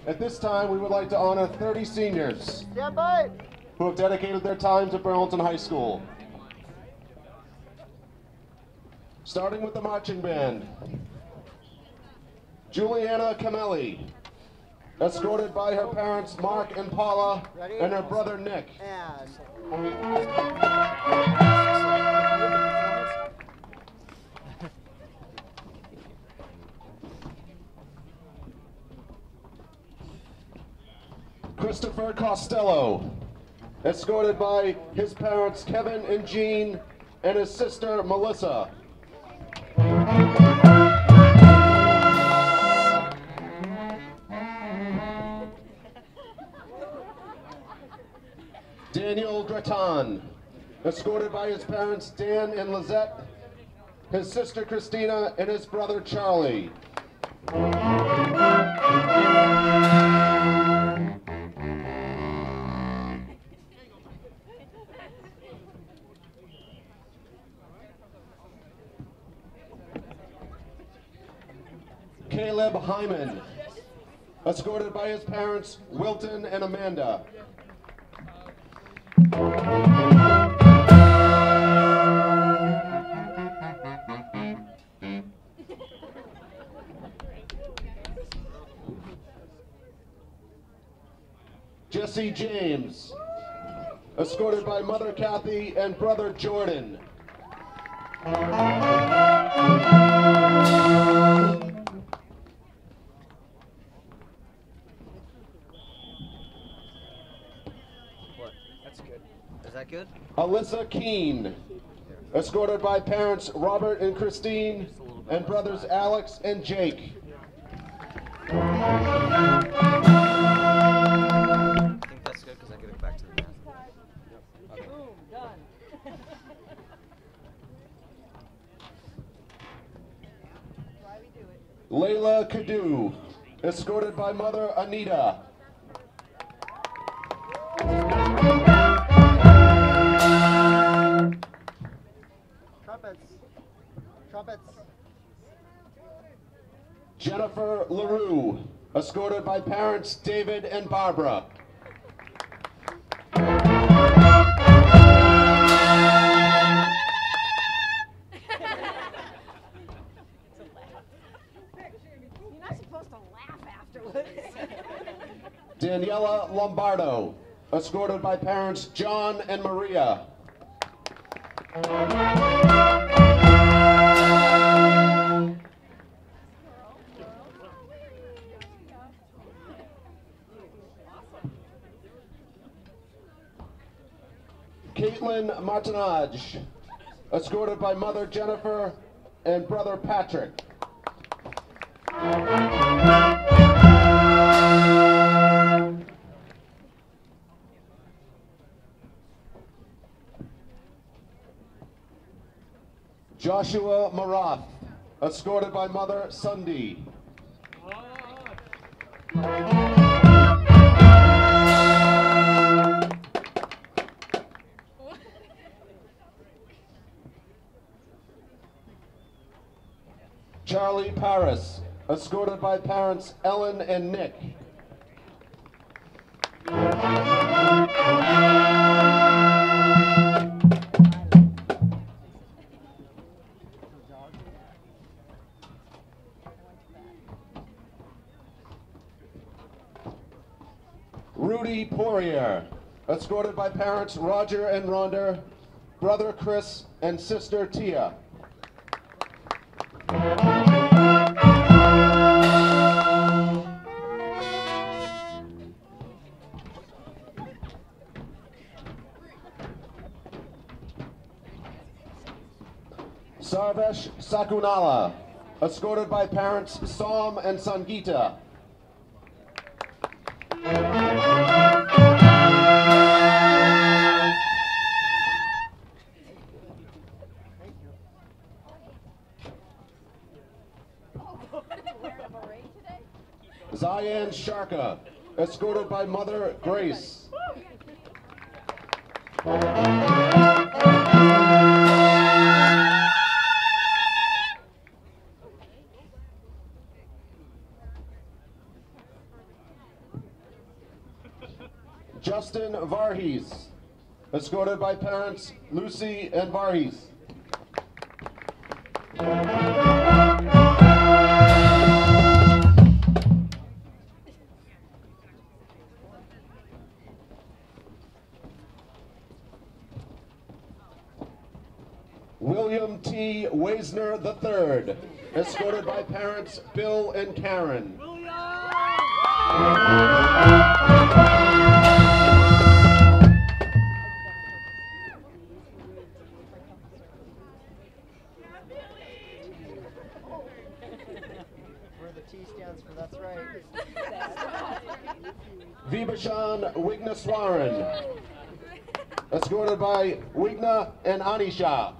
At this time, we would like to honor 30 seniors Stand by. who have dedicated their time to Burlington High School. Starting with the marching band, Juliana Camelli, escorted by her parents Mark and Paula and her brother Nick. Christopher Costello, escorted by his parents Kevin and Jean and his sister Melissa. Daniel Graton, escorted by his parents Dan and Lizette, his sister Christina, and his brother Charlie. Caleb Hyman, escorted by his parents Wilton and Amanda. Jesse James, escorted by Mother Kathy and Brother Jordan. That's good. Is that good? Alyssa Keene, escorted by parents Robert and Christine and brothers Alex and Jake. I think that's good because I give it back to the band. Okay. Boom, done. Why we do it? Layla Cadu, escorted by Mother Anita. Trumpets. Trumpets. Jennifer LaRue, escorted by parents David and Barbara. You're not supposed to laugh afterwards. Daniela Lombardo, escorted by parents John and Maria. Caitlin Martinage, escorted by Mother Jennifer and Brother Patrick. Joshua Marath, escorted by Mother Sunday. Charlie Paris, escorted by parents Ellen and Nick. Rudy Poirier, escorted by parents Roger and Rhonda, brother Chris, and sister Tia. Sarvesh Sakunala, escorted by parents Som and Sangita. Zayan Sharka, escorted by Mother Grace. Justin Varhees, escorted by parents Lucy and Varhees. William T. Weisner III, escorted by parents Bill and Karen. Where the T stands for that's right. Vibhushan Wigneswaran, escorted by Wigna and Anisha.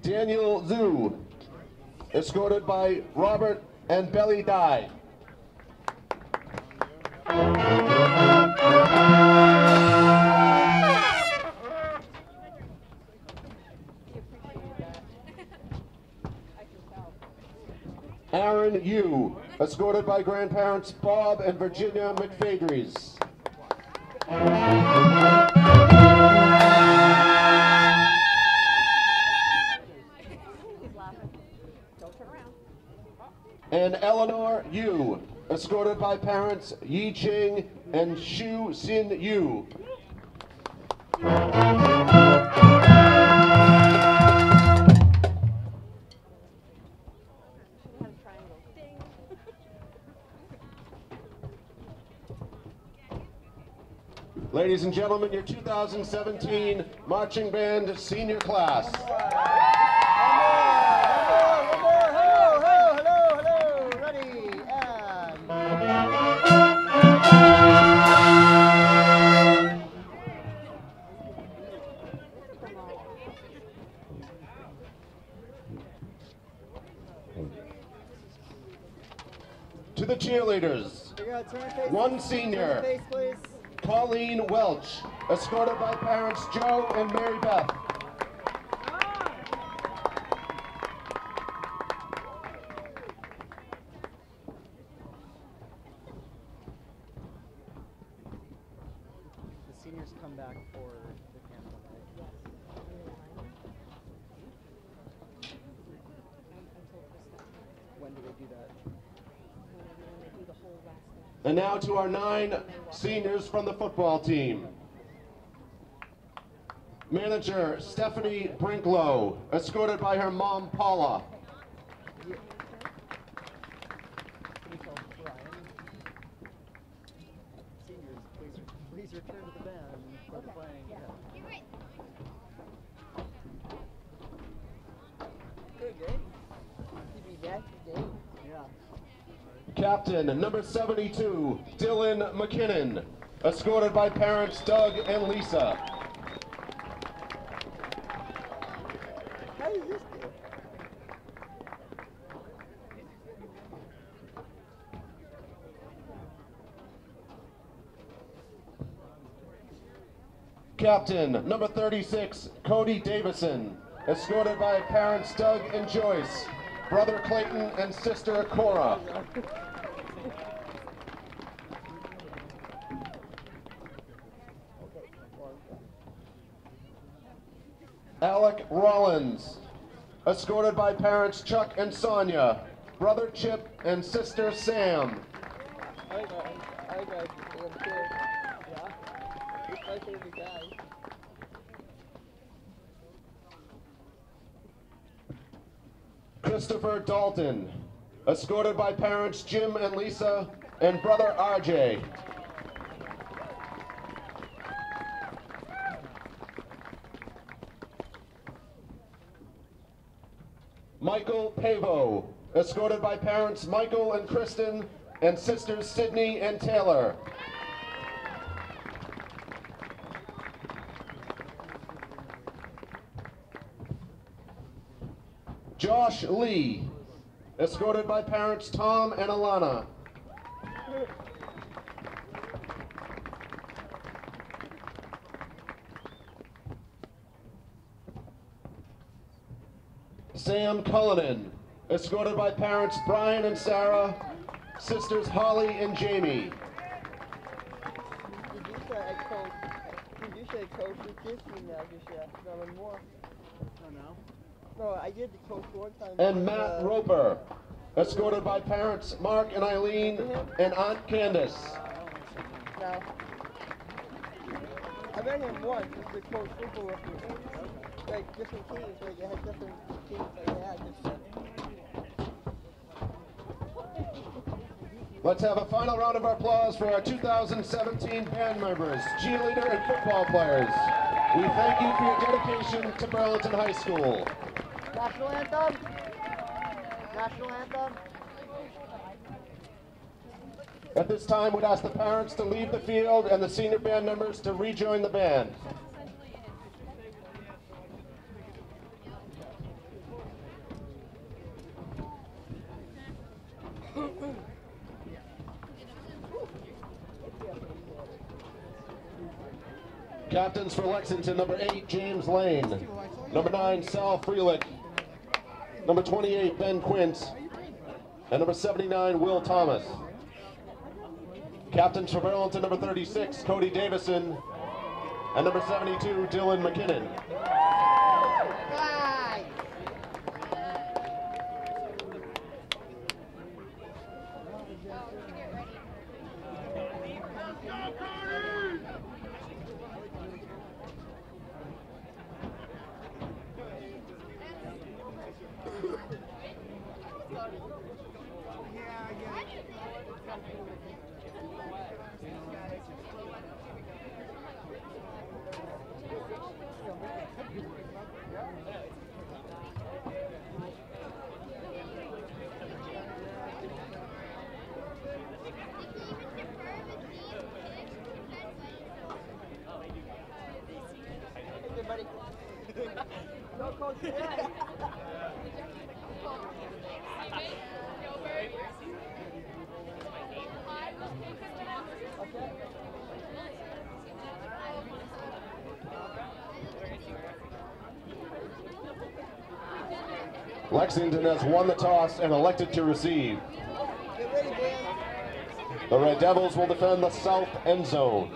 Daniel Zhu, escorted by Robert and Belly Dye. Aaron Yu, escorted by grandparents Bob and Virginia McPhadries. And Eleanor Yu, escorted by parents Yi Ching and Shu Sin Yu. Ladies and gentlemen, your 2017 marching band senior class. Hello, ready, To the cheerleaders, one senior, Colleen Welch, escorted by parents Joe and Mary Beth. The seniors come back for the camera, right? When do they do that? And now to our 9 seniors from the football team. Manager Stephanie Brinklow, escorted by her mom Paula. Seniors, please return to the band for the playing. Good game. You be that game. Yeah. Captain number 72, Dylan McKinnon, escorted by parents Doug and Lisa. How did this do? Captain number 36, Cody Davison, escorted by parents Doug and Joyce, brother Clayton and sister Cora. Alec Rollins, escorted by parents Chuck and Sonia, brother Chip and sister Sam. Hi guys. I'm here. Yeah? It's my favorite guy. Christopher Dalton, escorted by parents Jim and Lisa and brother RJ. Michael Pavo, escorted by parents Michael and Kristen and sisters Sydney and Taylor. Josh Lee, escorted by parents Tom and Alana. Sam Cullinan, escorted by parents Brian and Sarah, sisters Holly and Jamie. Did you say coach with this team now this year? No more. No, I did the coach one time. And Matt Roper, escorted by parents Mark and Eileen and Aunt Candace. No. I met him once, just to coach football with me. Like different teams, like they had different teams like they had different. Let's have a final round of applause for our 2017 band members, cheerleader and football players. We thank you for your dedication to Burlington High School. National anthem. National anthem. At this time, we'd ask the parents to leave the field and the senior band members to rejoin the band. Captains for Lexington, number 8, James Lane. Number 9, Sal Freelick. Number 28, Ben Quint. And number 79, Will Thomas. Captains for Burlington, number 36, Cody Davison. And number 72, Dylan McKinnon. Lexington has won the toss and elected to receive. The Red Devils will defend the south end zone.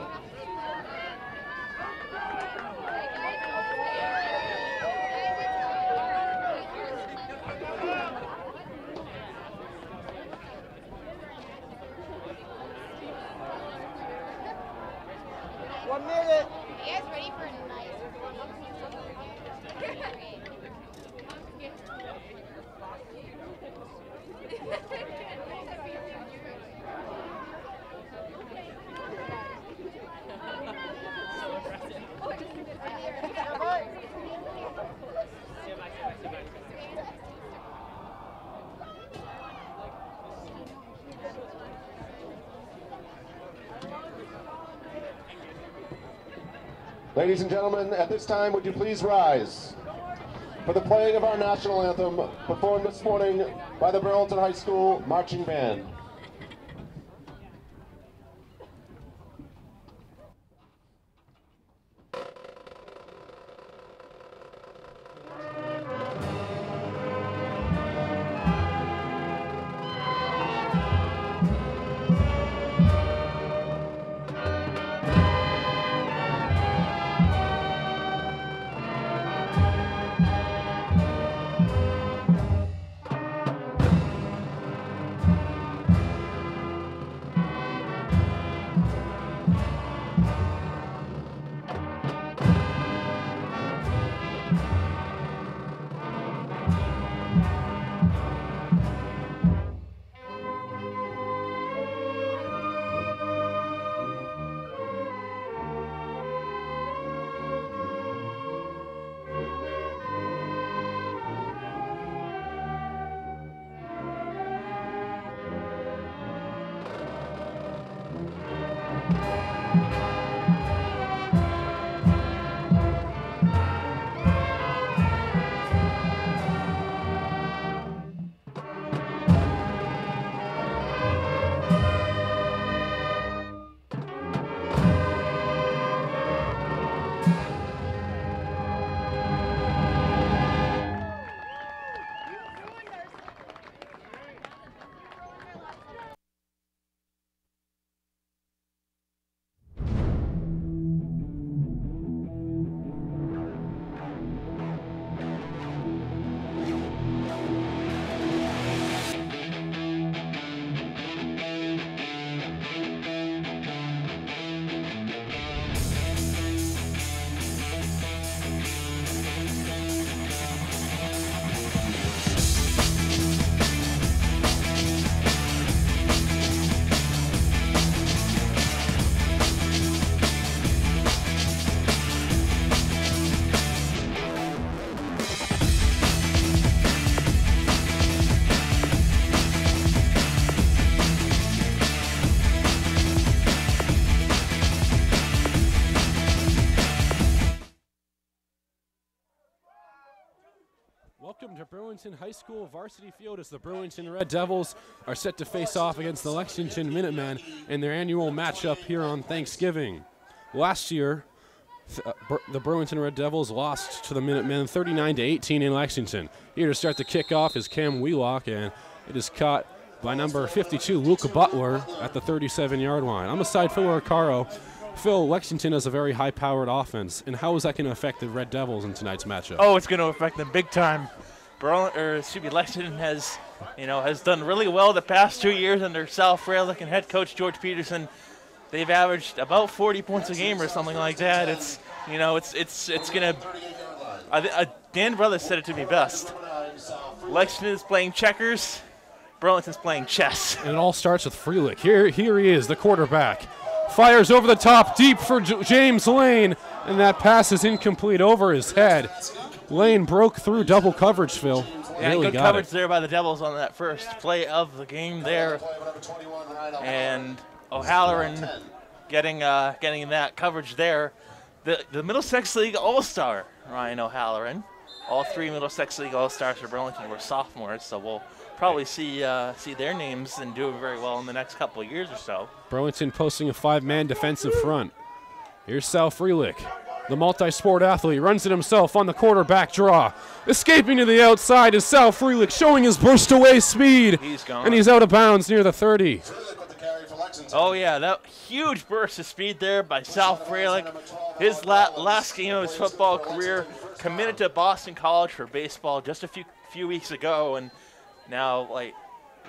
Ladies and gentlemen, at this time, would you please rise for the playing of our national anthem performed this morning by the Burlington High School Marching Band. Welcome to Burlington High School varsity field as the Burlington Red Devils are set to face off against the Lexington Minutemen in their annual matchup here on Thanksgiving. Last year, the Burlington Red Devils lost to the Minutemen 39-18 in Lexington. Here to start the kickoff is Cam Wheelock, and it is caught by number 52, Luca Butler, at the 37-yard line. I'm a side Phil Arcaro. Phil, Lexington has a very high-powered offense, and how is that going to affect the Red Devils in tonight's matchup? Oh, it's going to affect them big time. Lexington has done really well the past 2 years under Sal Freilich and head coach George Peterson. They've averaged about 40 points a game or something like that. It's going to. Dan Brothers said it to me best. Lexington is playing checkers. Burlington's playing chess. And it all starts with Freilich. Here he is, the quarterback. Fires over the top, deep for James Lane, and that pass is incomplete over his head. Lane broke through double coverage, Phil. Yeah, really good coverage there by the Devils on that first play of the game there. And O'Halloran getting that coverage there. The Middlesex League All-Star, Ryan O'Halloran. All three Middlesex League All-Stars for Burlington were sophomores, so we'll probably see their names and do very well in the next couple of years or so. Burlington posting a 5-man defensive front. Here's Sal Freilich, the multi-sport athlete, runs it himself on the quarterback draw. Escaping to the outside is Sal Freilich, showing his burst-away speed. He's gone. And he's out of bounds near the 30. Oh, yeah, that huge burst of speed there by Sal Freilich. His last game of his football career, committed to Boston College for baseball just a few weeks ago, and now,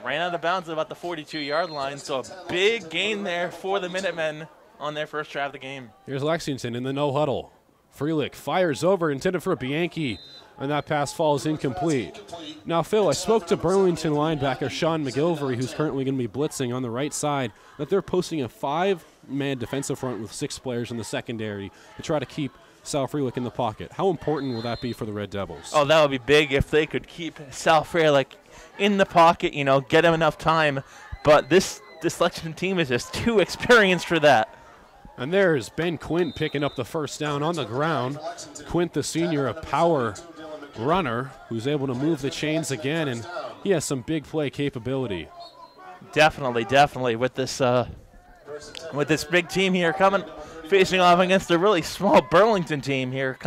ran out of bounds at about the 42-yard line, so a big gain there for the Minutemen on their first drive of the game. Here's Lexington in the no-huddle. Freilich fires over, intended for Bianchi, and that pass falls incomplete. Now, Phil, I spoke to Burlington linebacker Sean McGilvery, who's currently going to be blitzing on the right side, that they're posting a 5-man defensive front with 6 players in the secondary to try to keep Sal Freilich in the pocket. How important will that be for the Red Devils? Oh, that would be big if they could keep Sal Freilich in the pocket, get him enough time. But this Lexington team is just too experienced for that. And there's Ben Quint picking up the first down on the ground. Quint, the senior, a power runner who's able to move the chains again, and he has some big play capability. Definitely with this big team here facing off against a really small Burlington team here.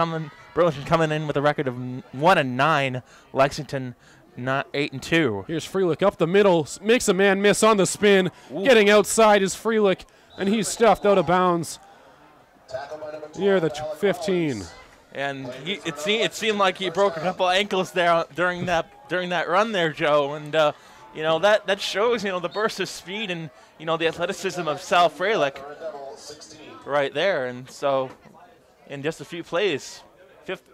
Burlington coming in with a record of 1-9. Lexington 8-2. Here's Freilich up the middle, makes a man miss on the spin. Ooh. Getting outside is Freilich, and he's stuffed out of bounds near the 15. And it seemed like he broke a couple ankles there during that run there, Joe. And that shows the burst of speed and the athleticism of Sal Freilich right there. And so, in just a few plays,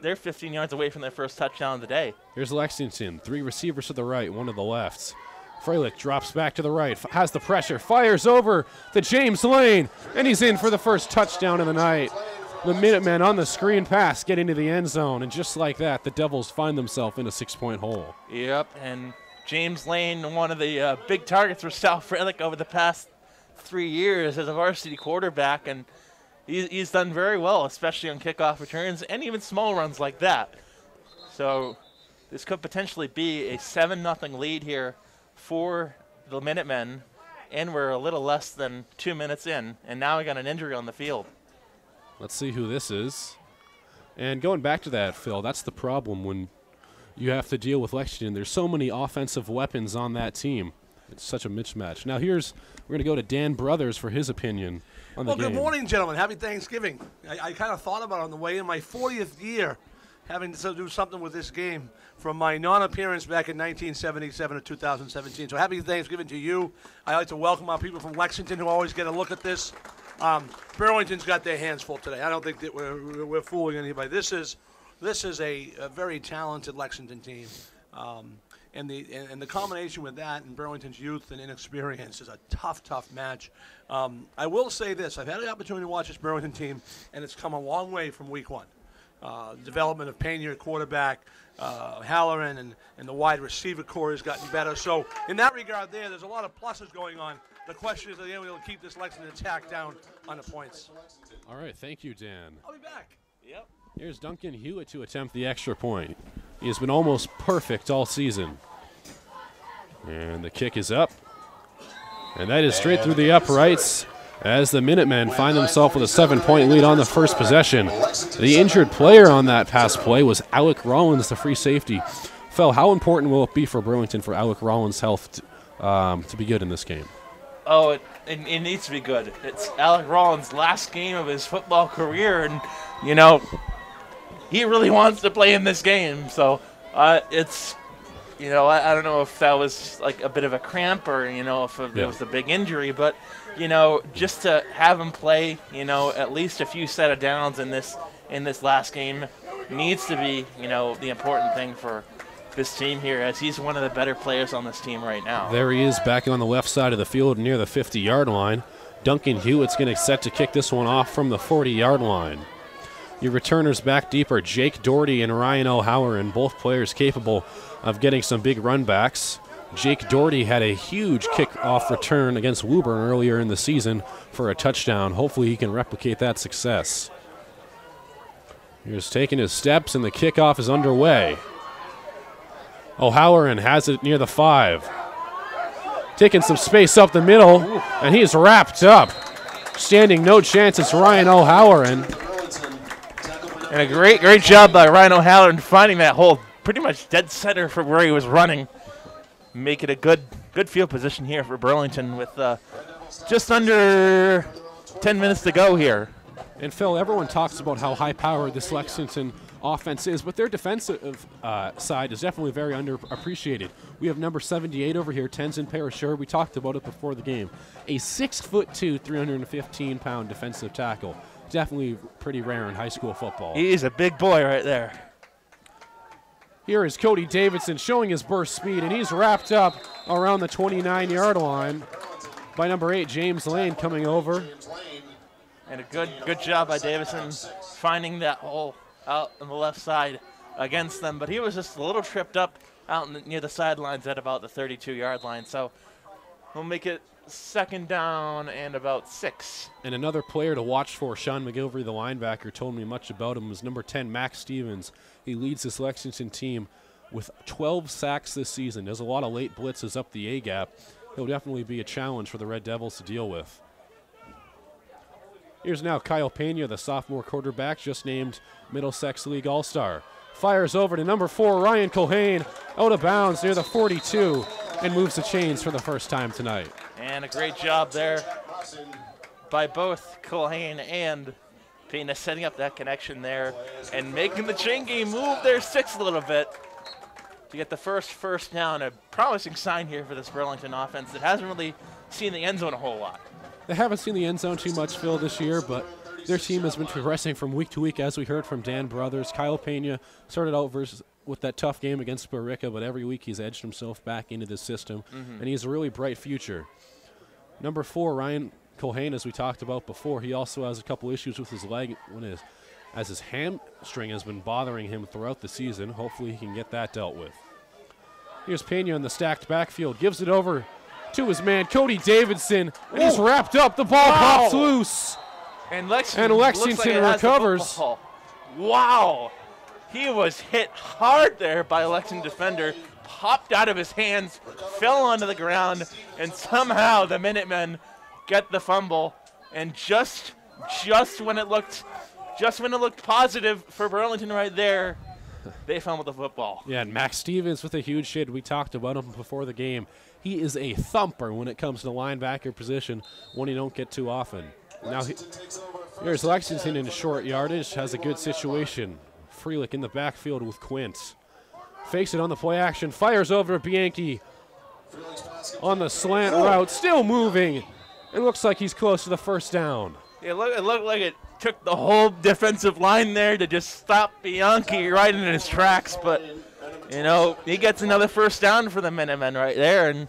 they're 15 yards away from their first touchdown of the day. Here's Lexington, 3 receivers to the right, 1 to the left. Freilich drops back to the right, has the pressure, fires over to James Lane, and he's in for the first touchdown of the night. The Minutemen on the screen pass get into the end zone, and just like that, the Devils find themselves in a 6-point hole. Yep, and James Lane, one of the big targets for Sal Freilich over the past 3 years as a varsity quarterback, and he's done very well, especially on kickoff returns and even small runs like that. So this could potentially be a 7-0 lead here for the Minutemen, and we're a little less than 2 minutes in, and now we got an injury on the field. Let's see who this is. And going back to that, Phil, that's the problem when you have to deal with Lexington. There's so many offensive weapons on that team. It's such a mismatch. Now we're going to go to Dan Brothers for his opinion on the game. Well, good morning, gentlemen. Happy Thanksgiving. I kind of thought about it on the way in my 40th year, having to do something with this game from my non-appearance back in 1977 to 2017. So happy Thanksgiving to you. I'd like to welcome our people from Lexington who always get a look at this. Burlington's got their hands full today. I don't think that we're fooling anybody. This is a very talented Lexington team. And the combination with that and Burlington's youth and inexperience is a tough match. I will say this. I've had the opportunity to watch this Burlington team, and it's come a long way from week 1. Development of Payne, your quarterback, Halloran, and the wide receiver core has gotten better. So in that regard there's a lot of pluses going on. The question is, are they able to keep this Lexington attack down on the points? All right, thank you, Dan. I'll be back. Yep. Here's Duncan Hewitt to attempt the extra point. He has been almost perfect all season. And the kick is up. And that is straight through the uprights as the Minutemen find themselves with a 7-point lead on the first possession. The injured player on that pass play was Alec Rollins, the free safety. Phil, how important will it be for Burlington for Alec Rollins' health to be good in this game? Oh, it needs to be good. It's Alec Rollins' last game of his football career, and, you know, he really wants to play in this game. So it's, you know, I don't know if that was like a bit of a cramp or, you know, if it was a big injury, but, you know, just to have him play, you know, at least a few set of downs in this last game needs to be, you know, the important thing for this team here, as he's one of the better players on this team right now. There he is back on the left side of the field near the 50-yard line. Duncan Hewitt's going to set to kick this one off from the 40-yard line. Your returners back deep are Jake Doherty and Ryan O'Halloran, both players capable of getting some big run backs. Jake Doherty had a huge kickoff return against Woburn earlier in the season for a touchdown. Hopefully he can replicate that success. He's taking his steps, and the kickoff is underway. O'Halloran has it near the 5. Taking some space up the middle, and he's wrapped up. Standing no chance, it's Ryan O'Halloran. And a great job by Ryan O'Halloran finding that hole pretty much dead center for where he was running. Make it a good field position here for Burlington with just under 10 minutes to go here. And Phil, everyone talks about how high-powered this Lexington offense is, but their defensive side is definitely very underappreciated. We have number 78 over here, Tenzin Parashur. We talked about it before the game. A 6'2", 315-pound defensive tackle. Definitely pretty rare in high school football. He's a big boy right there. Here is Cody Davidson showing his burst speed, and he's wrapped up around the 29-yard line by number 8, James Lane, coming over. And a good job by Davidson finding that hole out on the left side against them. But he was just a little tripped up out near the sidelines at about the 32-yard line. So we'll make it second down and about 6. And another player to watch for, Sean McGilvery, the linebacker, told me much about him, was number 10, Max Stevens. He leads this Lexington team with 12 sacks this season. There's a lot of late blitzes up the A-gap. He'll definitely be a challenge for the Red Devils to deal with. Here's now Kyle Pena, the sophomore quarterback, just named Middlesex League All-Star. Fires over to number 4, Ryan Culhane, out of bounds near the 42, and moves the chains for the first time tonight. And a great job there by both Culhane and Pena, setting up that connection there and making the chain game move their 6 a little bit to get the first down. A promising sign here for this Burlington offense that hasn't really seen the end zone a whole lot. They haven't seen the end zone too much, Phil, this year, but their team has been progressing from week to week, as we heard from Dan Brothers. Kyle Pena started out with that tough game against Barica, but every week he's edged himself back into the system, and he has a really bright future. Number 4, Ryan Culhane, as we talked about before, he also has a couple issues with his leg as his hamstring has been bothering him throughout the season. Hopefully he can get that dealt with. Here's Pena in the stacked backfield, gives it over to his man, Cody Davidson, and he's wrapped up. The ball pops loose. And Lexington recovers. Wow. He was hit hard there by a Lexington defender, popped out of his hands, fell onto the ground, and somehow the Minutemen get the fumble. And just when it looked positive for Burlington right there, they fumbled the football. Yeah, and Max Stevens with a huge hit. We talked about him before the game. He is a thumper when it comes to the linebacker position, one you don't get too often. Now here's Lexington in short yardage, has a good situation. Freelick in the backfield with Quint. Fakes it on the play action, fires over to Bianchi on the slant route, still moving. It looks like he's close to the first down. It looked like it took the whole defensive line there to just stop Bianchi right in his tracks, but you know, he gets another first down for the Minutemen right there, and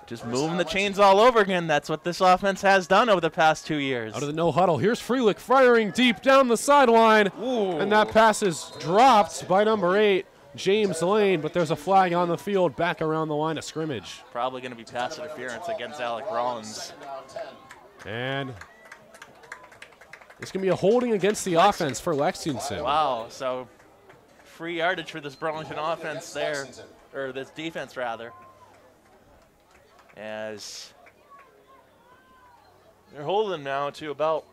just moving the chains all over again. That's what this offense has done over the past 2 years. Out of the no huddle, here's Freelick firing deep down the sideline, and that pass is dropped by number 8, James Lane, but there's a flag on the field back around the line of scrimmage. Probably going to be pass interference against Alec Rollins. And it's going to be a holding against the offense for Lexington. Wow, so free yardage for this Burlington offense there, or this defense rather, as they're holding now to about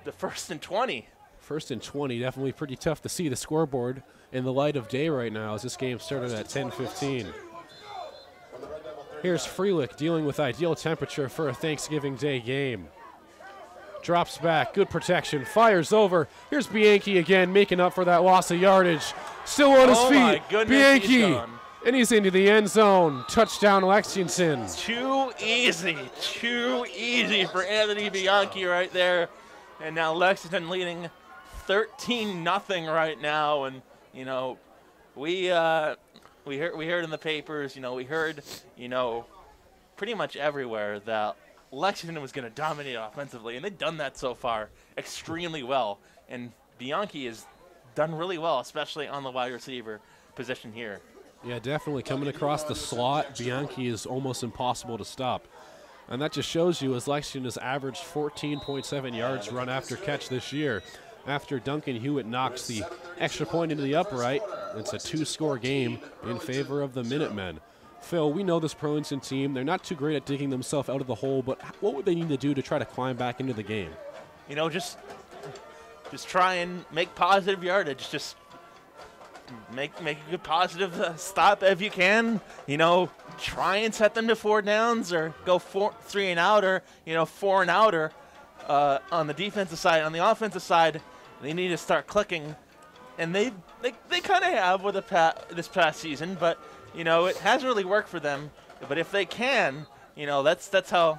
the 1st and 20. 1st and 20, definitely pretty tough to see the scoreboard in the light of day right now as this game started at 10:15. Here's Freelick dealing with ideal temperature for a Thanksgiving Day game. Drops back, good protection, fires over. Here's Bianchi again, making up for that loss of yardage. Still on his feet. My goodness, Bianchi, and he's into the end zone. Touchdown, Lexington. Too easy for Anthony Bianchi right there. And now Lexington leading 13-0 right now. And, you know, we heard in the papers, you know, we heard, you know, pretty much everywhere that Lexington was going to dominate offensively, and they've done that so far extremely well. And Bianchi has done really well, especially on the wide receiver position here. Yeah, definitely coming across the slot, Bianchi is almost impossible to stop. And that just shows you as Lexington has averaged 14.7 yards run after catch this year. After Duncan Hewitt knocks the extra point into the upright, it's a 2-score game in favor of the Minutemen. Phil, we know this Burlington team, they're not too great at digging themselves out of the hole, but what would they need to do to try to climb back into the game? You know, just try and make positive yardage. Just make a good positive stop if you can. You know, try and set them to 4 downs or go 3 and out, or, you know, 4 and out, or on the defensive side. On the offensive side, they need to start clicking, and they kind of have with this past season, but you know, it hasn't really worked for them. But if they can, you know, that's how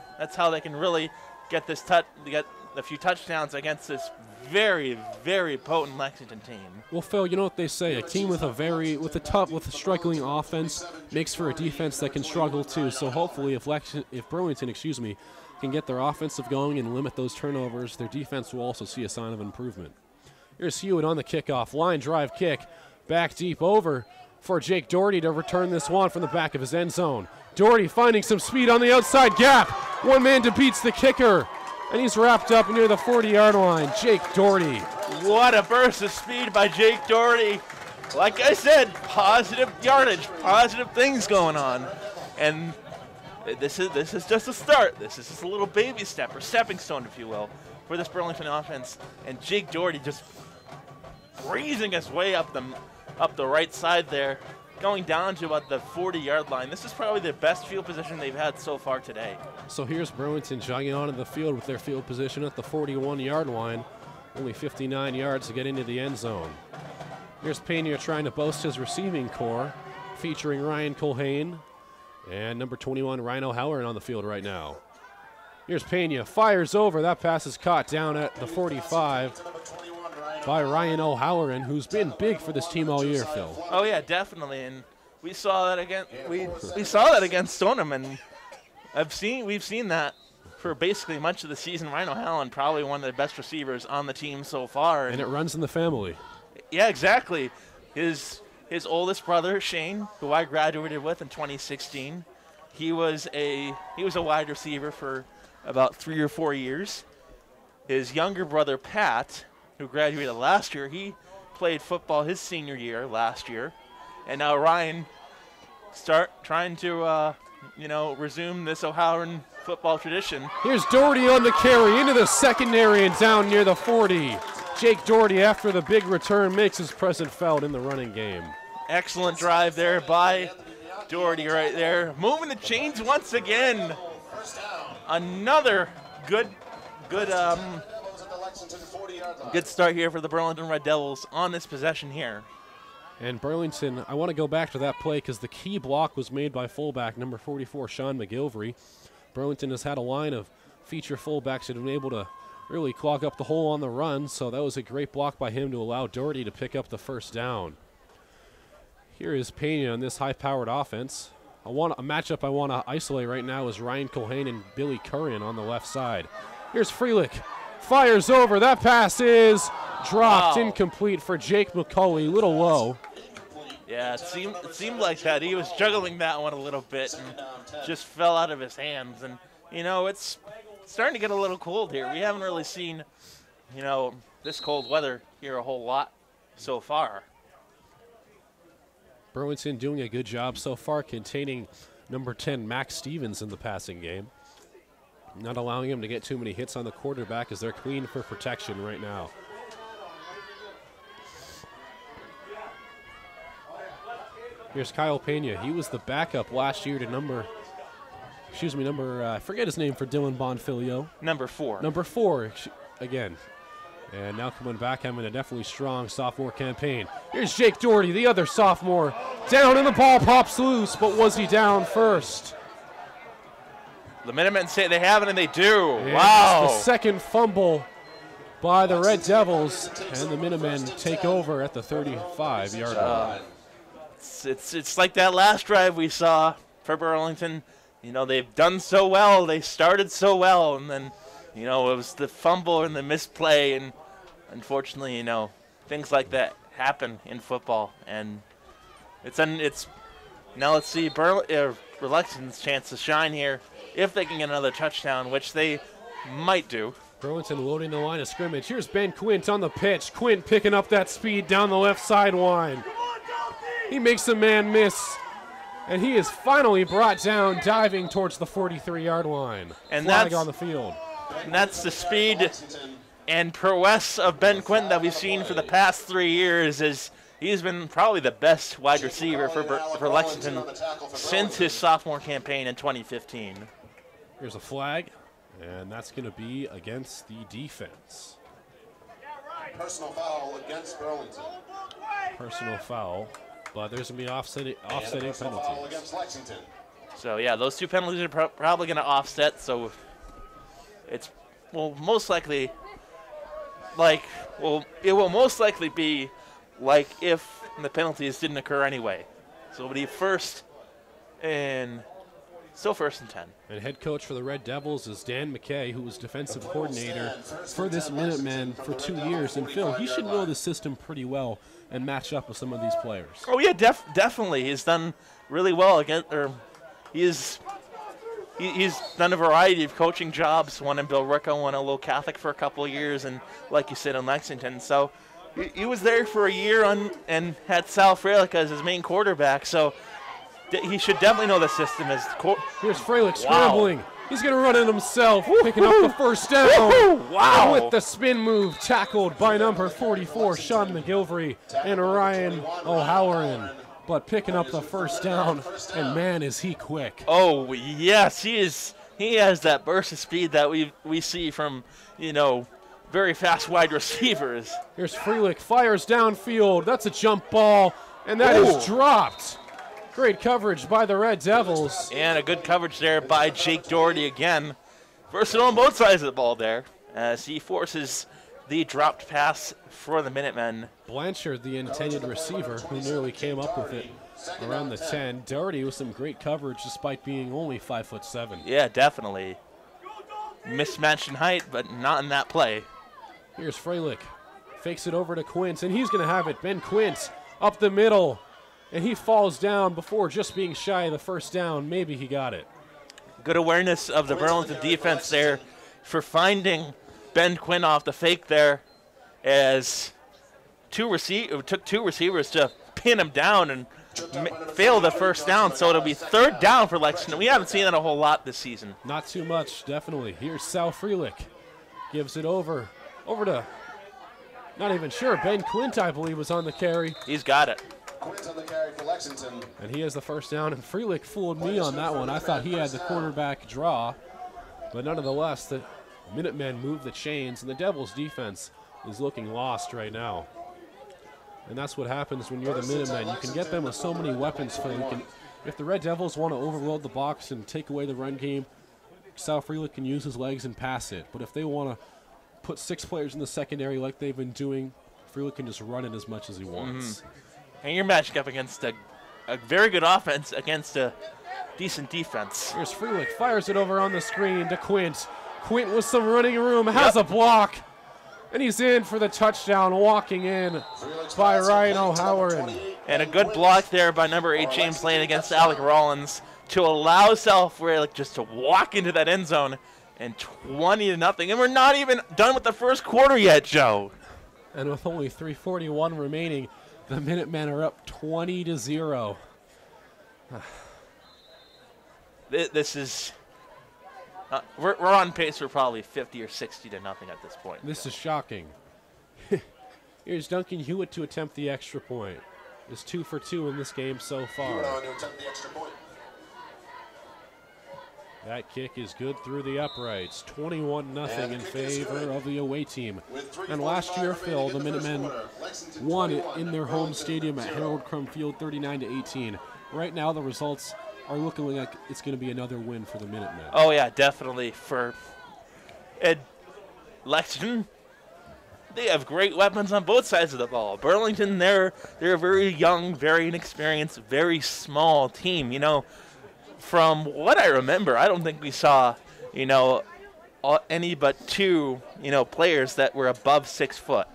they can really get get a few touchdowns against this very, very potent Lexington team. Well, Phil, you know what they say, a team with a struggling offense makes for a defense that can struggle too. So hopefully if Burlington, can get their offensive going and limit those turnovers, their defense will also see a sign of improvement. Here's Hewitt on the kickoff, line drive kick, back deep over for Jake Doherty to return this one from the back of his end zone. Doherty finding some speed on the outside gap. One man beats the kicker, and he's wrapped up near the 40-yard line. Jake Doherty. What a burst of speed by Jake Doherty. Like I said, positive yardage, positive things going on. And this is just a start. This is just a little baby step, or stepping stone, if you will, for this Burlington offense. And Jake Doherty just breezing his way up the right side there, going down to about the 40-yard line. This is probably the best field position they've had so far today. So here's Burlington jogging onto the field with their field position at the 41-yard line. Only 59 yards to get into the end zone. Here's Pena trying to boast his receiving core, featuring Ryan Culhane and number 21, Ryan O'Halloran on the field right now. Here's Pena, fires over. That pass is caught down at the 45 by Ryan O'Halloran, who's been big for this team all year, Phil. Oh yeah, definitely, and we saw that again. We saw that against Stoneham, and we've seen that for basically much of the season. Ryan O'Halloran, probably one of the best receivers on the team so far, and it runs in the family. Yeah, exactly. His oldest brother Shane, who I graduated with in 2016, he was a wide receiver for about 3 or 4 years. His younger brother Pat, who graduated last year, he played football his senior year last year, and now Ryan trying to resume this O'Halloran football tradition. Here's Doherty on the carry into the secondary and down near the 40. Jake Doherty, after the big return, makes his presence felt in the running game. Excellent drive there by Doherty right there, moving the chains once again. Another good start here for the Burlington Red Devils on this possession here. And Burlington, I want to go back to that play because the key block was made by fullback number 44, Sean McGilvery. Burlington has had a line of feature fullbacks that have been able to really clog up the hole on the run, so that was a great block by him to allow Doherty to pick up the first down. Here is Pena on this high-powered offense. A matchup I want to isolate right now is Ryan Culhane and Billy Curran on the left side. Here's Freelick. Fires over. That pass is dropped. Wow. Incomplete for Jake McCulley. A little low. Yeah, it seemed like that. He was juggling that one a little bit and just fell out of his hands. And, you know, it's starting to get a little cold here. We haven't really seen, this cold weather here a whole lot so far. Burlington doing a good job so far containing number 10, Max Stevens, in the passing game. Not allowing him to get too many hits on the quarterback as they're clean for protection right now. Here's Kyle Pena. He was the backup last year to I forget his name for Dylan Bonfilio. Number 4. Number 4, again. And now coming back, having a definitely strong sophomore campaign. Here's Jake Doherty, the other sophomore. Down and the ball pops loose, but was he down first? The Minutemen say they have it, and they do. And wow. The second fumble by the Red Devils, and the Minutemen take over at the 35-yard line. It's like that last drive we saw for Burlington. You know, they've done so well. They started so well, and then, you know, it was the fumble and the misplay, and unfortunately, you know, things like that happen in football. And it's now let's see Lexington's chance to shine here if they can get another touchdown, which they might do. Burlington loading the line of scrimmage. Here's Ben Quint on the pitch. Quint picking up that speed down the left sideline. He makes a man miss, and he is finally brought down diving towards the 43-yard line. And flag on the field. And that's the speed and prowess of Ben Quint that we've seen for the past 3 years. He's been probably the best wide receiver for Lexington since his sophomore campaign in 2015. Here's a flag, and that's going to be against the defense. Personal foul against Burlington. Personal foul, but there's going to be offsetting penalties. Foul against Lexington. So, yeah, those two penalties are probably going to offset, so it will most likely be like if the penalties didn't occur anyway. So it'll be first and 10. And head coach for the Red Devils is Dan McKay, who was defensive coordinator for this Minutemen for 2 years. And Phil, he should know the system pretty well and match up with some of these players. Oh yeah, definitely. He's done really well he's done a variety of coaching jobs. One in Billerica, one at Little Catholic for a couple of years, and like you said, in Lexington. So he was there for a year and had Sal Freilich as his main quarterback. So he should definitely know the system. Here's Freilich scrambling. He's going to run it himself, picking up the first down. Wow. And with the spin move, tackled by number 44, Sean McGilvery and Ryan O'Halloran. But picking up the first down, and man, is he quick. Oh, yes, he is. He has that burst of speed that we see from, very fast wide receivers. Here's Freilich, fires downfield. That's a jump ball, and that is dropped. Great coverage by the Red Devils. And a good coverage there by Jake Doherty again. Versatile on both sides of the ball there as he forces the dropped pass for the Minutemen. Blanchard, the intended receiver, who nearly came up with it around the 10. Doherty with some great coverage despite being only 5'7". Yeah, definitely. Mismatched in height, but not in that play. Here's Freilich. Fakes it over to Quint, and he's going to have it. Ben Quint up the middle. And he falls down before just being shy of the first down. Maybe he got it. Good awareness of the Burlington defense there for finding Ben Quinn off the fake there, as it took two receivers to pin him down and fail the first down. So it'll be third down for Lexington. We haven't seen that a whole lot this season. Not too much, definitely. Here's Sal Freilich. Gives it over to, not even sure, Ben Quint, I believe, was on the carry. He's got it. Quint on the carry for Lexington. And he has the first down, and Freilich fooled me on that one. I thought he had the quarterback draw, but nonetheless, the Minutemen move the chains, and the Devils' defense is looking lost right now. And that's what happens when you're the Minutemen. You can get them with so many weapons. If the Red Devils want to overload the box and take away the run game, Sal Freilich can use his legs and pass it. But if they want to put 6 players in the secondary like they've been doing, Freilich can just run it as much as he wants. Mm-hmm. And you're matching up against a very good offense against a decent defense. Here's Freilich, fires it over on the screen to Quint. Quint with some running room, has a block, and he's in for the touchdown, walking in by Ryan O'Halloran. And a good block there by number 8, James Lane, against Alec Rollins to allow Sal Freilich just to walk into that end zone, and 20-0. And we're not even done with the first quarter yet, Joe. And with only 3:41 remaining, the Minutemen are up 20-0. This is we're on pace for probably 50 or 60 to nothing at this point. This is shocking. Here's Duncan Hewitt to attempt the extra point. Is 2 for 2 in this game so far. Hewitt on to attempt the extra point. That kick is good through the uprights. 21-0 in favor of the away team. And last year, Phil, the Minutemen won it in their home stadium at Harold Crum Field 39-18. Right now, the results are looking like it's going to be another win for the Minutemen. Oh, yeah, definitely. For Lexington, they have great weapons on both sides of the ball. Burlington, they're a very young, very inexperienced, very small team. You know, from what I remember, I don't think we saw, you know, any but 2, you know, players that were above 6 foot.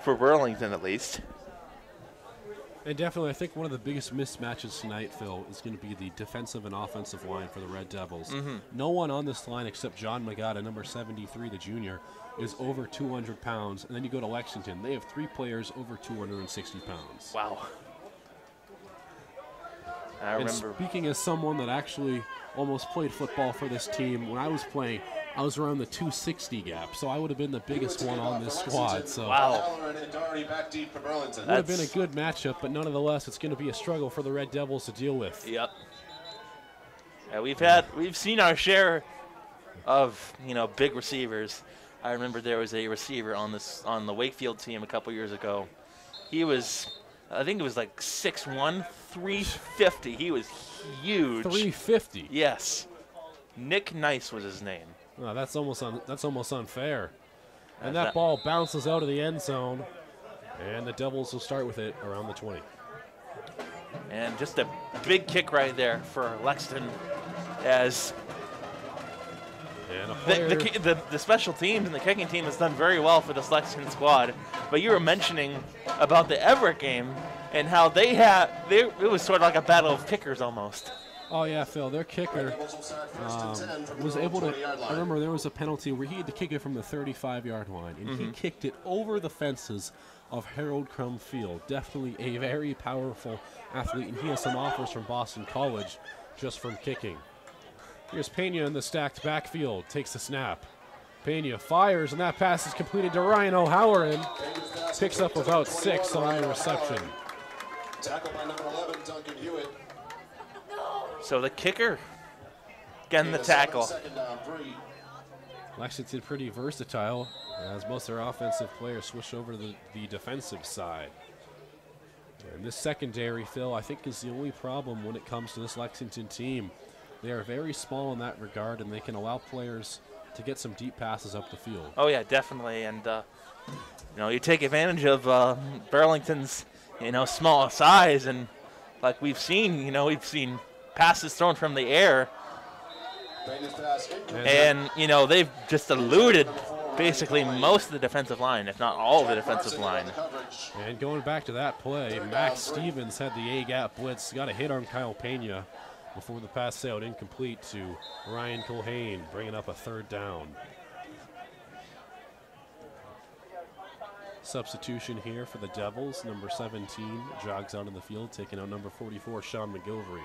For Burlington, at least. And definitely, I think one of the biggest mismatches tonight, Phil, is going to be the defensive and offensive line for the Red Devils. No one on this line except John Magada, number 73, the junior, is over 200 pounds. And then you go to Lexington. They have 3 players over 260 pounds. Wow. I And remember. speaking as someone that actually almost played football for this team, when I was playing, I was around the 260 gap, so I would have been the biggest one on this squad. So Wow. it would have been a good matchup, but nonetheless, it's going to be a struggle for the Red Devils to deal with. Yep. We've seen our share of, you know, big receivers. I remember there was a receiver on the Wakefield team a couple years ago. He was, I think it was like 6'1", 350. He was huge. 350. Yes. Nick Nice was his name. Oh, that's almost unfair. And that ball bounces out of the end zone, and the Devils will start with it around the 20. And just a big kick right there for Lexington, as And a player, the special teams and the kicking team has done very well for this Lexington squad. But you were mentioning about the Everett game and how it was sort of like a battle of kickers almost. oh yeah, Phil, their kicker was able to. I remember there was a penalty where he had to kick it from the 35-yard line, and he kicked it over the fences of Harold Crum Field. Definitely a very powerful athlete, and he has some offers from Boston College just from kicking. Here's Pena in the stacked backfield, takes the snap. Pena fires, and that pass is completed to Ryan O'Halloran. Picks up about 6 on the reception. Tackle by number 11, Duncan Hewitt. So the kicker getting the tackle. Second down, 3. Lexington pretty versatile, as most of their offensive players switch over to the defensive side. And this secondary, Phil, I think is the only problem when it comes to this Lexington team. They are very small in that regard, and they can allow players to get some deep passes up the field. Oh yeah, definitely. And you know, you take advantage of Burlington's, you know, small size, and like we've seen passes thrown from the air, and you know, they've just eluded basically most of the defensive line, if not all of the defensive line. And going back to that play, Max Stevens had the A-gap blitz, got a hit on Kyle Pena before the pass sailed incomplete to Ryan Culhane, bringing up a 3rd down. Substitution here for the Devils. Number 17 jogs out in the field, taking out number 44, Sean McGilvery.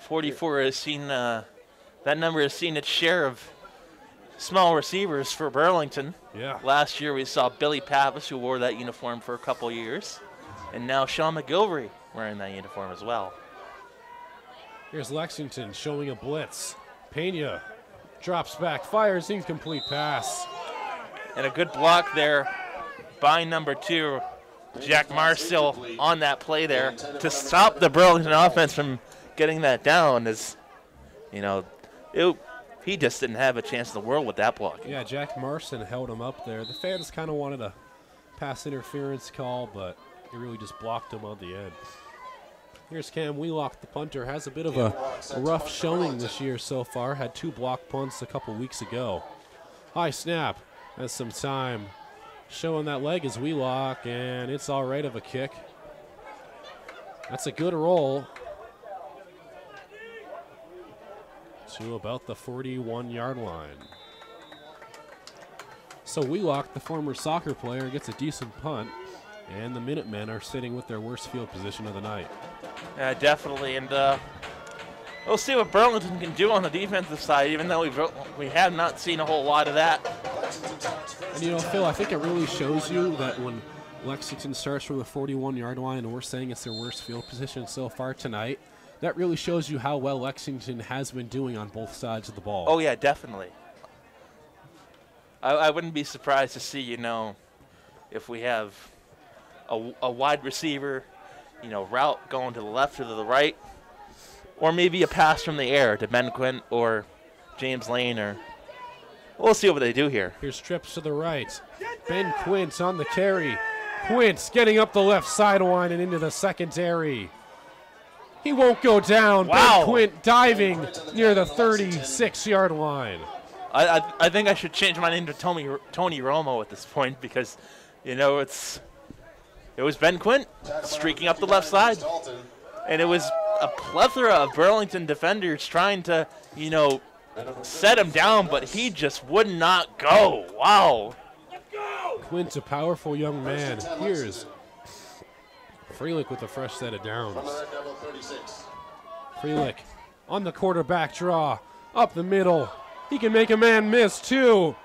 44 has seen that number has seen its share of small receivers for Burlington. Yeah. Last year we saw Billy Pappas, who wore that uniform for a couple years, and now Sean McGilvery wearing that uniform as well. Here's Lexington showing a blitz. Pena drops back, fires, incomplete pass. And a good block there by number 2, Jack Marstill, on that play there to stop the Burlington offense from getting that down. As you know, he just didn't have a chance in the world with that block. Yeah, Jack Marston held him up there. The fans kind of wanted a pass interference call, but he really just blocked him on the end. Here's Cam Wheelock, the punter, has a bit of a rough showing this year so far. Had 2 block punts a couple weeks ago. High snap, has some time. Showing that leg is Wheelock, and it's all right of a kick. That's a good roll. To about the 41-yard line. So Wheelock, the former soccer player, gets a decent punt, and the Minutemen are sitting with their worst field position of the night. Yeah, definitely, and we'll see what Burlington can do on the defensive side, even though we have not seen a whole lot of that. And you know, Phil, I think it really shows you that when Lexington starts from the 41-yard line and we're saying it's their worst field position so far tonight, that really shows you how well Lexington has been doing on both sides of the ball. Oh, yeah, definitely. I wouldn't be surprised to see, you know, if we have a wide receiver, you know, route going to the left or to the right, or maybe a pass from the air to Ben Quint or James Lane, or we'll see what they do here. Here's trips to the right. Ben Quint on the carry. Quint getting up the left sideline and into the secondary. He won't go down. Wow. Ben Quint diving near the 36-yard line. I think I should change my name to Tony Romo at this point, because, you know, it was Ben Quint streaking up the left side, and it was a plethora of Burlington defenders trying to, you know, set him down, but he just would not go. Wow. Quint's a powerful young man. Here's Freelick with a fresh set of downs. Freelick on the quarterback draw, up the middle. He can make a man miss, too.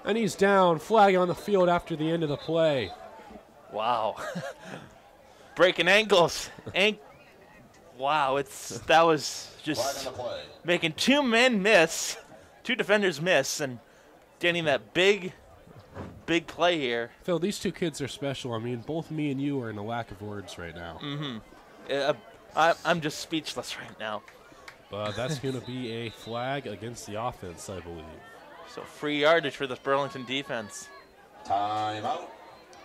And he's down, flag on the field after the end of the play. Wow. Breaking ankles. Wow, that was just making two defenders miss, and getting that big play here. Phil, these two kids are special. I mean, both me and you are in a lack of words right now. I'm just speechless right now. But that's going to be a flag against the offense, I believe. So free yardage for this Burlington defense. Timeout,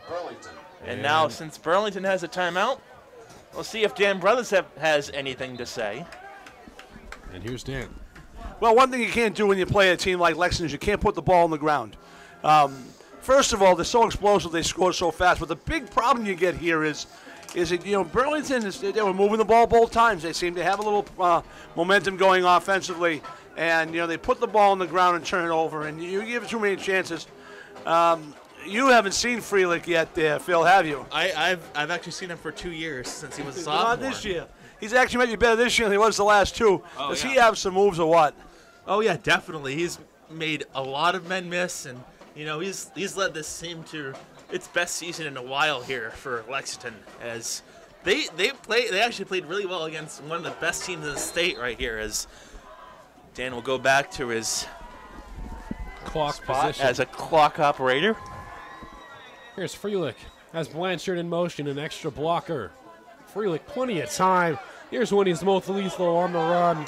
Burlington. And now, since Burlington has a timeout, we'll see if Dan Brothers has anything to say. And here's Dan. Well, one thing you can't do when you play a team like Lexington is you can't put the ball on the ground. First of all, they're so explosive, they score so fast. But the big problem you get here is that, you know, Burlington, they were moving the ball both times. They seem to have a little momentum going offensively. And, you know, they put the ball on the ground and turn it over. And you give too many chances. You haven't seen Freelick yet there, Phil, have you? I've actually seen him for 2 years since he was a sophomore. Not this year. He's actually might be better this year than he was the last two. Oh, Does yeah. he have some moves or what? Oh yeah, definitely. He's made a lot of men miss, and you know he's led this team to its best season in a while here for Lexington, as they actually played really well against one of the best teams in the state right here. As Dan will go back to his Clock spot position. as a clock operator. Here's Freelick. Has Blanchard in motion, an extra blocker. Freelick, plenty of time. Here's when he's most lethal on the run.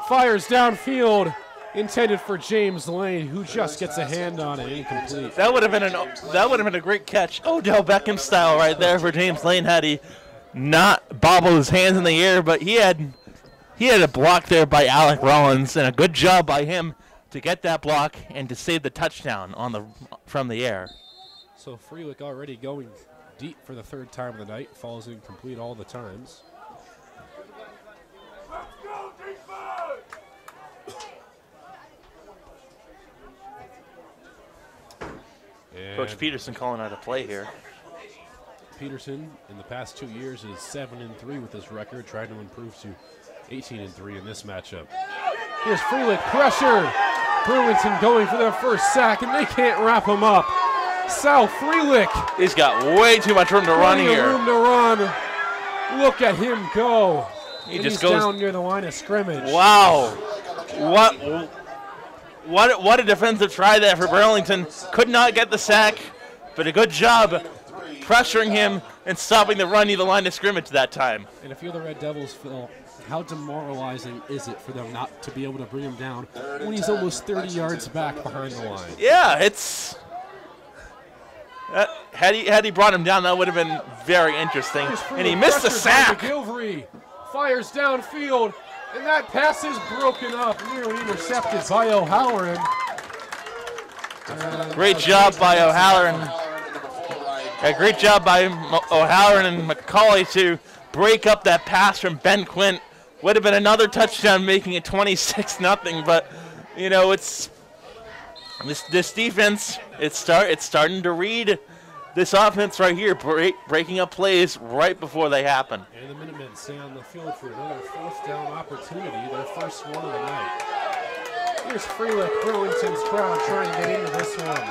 Fires downfield, intended for James Lane, who just gets a hand on it, incomplete. That would have been a great catch, Odell Beckham style right there for James Lane, had he not bobbled his hands in the air. But he had a block there by Alec Rollins, and a good job by him to get that block and to save the touchdown from the air. So Freelick already going deep for the third time of the night, falls incomplete all the times. And Coach Peterson calling out a play here. Peterson, in the past 2 years, is 7-3 with his record, trying to improve to 18-3 in this matchup. Here's Freelick, pressure. Burlington going for their first sack, and they can't wrap him up. Sal Freelick. He's got way too much room to run Plenty of here. room to run. Look at him go. He And just he's goes down near the line of scrimmage. Wow. What a defensive try there for Burlington. Could not get the sack, but a good job pressuring him and stopping the run near the line of scrimmage that time. And if you're the Red Devils, Phil, how demoralizing is it for them not to be able to bring him down when he's almost 30 yards back behind the line? Yeah, it's... had he brought him down, that would have been very interesting. And he missed the sack. McGilvery fires downfield, and that pass is broken up, nearly intercepted by O'Halloran. Great job by O'Halloran. A great job by O'Halloran and McCauley to break up that pass from Ben Quint. Would have been another touchdown, making it 26-0. But you know, it's This defense, it's starting to read this offense right here, breaking up plays right before they happen. And the Minutemen stay on the field for another 4th down opportunity, their first one of the night. Here's Freelick, Burlington's crowd trying to get into this one.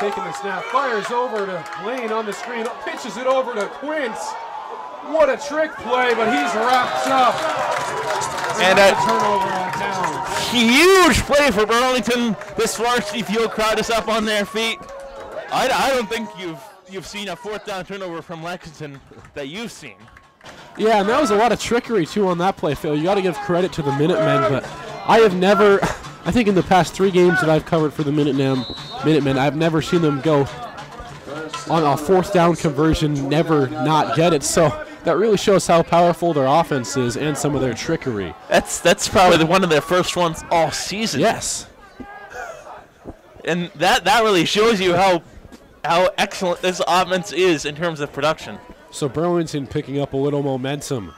Taking the snap, fires over to Lane on the screen, pitches it over to Quince. What a trick play, but he's wrapped up. And a turnover on down. Huge play for Burlington. This varsity field crowd is up on their feet. I don't think you've seen a 4th down turnover from Lexington that you've seen. Yeah, and that was a lot of trickery too on that play, Phil. You got to give credit to the Minutemen, but I have never, I think in the past 3 games that I've covered for the Minutemen, I've never seen them go on a 4th down conversion, never not get it. So that really shows how powerful their offense is and some of their trickery. That's probably one of their first ones all season. Yes. And that really shows you how excellent this offense is in terms of production. So Burlington picking up a little momentum.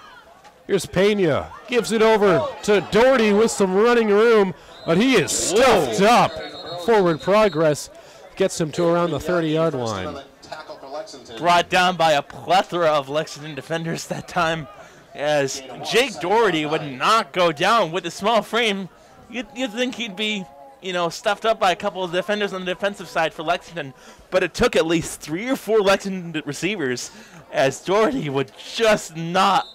Here's Pena, gives it over to Doherty with some running room, but he is stuffed up. Forward progress gets him to around the 30-yard line. Brought down by a plethora of Lexington defenders that time, as Jake Doherty would not go down with a small frame. You'd think he'd be, stuffed up by a couple of defenders on the defensive side for Lexington, but it took at least 3 or 4 Lexington receivers, as Doherty would just not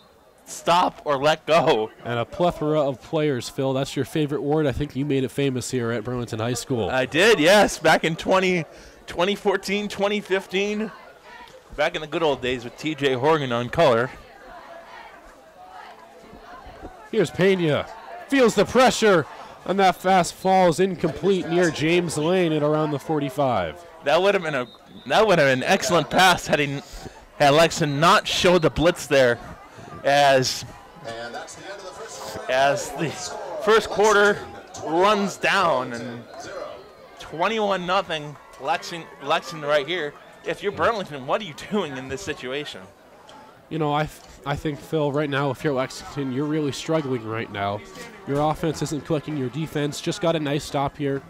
stop or let go. And a plethora of players, Phil. That's your favorite word. I think you made it famous here at Burlington High School. I did, yes, back in 2014, 2015, back in the good old days with TJ Horgan on color. Here's Pena, feels the pressure, and that fast falls incomplete near James Lane at around the 45. That would have been an excellent pass had Lexington not showed the blitz there, as the first quarter runs down, and 21-0 Lexington right here. If you're Burlington, what are you doing in this situation? I think, Phil, right now, if you're Lexington, you're really struggling right now. Your offense isn't clicking. Your defense just got a nice stop here.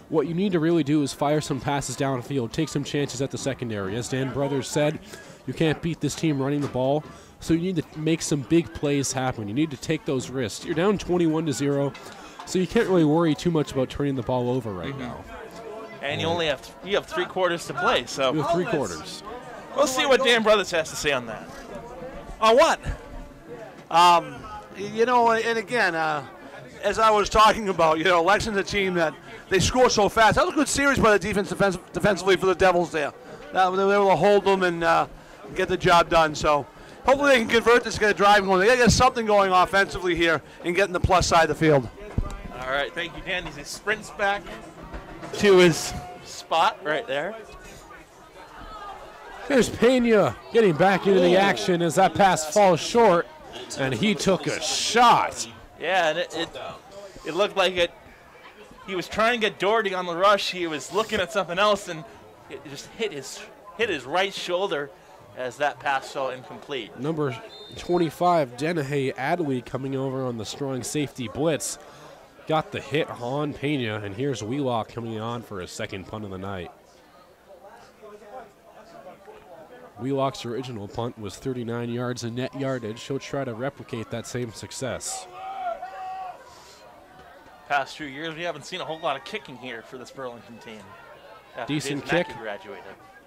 What you need to really do is fire some passes downfield, take some chances at the secondary. As Dan Brothers said, you can't beat this team running the ball, so you need to make some big plays happen. You need to take those risks. You're down 21-0, so you can't really worry too much about turning the ball over right now. And you have 3 quarters to play, so you have 3 quarters. We'll see what Dan Brothers has to say on that. On what? And again, as I was talking about, Lexington's a team that they score so fast. That was a good series by the defensively for the Devils there. They were able to hold them and get the job done. So hopefully they can convert this, get a drive going. They got to get something going offensively here and get in the plus side of the field. All right, thank you, Dan. He sprints back to his spot right there. Here's Pena getting back into the action as that pass falls short, and he took a shot. Yeah, and it looked like it. He was trying to get Doherty on the rush. He was looking at something else, and it just hit his right shoulder as that pass fell incomplete. Number 25, Dennehy Adley, coming over on the strong safety blitz, got the hit on Pena, and here's Wheelock coming on for his second punt of the night. Wheelock's original punt was 39 yards in net yardage. He'll try to replicate that same success. Past 2 years, we haven't seen a whole lot of kicking here for this Burlington team. Decent kick. Graduated.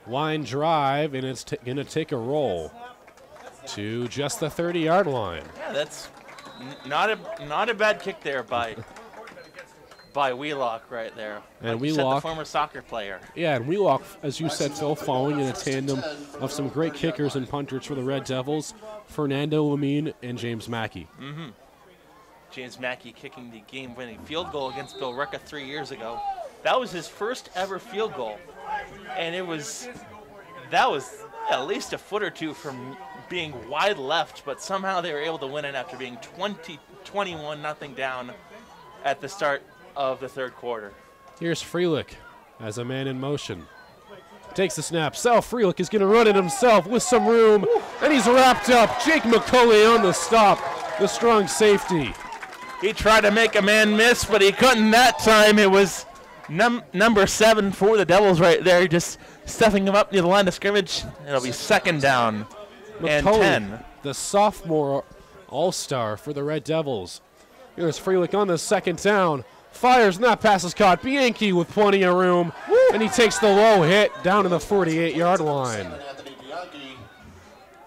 Line drive, and it's going to take a roll to just the 30-yard line. Yeah, that's not a bad kick there by Wheelock right there. And like Wheelock, the former soccer player. Yeah, and Wheelock, as you said, Phil, following in a tandem of some great kickers and punters for the Red Devils, Fernando Lamine and James Mackey. Mm-hmm. James Mackey kicking the game-winning field goal against Bill Recca 3 years ago. That was his first ever field goal, and that was at least a foot or two from being wide left, but somehow they were able to win it after being 21-0 down at the start of the third quarter. Here's Freelick as a man in motion. Takes the snap. Sal Freelick is going to run it himself with some room, and he's wrapped up. Jake McCulley on the stop, the strong safety. He tried to make a man miss, but he couldn't that time. It was Number 7 for the Devils right there, just stuffing him up near the line of scrimmage. It'll be second down and McCully, 10. the sophomore all-star for the Red Devils. Here's Freelick on the second down. Fires, and that pass is caught. Bianchi with plenty of room, and he takes the low hit down to the 48-yard line.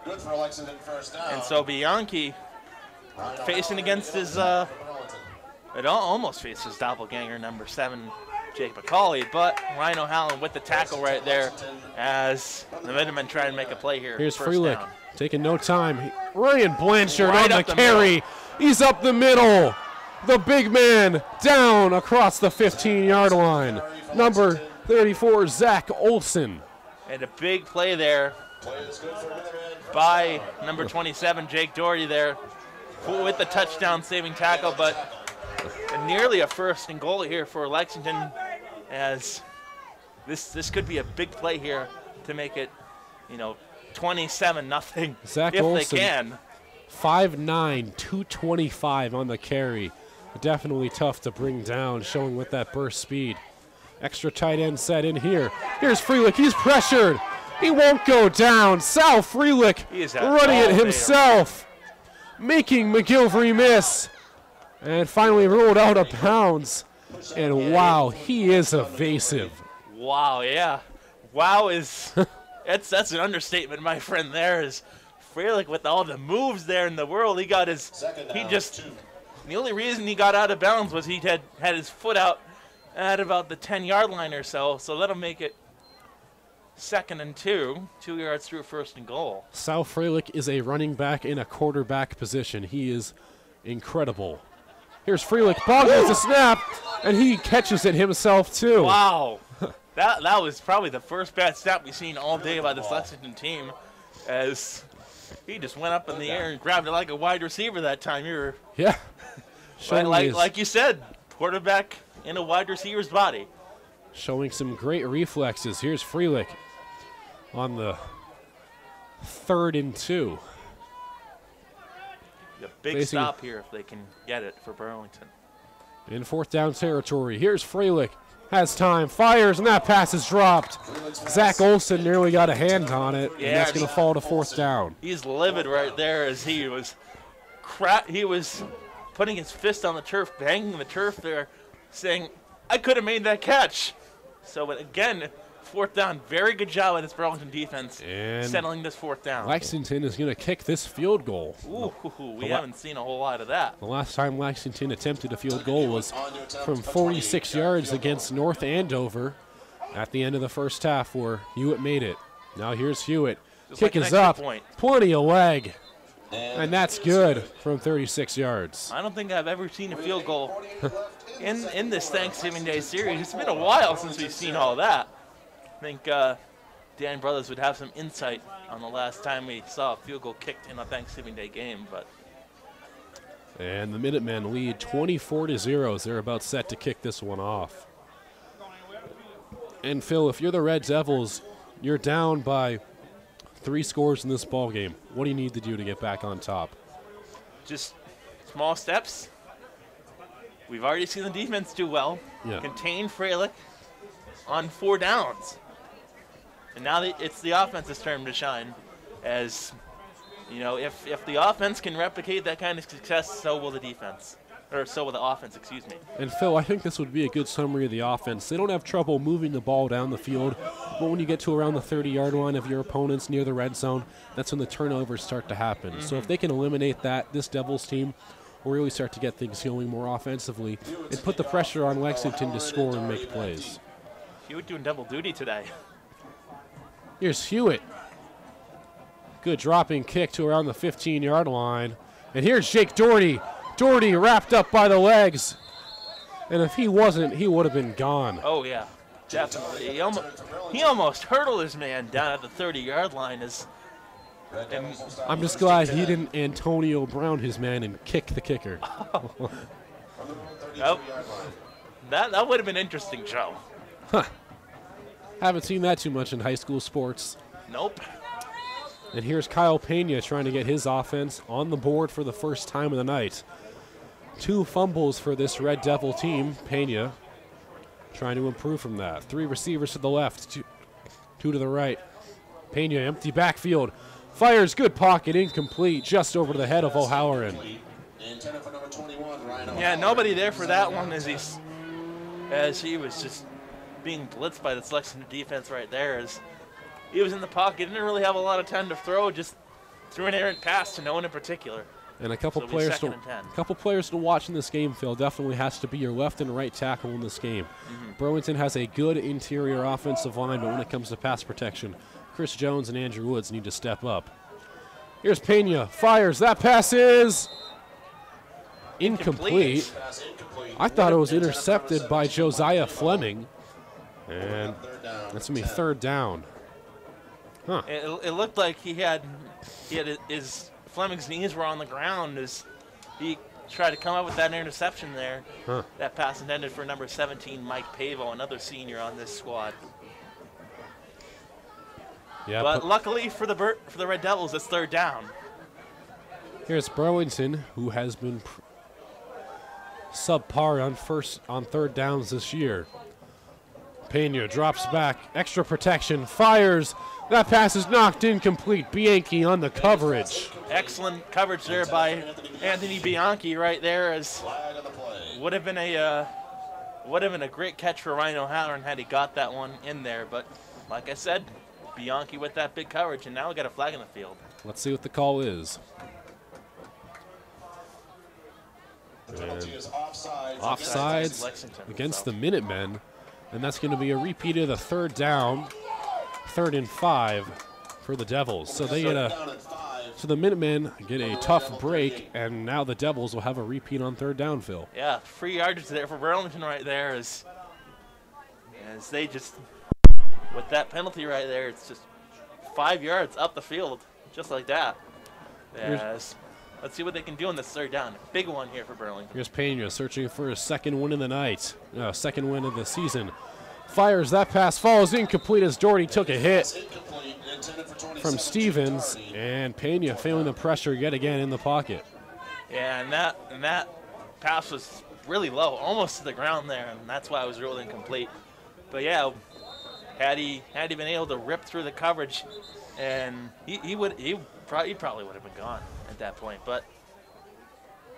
Good for Lexington first down. And so Bianchi facing against his, it almost faced his doppelganger, number 7, Jake McCauley, but Ryan O'Halloran with the tackle right there as the Minutemen try and make a play here. Here's first Freelick, down. taking no time. Ryan Blanchard Right on up the the carry. middle. He's up the middle. The big man down across the 15-yard line. Number 34, Zach Olson. And a big play there by number 27, Jake Doherty there with the touchdown saving tackle, but nearly a first and goal here for Lexington, as this could be a big play here to make it, 27-0 Zach if Olson, they can. 5'9", 225 on the carry. Definitely tough to bring down, showing with that burst speed. Extra tight end set in here. Here's Freelick. He's pressured. He won't go down. Sal Freelick running it himself, making McGilvery miss, and finally ruled out of bounds. And wow, he is evasive. Wow, yeah. Wow is that's an understatement, my friend. There is Freelick with all the moves there in the world. The only reason he got out of bounds was he had his foot out at about the 10-yard line or so. So that'll make it 2nd and 2 yards through first and goal. Sal Freilick is a running back in a quarterback position. He is incredible. Here's Freilick, ball gets a snap, and he catches it himself too. Wow. that was probably the first bad snap we've seen all day by this Lexington team, as he just went up in the air and grabbed it like a wide receiver that time. Yeah. like you said, quarterback in a wide receiver's body. Showing some great reflexes. Here's Freelick on the 3rd and 2. A big stop here if they can get it for Burlington. In 4th down territory. Here's Freelick. Has time, fires, and that pass is dropped. Zach Olson nearly got a hand on it, and that's going to fall to 4th down. He's livid right there as he was putting his fist on the turf, banging the turf there, saying, I could have made that catch. So, but again, 4th down. Very good job by this Burlington defense settling this 4th down. Lexington is going to kick this field goal. Ooh, we haven't seen a whole lot of that. The last time Lexington attempted a field goal was from 46 yards against North Andover at the end of the first half, where Hewitt made it. Now here's Hewitt. Kick is up. Plenty of leg. And that's good from 36 yards. I don't think I've ever seen a field goal in this Thanksgiving Day series. It's been a while since we've seen all that. I think Dan Brothers would have some insight on the last time we saw a field goal kicked in a Thanksgiving Day game. And the Minutemen lead 24-0 as they're about set to kick this one off. And Phil, if you're the Red Devils, you're down by 3 scores in this ball game. What do you need to do to get back on top? Just small steps. We've already seen the defense do well. Yeah. Contain Freilick on 4 downs. And now it's the offense's turn to shine. As, if the offense can replicate that kind of success, so will the defense. Or so will the offense, excuse me. And Phil, I think this would be a good summary of the offense. They don't have trouble moving the ball down the field, but when you get to around the 30-yard line of your opponents near the red zone, that's when the turnovers start to happen. Mm-hmm. So if they can eliminate that, this Devils team will really start to get things going more offensively and put the pressure on Lexington to score and make plays. Hewitt doing double duty today. Here's Hewitt. Good dropping kick to around the 15-yard line. And here's Jake Doherty. Doherty wrapped up by the legs. And if he wasn't, he would have been gone. Oh, yeah, definitely. He almost hurdled his man down at the 30-yard line. I'm just glad he didn't Antonio Brown his man and kick the kicker. Nope. That would have been interesting, Joe. Huh. Haven't seen that too much in high school sports. Nope. And here's Kyle Pena trying to get his offense on the board for the first time of the night. 2 fumbles for this Red Devil team. Pena trying to improve from that. 3 receivers to the left, 2 to the right. Pena, empty backfield. Fires, good pocket, incomplete, just over the head of O'Halloran. Yeah, nobody there for that one as he was just being blitzed by this Lexington defense right there. As he was in the pocket, didn't really have a lot of time to throw, just threw an errant pass to no one in particular. And a couple players to watch in this game, Phil, definitely has to be your left and right tackle in this game. Burlington has a good interior offensive line, but when it comes to pass protection, Chris Jones and Andrew Woods need to step up. Here's Pena, fires, that pass is incomplete. I thought it was intercepted by Josiah Fleming, and that's going to be 3rd down. Huh. It looked like he had his Fleming's knees were on the ground as he tried to come up with that interception there. Huh. That pass intended for number 17, Mike Pavo, another senior on this squad. Yeah, but luckily for the Red Devils, it's 3rd down. Here's Burlington, who has been subpar on 3rd downs this year. Pena drops back, extra protection, fires. That pass is knocked incomplete. Bianchi on the coverage. Excellent coverage there by Anthony Bianchi right there. As would have been a great catch for Ryan O'Halloran had he got that one in there. But like I said, Bianchi with that big coverage, and now we got a flag in the field. Let's see what the call is. The penalty is offsides against the Minutemen, and that's going to be a repeat of the 3rd down, 3rd and 5 for the Devils. So they so the Minutemen get a tough break, and now the Devils will have a repeat on 3rd down, Phil. Yeah, 3 yards there for Burlington right there as they just, with that penalty right there, it's just 5 yards up the field, just like that. Yes. Let's see what they can do on this 3rd down. Big one here for Burlington. Here's Pena searching for his 2nd win of the night, 2nd win of the season. Fires, that pass falls incomplete as Doherty took a hit from Stevens, and Pena feeling the pressure yet again in the pocket. Yeah, and that pass was really low, almost to the ground there, and that's why it was ruled incomplete. But yeah, had he been able to rip through the coverage, and he probably would have been gone at that point. But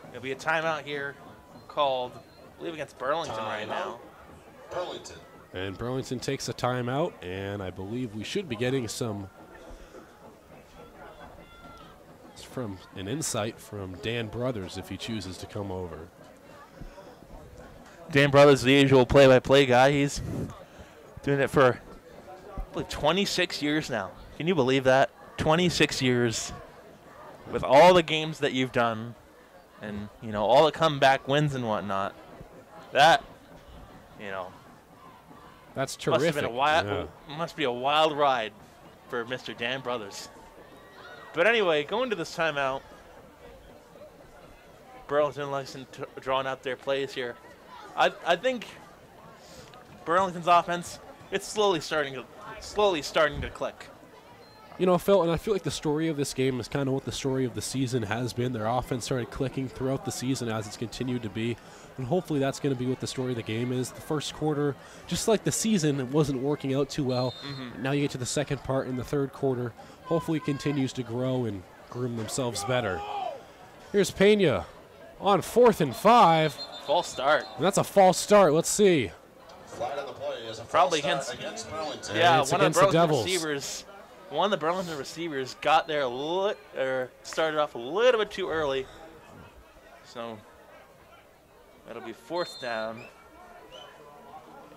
there'll be a timeout here called, I believe, against Burlington right now. Burlington. And Burlington takes a timeout, and I believe we should be getting some from an insight from Dan Brothers if he chooses to come over. Dan Brothers, the usual play-by-play guy. He's doing it for, I believe, 26 years now. Can you believe that? 26 years with all the games that you've done and, all the comeback wins and whatnot. That, that's terrific. Must be a wild ride for Mr. Dan Brothers. But anyway, going to this timeout, Burlington and Lexington drawing out their plays here. I think Burlington's offense, it's slowly starting to click. Phil, and I feel like the story of this game is kind of what the story of the season has been. Their offense started clicking throughout the season as it's continued to be, and hopefully that's going to be what the story of the game is. The first quarter, just like the season, it wasn't working out too well. Now you get to the second part in the 3rd quarter. Hopefully it continues to grow and groom themselves better. Here's Pena on 4th and 5. False start. And that's a false start. Let's see. Flag on the play is a probably against Burlington. Yeah, it's one of against the the Burlington Devils. receivers. One of the Burlington receivers got there started off a little bit too early. So that'll be 4th down.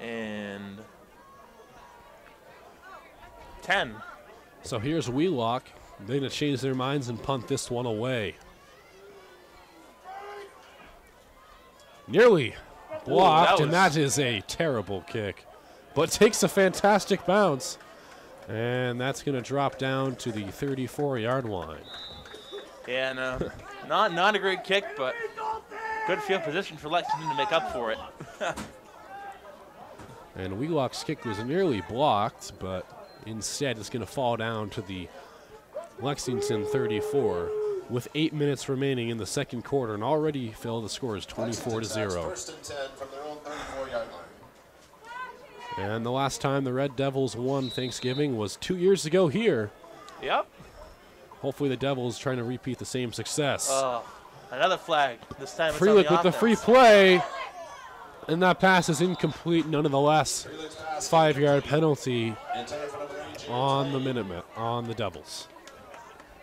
And 10. So here's Wheelock. They're going to change their minds and punt this one away. Nearly blocked, and that is a terrible kick. But takes a fantastic bounce. And that's going to drop down to the 34-yard line. Yeah, no, not a great kick, but good field position for Lexington to make up for it. And Wheelock's kick was nearly blocked, but instead it's going to fall down to the Lexington 34 with 8 minutes remaining in the 2nd quarter. And already, Phil, the score is 24-0. First and 10 from their own 34-yard line. And the last time the Red Devils won Thanksgiving was 2 years ago here. Yep. Hopefully the Devils trying to repeat the same success. Another flag. This time it's Freelick on with the offense. free play. And that pass is incomplete, nonetheless. 5-yard penalty on the Minutemen, on the Devils.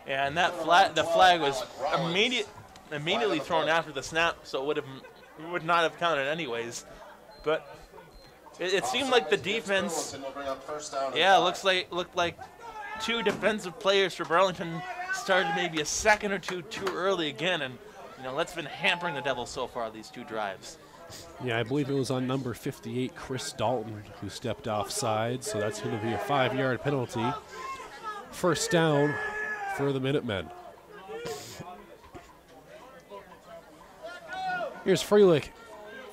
Yeah, and that the flag was immediately thrown after the snap, so it would not have counted anyways. But it seemed like the defense, looked like two defensive players for Burlington started maybe a second or two too early again, and that's been hampering the Devils so far these two drives. Yeah, I believe it was on number 58, Chris Dalton, who stepped offside, so that's going to be a 5-yard penalty. First down for the Minutemen. Here's Freelick.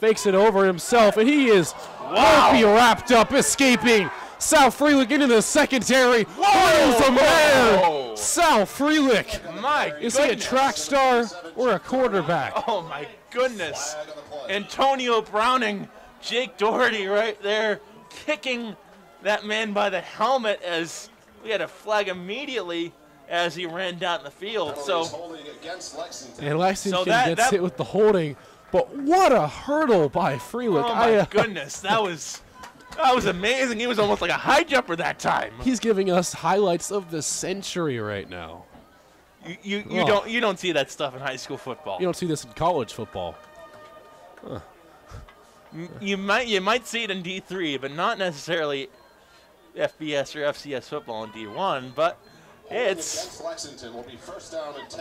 Fakes it over himself, and he is wrapped up, escaping. Sal Freelick into the secondary. Whoa! The man! Sal Freelick. My Is goodness. he a track star or a quarterback? Oh, my goodness. Antonio Browning, Jake Doherty right there, kicking that man by the helmet as we had a flag immediately as he ran down the field. And Lexington gets hit with the holding. But what a hurdle by Freelick. Oh, my goodness. That was amazing. He was almost like a high jumper that time. He's giving us highlights of the century right now. You don't see that stuff in high school football. You don't see this in college football. Huh. You might see it in D3, but not necessarily FBS or FCS football in D1. But it's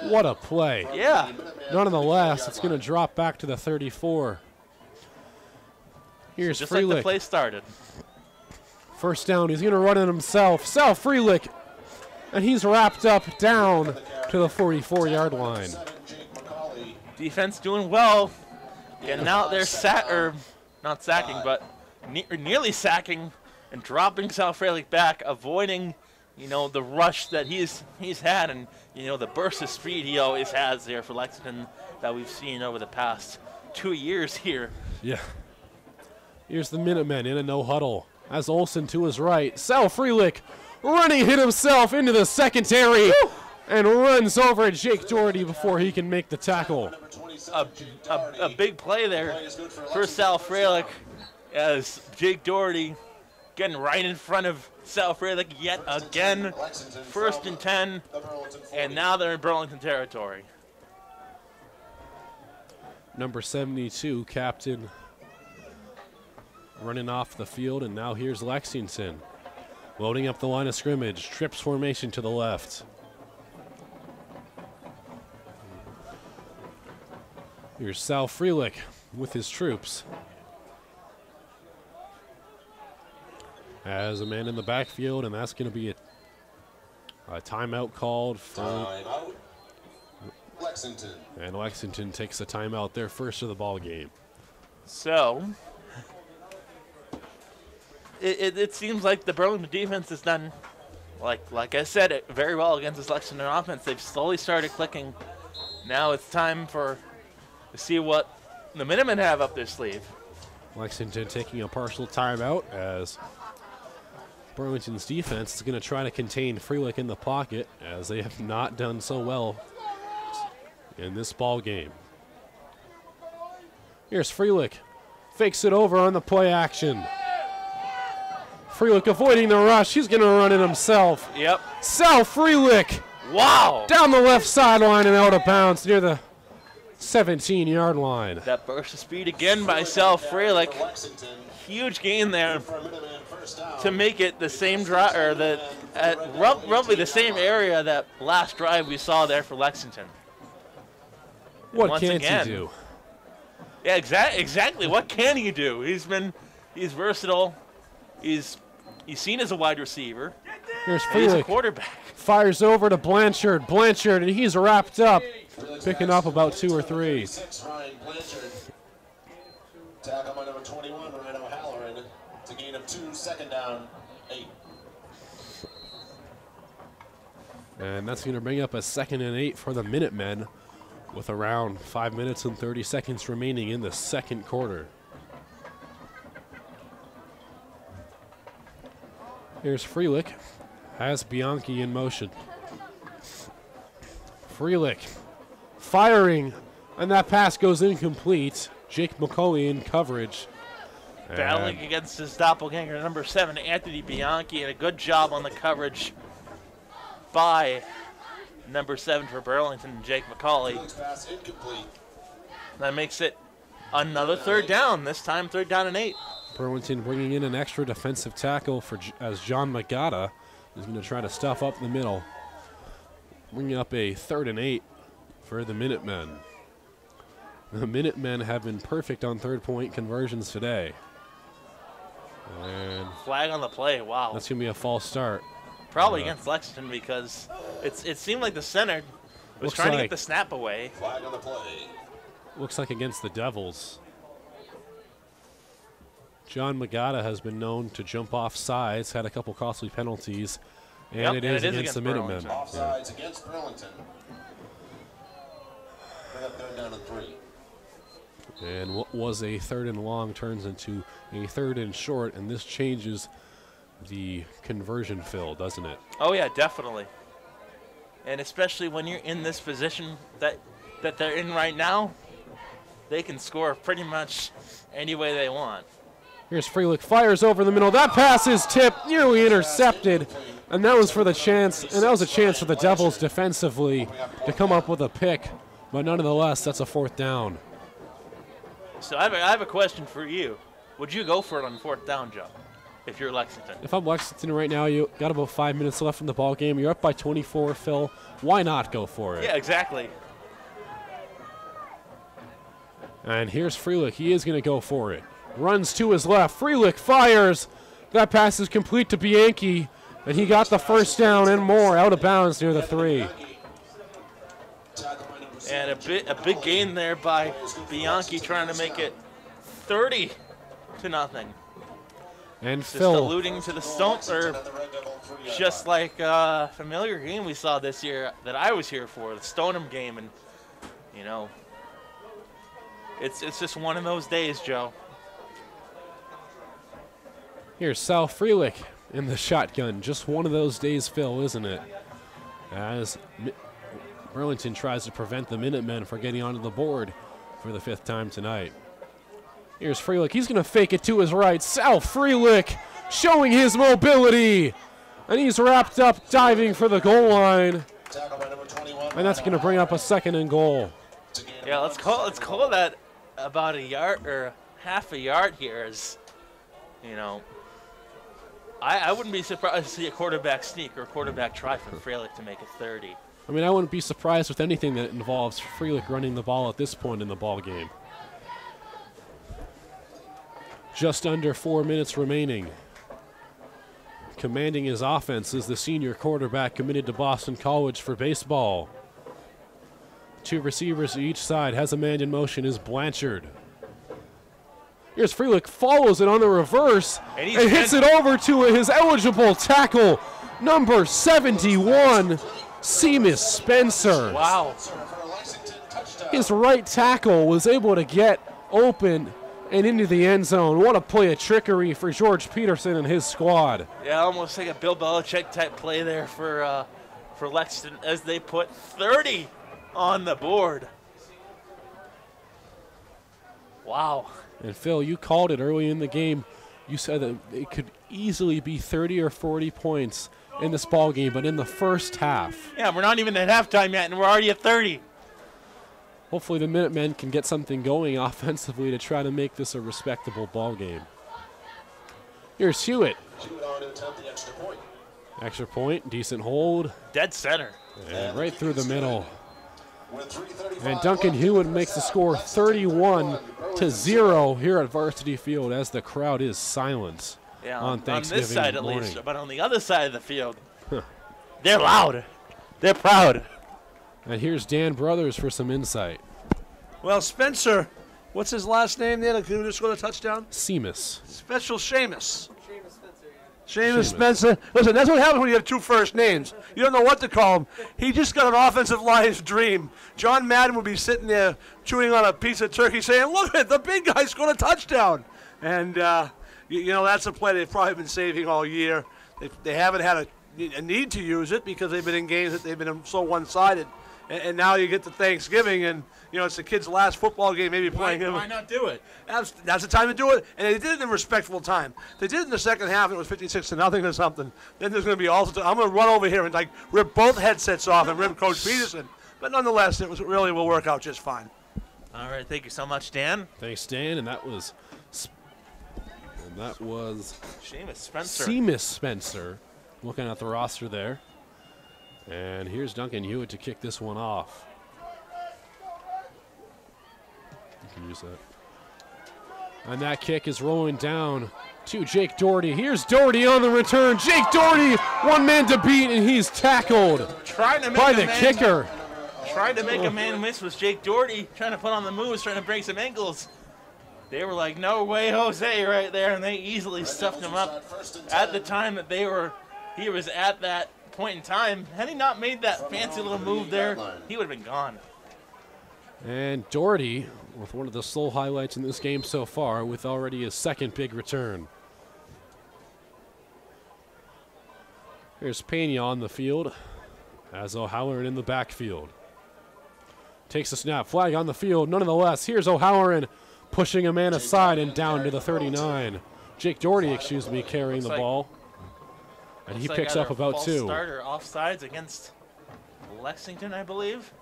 what a play. Yeah. Nonetheless, it's going to drop back to the 34. Here's just Freelick. like the play started. First down. He's going to run it himself. Sal Freelick. And he's wrapped up down to the 44-yard line. Defense doing well. Getting out there, not sacking, but nearly sacking and dropping Sal Freelick back, avoiding, the rush that he's had and, the burst of speed he always has there for Lexington that we've seen over the past 2 years here. Yeah. Here's the Minutemen in a no huddle. As Olsen to his right. Sal Freelick running hit himself into the secondary and runs over Jake Doherty before he can make the tackle. A big play there for Sal Freilick as Jake Doherty getting right in front of Sal Freilick yet again. 1st and 10, and now they're in Burlington territory. Number 72, captain, running off the field, and now here's Lexington. Loading up the line of scrimmage, trips formation to the left. Here's Sal Freelick with his troops. As a man in the backfield, and that's going to be a timeout called for Lexington. And Lexington takes a timeout, their first of the ball game. So it seems like the Burlington defense has done, like I said, it very well against this Lexington offense. They've slowly started clicking. Now it's time to see what the Minutemen have up their sleeve. Lexington taking a partial timeout as Burlington's defense is going to try to contain Freelick in the pocket, as they have not done so well in this ball game. Here's Freelick. Fakes it over on the play action. Freelick avoiding the rush. He's going to run it himself. Yep. Sal Freelick. Wow. Down the left sideline and out of bounds near the 17-yard line. That burst of speed again by Sal Freilick. Huge gain there to make it the same drive, or roughly the same area that last drive we saw there for Lexington. What can't he do? Yeah, exactly. What can he do? He's versatile. He's seen as a wide receiver. Here's He's a Freelick. quarterback. Fires over to Blanchard. Blanchard, and he's wrapped up, picking up about 2 or 3. Tackle by number 21, Ryan O'Halloran. It's a gain of 2, second down, 8. And that's going to bring up a 2nd and 8 for the Minutemen with around 5 minutes and 30 seconds remaining in the second quarter. Here's Freelick. Has Bianchi in motion. Freelick firing, and that pass goes incomplete. Jake McCauley in coverage. Battling against his doppelganger, number 7, Anthony Bianchi, and a good job on the coverage by number 7 for Burlington, Jake McCauley. That makes it another third down, this time 3rd down and 8. Burlington bringing in an extra defensive tackle as John Magada is going to try to stuff up the middle. Bringing up a 3rd and 8 for the Minutemen. The Minutemen have been perfect on 3rd-point conversions today. And flag on the play, wow. That's going to be a false start. Probably against Lexington because it seemed like the center was trying to get the snap away. Flag on the play. Looks like against the Devils. John Magada has been known to jump off sides, had a couple costly penalties, and it is against the Minutemen. Offsides against Burlington. Bring up 3rd down and 3. And what was a 3rd and long turns into a 3rd and short, and this changes the conversion fill, doesn't it? Oh yeah, definitely. And especially when you're in this position that they're in right now, they can score pretty much any way they want. Here's Freelick, fires over the middle. That pass is tipped, nearly intercepted, and that was for the chance, and that was a chance for the Devils defensively to come up with a pick, but nonetheless, that's a 4th down. So I have a question for you. Would you go for it on 4th down, Joe, if you're Lexington? If I'm Lexington right now, you got about 5 minutes left in the ball game. You're up by 24, Phil. Why not go for it? Yeah, exactly. And here's Freelick. He is going to go for it. Runs to his left. Freelick fires. That pass is complete to Bianchi, and he got the 1st down and more out of bounds near the 3. And a big gain there by Bianchi, trying to make it 30-0. And just Phil alluding to the Stone, or just like a familiar game we saw this year that I was here for, the Stoneham game, and you know, it's just one of those days, Joe. Here's Sal Freelick in the shotgun. Just one of those days, Phil, isn't it? As Burlington tries to prevent the Minutemen from getting onto the board for the 5th time tonight. Here's Freelick. He's going to fake it to his right. Sal Freelick showing his mobility. And he's wrapped up diving for the goal line. And that's going to bring up a 2nd and goal. Yeah, let's call that about a yard or half a yard here. As you know, I wouldn't be surprised to see a quarterback sneak or a quarterback try from Freelick to make it 30. I mean, I wouldn't be surprised with anything that involves Freelick running the ball at this point in the ball game. Just under 4 minutes remaining. Commanding his offense is the senior quarterback committed to Boston College for baseball. 2 receivers to each side. Has a man in motion is Blanchard. Here's Freelick, follows it on the reverse, and hits it over to his eligible tackle, number 71, Seamus Spencer. Wow. His right tackle was able to get open and into the end zone. What a play of trickery for George Peterson and his squad. Yeah, almost like a Bill Belichick type play there for Lexington as they put 30 on the board. Wow. And Phil, you called it early in the game. You said that it could easily be 30 or 40 points in this ball game, but in the first half. Yeah, we're not even at halftime yet, and we're already at 30. Hopefully the Minutemen can get something going offensively to try to make this a respectable ball game. Here's Hewitt. Hewitt on to attempt the extra point. Extra point, decent hold. Dead center. And right through the middle. And Duncan Hewitt makes the score 31-0 here at Varsity Field as the crowd is silent on Thanksgiving this side morning. at least, but on the other side of the field, they're loud. They're proud. And here's Dan Brothers for some insight. Well, Spencer, what's his last name there? Who just scored a touchdown? Seamus. Special Seamus. Seamus Spencer. Listen, that's what happens when you have 2 first names. You don't know what to call him. He just got an offensive line's dream. John Madden would be sitting there chewing on a piece of turkey saying, look at the big guy scored a touchdown. And, you know, that's a play they've probably been saving all year. They haven't had a need to use it because they've been in games that they've been so one-sided. And now you get to Thanksgiving, and it's the kid's last football game, maybe playing him. Why not do it? That's the time to do it, and they did it in a respectful time. They did it in the second half, and it was 56-0 or something. Then there's going to be I'm going to run over here and rip both headsets off and rip Coach Peterson. But nonetheless, it will work out just fine. All right, thank you so much, Dan. Thanks, Dan. And that was Seamus Spencer. Seamus Spencer, looking at the roster there. And here's Duncan Hewitt to kick this one off. You can use that. And that kick is rolling down to Jake Doherty. Here's Doherty on the return. Jake Doherty, one man to beat, and he's tackled by the kicker. Trying to make a man miss was Jake Doherty, trying to put on the moves, trying to break some ankles. They were like, no way, Jose, right there, and they easily stuffed him up. At the time that he was at that point in time, had he not made that fancy little move there, he would have been gone. And Doherty with one of the sole highlights in this game so far, with already his second big return. Here's Pena on the field, as O'Halloran in the backfield. Takes a snap, flag on the field, nonetheless. Here's O'Halloran pushing a man aside and down to the 39. Jake Doherty, excuse me, carrying the ball. And he picks up about 2. Starter offsides against Lexington, I believe.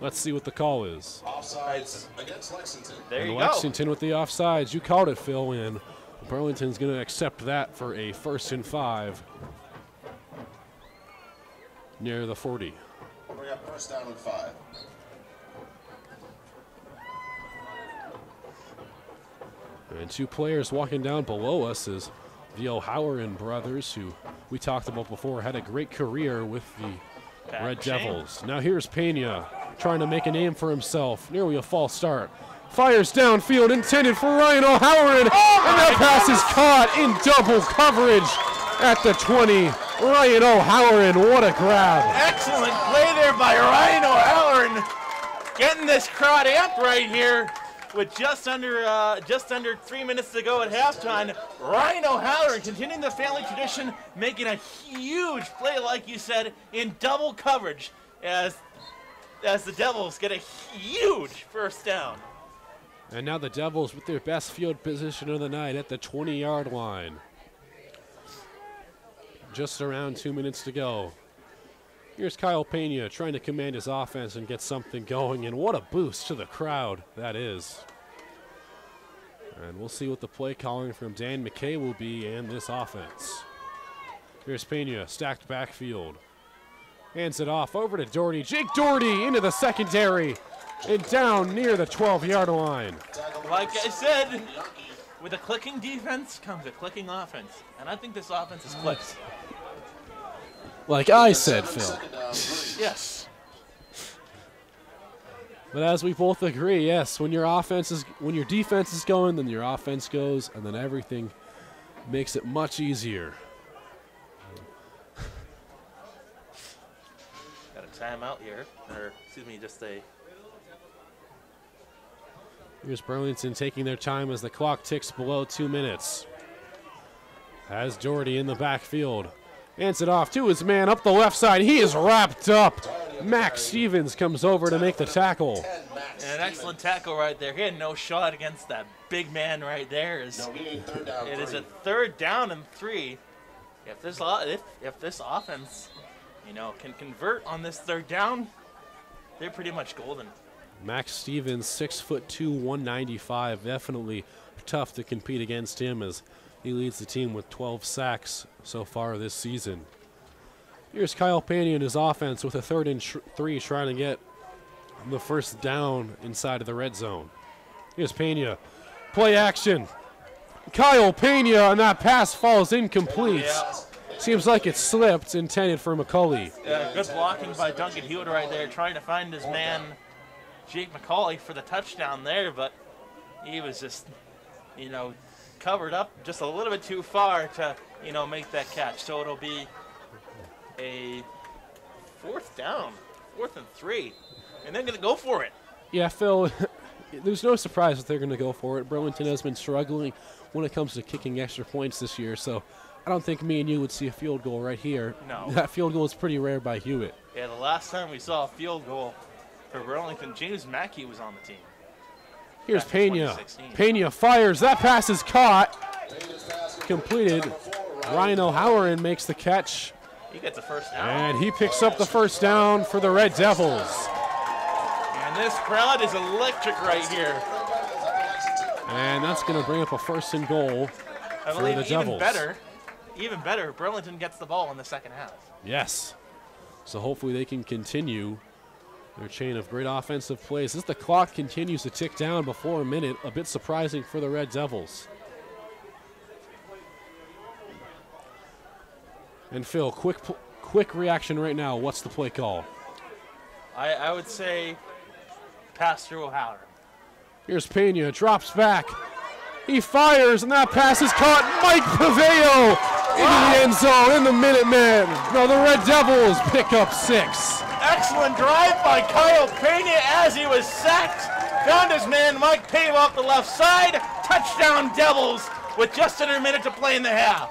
Let's see what the call is. Offsides against Lexington. There you go. Lexington with the offsides. You called it, Phil, and Burlington's going to accept that for a 1st and 5 near the 40. We got 1st down and 5. And 2 players walking down below us is the O'Halloran brothers, who we talked about before, had a great career with the Red Devils. Now here's Pena trying to make a name for himself. Nearly a false start. Fires downfield, intended for Ryan O'Halloran, and that pass is caught in double coverage at the 20. Ryan O'Halloran, what a grab. Excellent play there by Ryan O'Halloran, getting this crowd amped right here. With just under 3 minutes to go at halftime, Ryan O'Halloran continuing the family tradition, making a huge play, like you said, in double coverage as the Devils get a huge 1st down. And now the Devils with their best field position of the night at the 20-yard line. Just around 2 minutes to go. Here's Kyle Pena trying to command his offense and get something going, and what a boost to the crowd that is. And we'll see what the play calling from Dan McKay will be and this offense. Here's Pena, stacked backfield. Hands it off over to Doherty. Jake Doherty into the secondary and down near the 12-yard line. Like I said, with a clicking defense comes a clicking offense, and I think this offense is clicked. Like I said, Phil. Yes. But as we both agree, yes, when your defense is going, then your offense goes, and then everything makes it much easier. Got a timeout here, or excuse me, just a. Here's Burlington taking their time as the clock ticks below 2 minutes. Has Doherty in the backfield. Hands it off to his man up the left side. He is wrapped up. Max Stevens comes over to make the tackle. And an excellent tackle right there. He had no shot against that big man right there. It is a 3rd down and 3. If this offense, can convert on this 3rd down, they're pretty much golden. Max Stevens, 6'2", 195. Definitely tough to compete against him, as he leads the team with 12 sacks so far this season. Here's Kyle Pena and his offense with a 3rd and 3, trying to get the 1st down inside of the red zone. Here's Pena. Play action. Kyle Pena, and that pass falls incomplete. Yeah. Seems like it slipped, intended for McCauley. Good blocking by Duncan Hewitt right there, trying to find his man, Jake McCauley, for the touchdown there, but he was just, covered up just a little bit too far to, make that catch. So it'll be a 4th down, 4th and 3, and they're going to go for it. Yeah, Phil, there's no surprise that they're going to go for it. Burlington has been struggling when it comes to kicking extra points this year, so I don't think me and you would see a field goal right here. No. That field goal is pretty rare by Hewitt. Yeah, the last time we saw a field goal for Burlington, James Mackey was on the team. Here's Back in Pena. 2016. Pena fires. That pass is caught. Completed. Ryan O'Halloran makes the catch. He gets a first down. And he picks up the first down for the Red Devils. And this crowd is electric right here. And that's going to bring up a first and goal I for believe the Devils. even better, Burlington gets the ball in the second half. Yes. So hopefully they can continue their chain of great offensive plays. As the clock continues to tick down before a minute, a bit surprising for the Red Devils. And Phil, quick reaction right now. What's the play call? I would say pass through O'Halloran. Here's Pena, drops back. He fires, and that pass is caught. Mike Paveo into the end zone in the Minutemen. Now the Red Devils pick up 6. Excellent drive by Kyle Pena as he was sacked. Found his man Mike Paveo off the left side. Touchdown Devils with just under a minute to play in the half.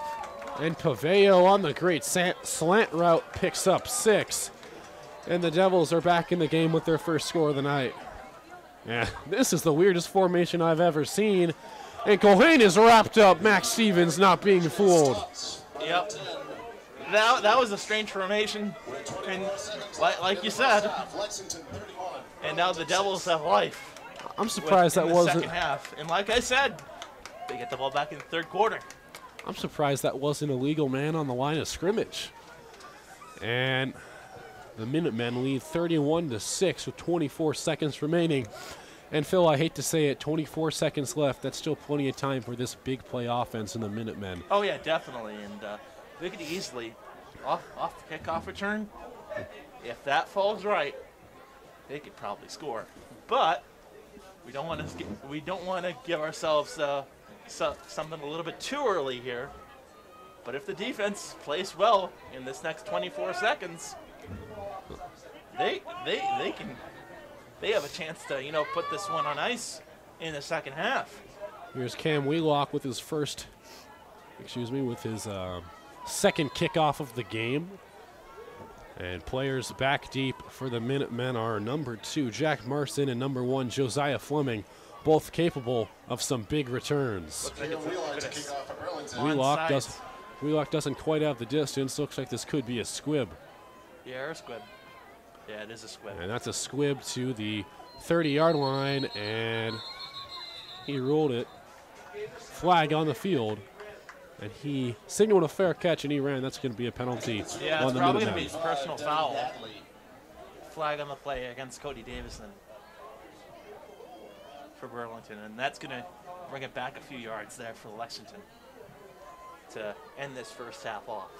And Paveo on the great slant route picks up 6. And the Devils are back in the game with their first score of the night. Yeah, this is the weirdest formation I've ever seen. And Cohane is wrapped up. Max Stevens not being fooled. Yep. That was a strange formation. And like you said, and now the Devils have life. I'm surprised that in the wasn't. second half. And like I said, they get the ball back in the third quarter. I'm surprised that wasn't a legal man on the line of scrimmage. And the Minutemen lead 31-6 with 24 seconds remaining. And Phil, I hate to say it, 24 seconds left. That's still plenty of time for this big play offense in the Minutemen. Oh yeah, definitely. And they could easily off the kickoff return. If that falls right, they could probably score. But we don't want to give ourselves something a little bit too early here. But if the defense plays well in this next 24 seconds, they have a chance to put this one on ice in the second half. Here's Cam Wheelock with his second kickoff of the game. And players back deep for the Minutemen are number 2 Jack Marson and number 1 Josiah Fleming, both capable of some big returns. Wheelock doesn't quite have the distance. Looks like this could be a squib. Yeah, a squib. Yeah, it is a squib. And that's a squib to the 30-yard line, and he ruled it. Flag on the field, and he signaled a fair catch, and he ran. That's going to be a penalty. Yeah, on it's the probably going to Minutemen. be his personal foul. Flag on the play against Cody Davison for Burlington, and that's going to bring it back a few yards there for Lexington to end this first half off.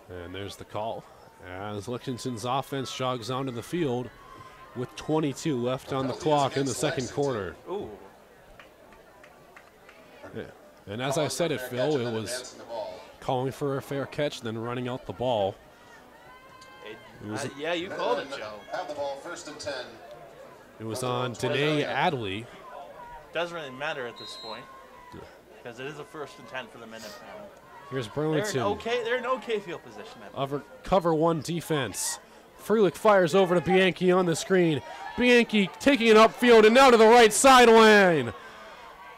And there's the call as Lexington's offense jogs onto the field with 22 left on the clock in the second quarter. Ooh. Yeah. And as I said it, Phil, it was calling for a fair catch, then running out the ball. Yeah, you called it, Joe. Have the ball, 1st and 10. It was on Danae Adley. Doesn't really matter at this point because it is a 1st and 10 for the Minutemen. Here's They're Burlington. in okay field position. Cover 1 defense. Freelick fires over to Bianchi on the screen. Bianchi taking it upfield and now to the right sideline.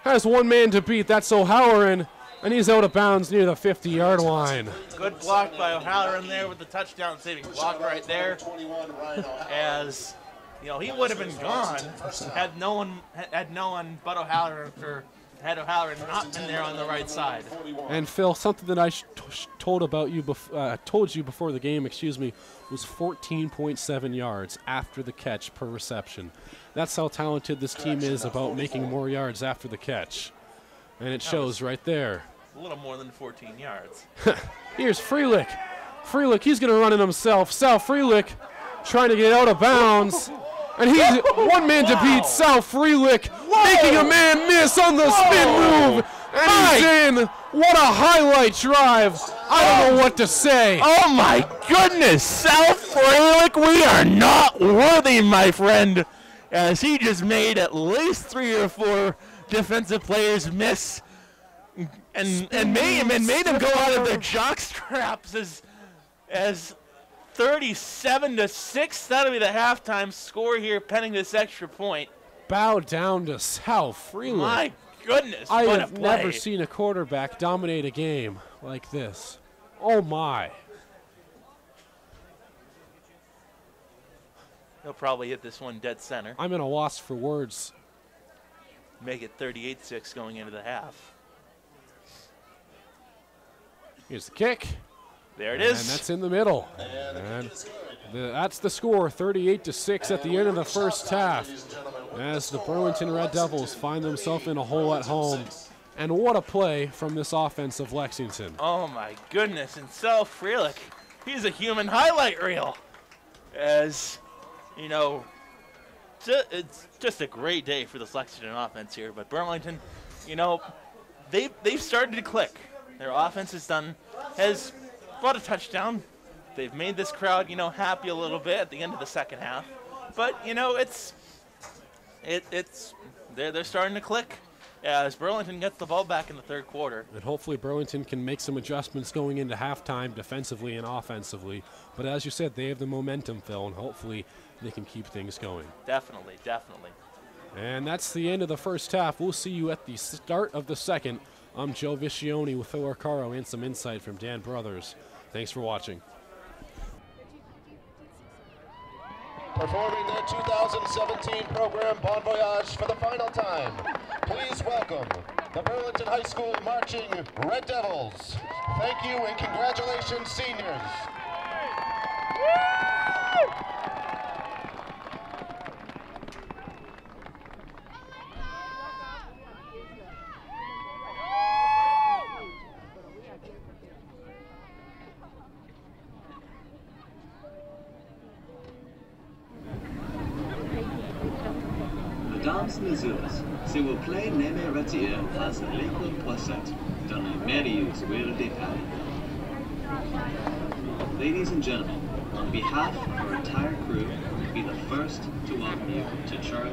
Has one man to beat. That's O'Halloran, and he's out of bounds near the 50-yard line. Good block by O'Halloran there with the touchdown saving block right there. As he would have been gone had no one but O'Halloran had O'Halloran not been there on the right side. And Phil, something that I told you before the game, was 14.7 yards after the catch per reception. That's how talented this team is about making more yards after the catch. And it shows right there. A little more than 14 yards. Here's Freelick. Freelick, he's going to run it himself. Sal Freelick trying to get out of bounds. And he's one man to beat. Sal Freelick making a man miss on the spin move. And he's in. What a highlight drive I don't know what to say. Oh my goodness, South Fralick, we are not worthy, my friend, as he just made at least 3 or 4 defensive players miss and made them go out of their jock straps as 37-6. That'll be the halftime score here, pending this extra point. Bow down to South Fralick. My goodness, I what have a play. never seen a quarterback dominate a game like this. Oh my. He'll probably hit this one dead center. I'm at a loss for words. Make it 38-6 going into the half. Here's the kick. There it is. And that's in the middle. And that's the score, 38-6 at the end of the first half, as the Burlington Red Devils find themselves in a hole at home. And what a play from this offense of Lexington. Oh my goodness, and South Fralick, he's a human highlight reel. As, you know, it's just a great day for this Lexington offense here. But Burlington, you know, they've started to click. Their offense has brought a touchdown. They've made this crowd, you know, happy a little bit at the end of the second half. But, you know, they're starting to click as Burlington gets the ball back in the third quarter. And hopefully Burlington can make some adjustments going into halftime defensively and offensively. But as you said, they have the momentum, Phil, and hopefully they can keep things going. Definitely, definitely. And that's the end of the first half. We'll see you at the start of the second. I'm Joe Viscioni with Phil Arcaro and some insight from Dan Brothers. Thanks for watching. Performing their 2017 program Bon Voyage for the final time, please welcome the Burlington High School Marching Red Devils. Thank you and congratulations, seniors. Mesdames, Messieurs, s'il vous plaît, ne me retirez pas l'école poissette dans les meilleurs will détail. Ladies and gentlemen, on behalf of our entire crew, be the first to welcome you to Charlie.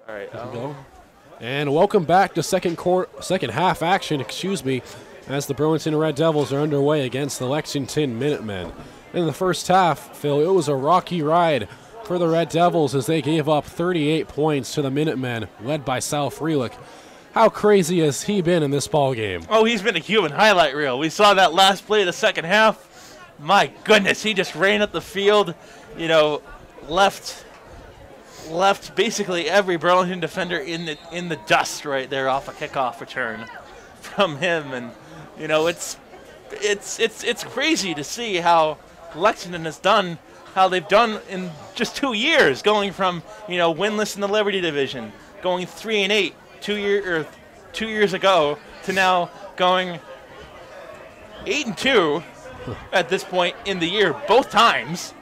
All right. Go. And welcome back to second half action, as the Burlington Red Devils are underway against the Lexington Minutemen. In the first half, Phil, it was a rocky ride for the Red Devils as they gave up 38 points to the Minutemen, led by Sal Freelich. How crazy has he been in this ball game? Oh, he's been a human highlight reel. We saw that last play of the second half. My goodness, he just ran up the field, left left basically every Burlington defender in the dust right there off a kickoff return from him. And you know, it's crazy to see how Lexington has done, how they've done in just 2 years, going from, you know, winless in the Liberty division, going 3-8 2 years ago, to now going 8-2 at this point in the year, both times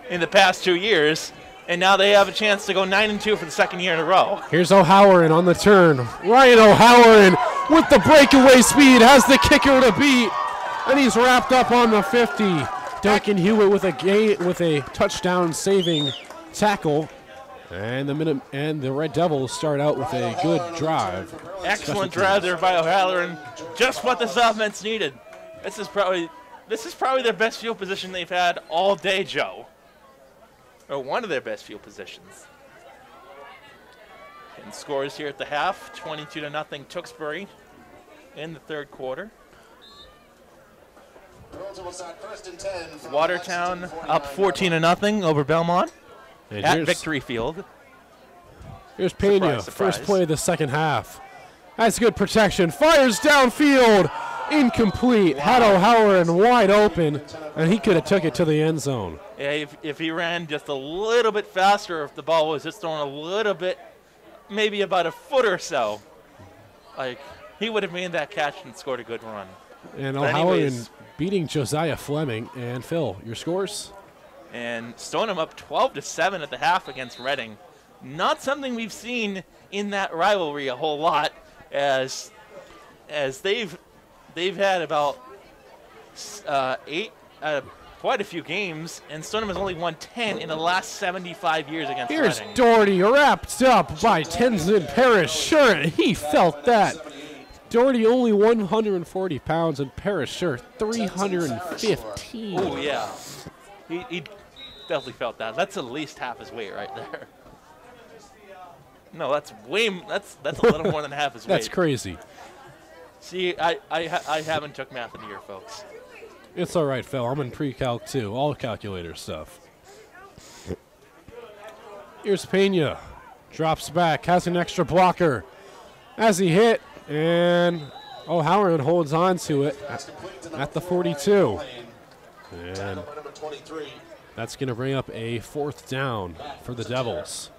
in the past 2 years. And now they have a chance to go 9-2 for the second year in a row. Here's O'Halloran on the turn. Ryan O'Halloran with the breakaway speed has the kicker to beat, and he's wrapped up on the 50. Duncan Hewitt with a touchdown saving tackle, and the Red Devils start out with a good drive. Excellent drive there by O'Halloran. Just what this offense needed. This is probably their best field position they've had all day, Joe. Or one of their best field positions. And scores here at the half, 22-0 Tewksbury in the third quarter. Watertown up 14-0 over Belmont at Victory Field. Here's Pena, first play of the second half. That's good protection. Fires downfield, incomplete. Wow. Had O'Halloran wide open, and he could have took it to the end zone. Yeah, if he ran just a little bit faster, if the ball was just thrown a little bit, maybe about a foot or so, like, he would have made that catch and scored a good run. And O'Halloran beating Josiah Fleming. And Phil, your scores? And Stoneham up 12-7 at the half against Reading. Not something we've seen in that rivalry a whole lot, as they've had about quite a few games, and Stoneham has only won 10 in the last 75 years against Here's Reading. Doherty wrapped up by Tenzin Parrish. Sure, he felt that. Doherty only 140 pounds, and Parrish, sure, 315. Oh, yeah. He definitely felt that. That's at least half his weight right there. No, that's a little more than half his weight. That's crazy. See, I haven't took math in here, folks. It's all right, Phil. I'm in pre-calc too. All calculator stuff. Here's Pena. Drops back. Has an extra blocker. As he hit, and O'Halloran holds on to it at the 42. And that's going to bring up a fourth down for the Devils.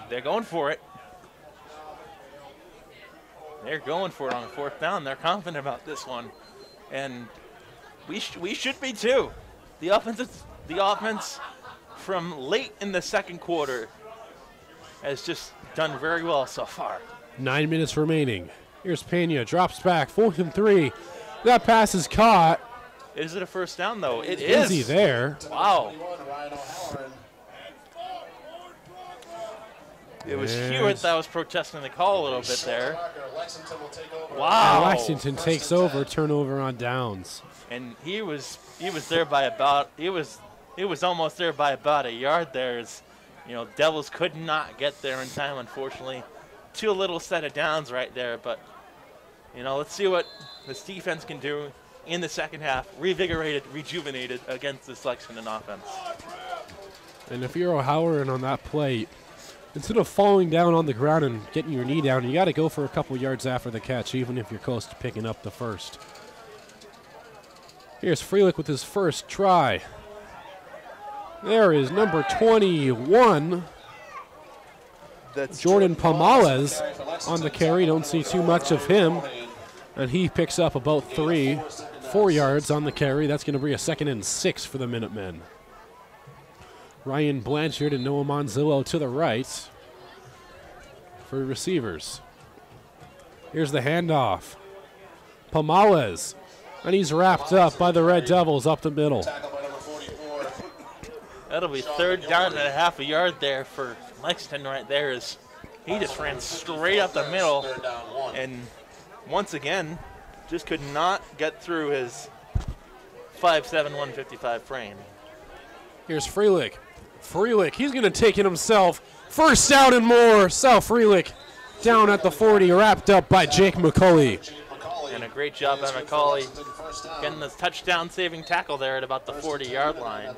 They're going for it. They're going for it on the fourth down. They're confident about this one, and we should be too. The offense from late in the second quarter has just done very well so far. 9 minutes remaining. Here's Pena, drops back, 4th and 3. That pass is caught. Is it a first down though? It is. Easy there. Wow. It was Hewitt that was protesting the call a little bit there. Wow. And Lexington takes over, turnover on downs. And he was there by about he was almost there by about a yard there. As, you know, Devils could not get there in time, unfortunately. Too little set of downs right there, but you know, let's see what this defense can do in the second half, revigorated, rejuvenated against this Lexington offense. And if you're O'Halloran on that play, instead of falling down on the ground and getting your knee down, you got to go for a couple yards after the catch, even if you're close to picking up the first. Here's Freelick with his first try. There is number 21. That's Jordan Pomales on the carry. Don't see too much of him. And he picks up about 4 yards on the carry. That's going to be a 2nd and 6 for the Minutemen. Ryan Blanchard and Noah Monzillo to the right for receivers. Here's the handoff. Pomales. And he's wrapped up by the Red Devils up the middle. That'll be 3rd down and a half a yard there for Lexington right there, as he just ran straight up the middle and once again just could not get through his 5'7", 155 frame. Here's Freelick. Freelick, he's going to take it himself. First down and more. Sal Freelick down at the 40, wrapped up by Jake McCauley. And a great job by McCauley getting this touchdown saving tackle there at about the 40-yard line.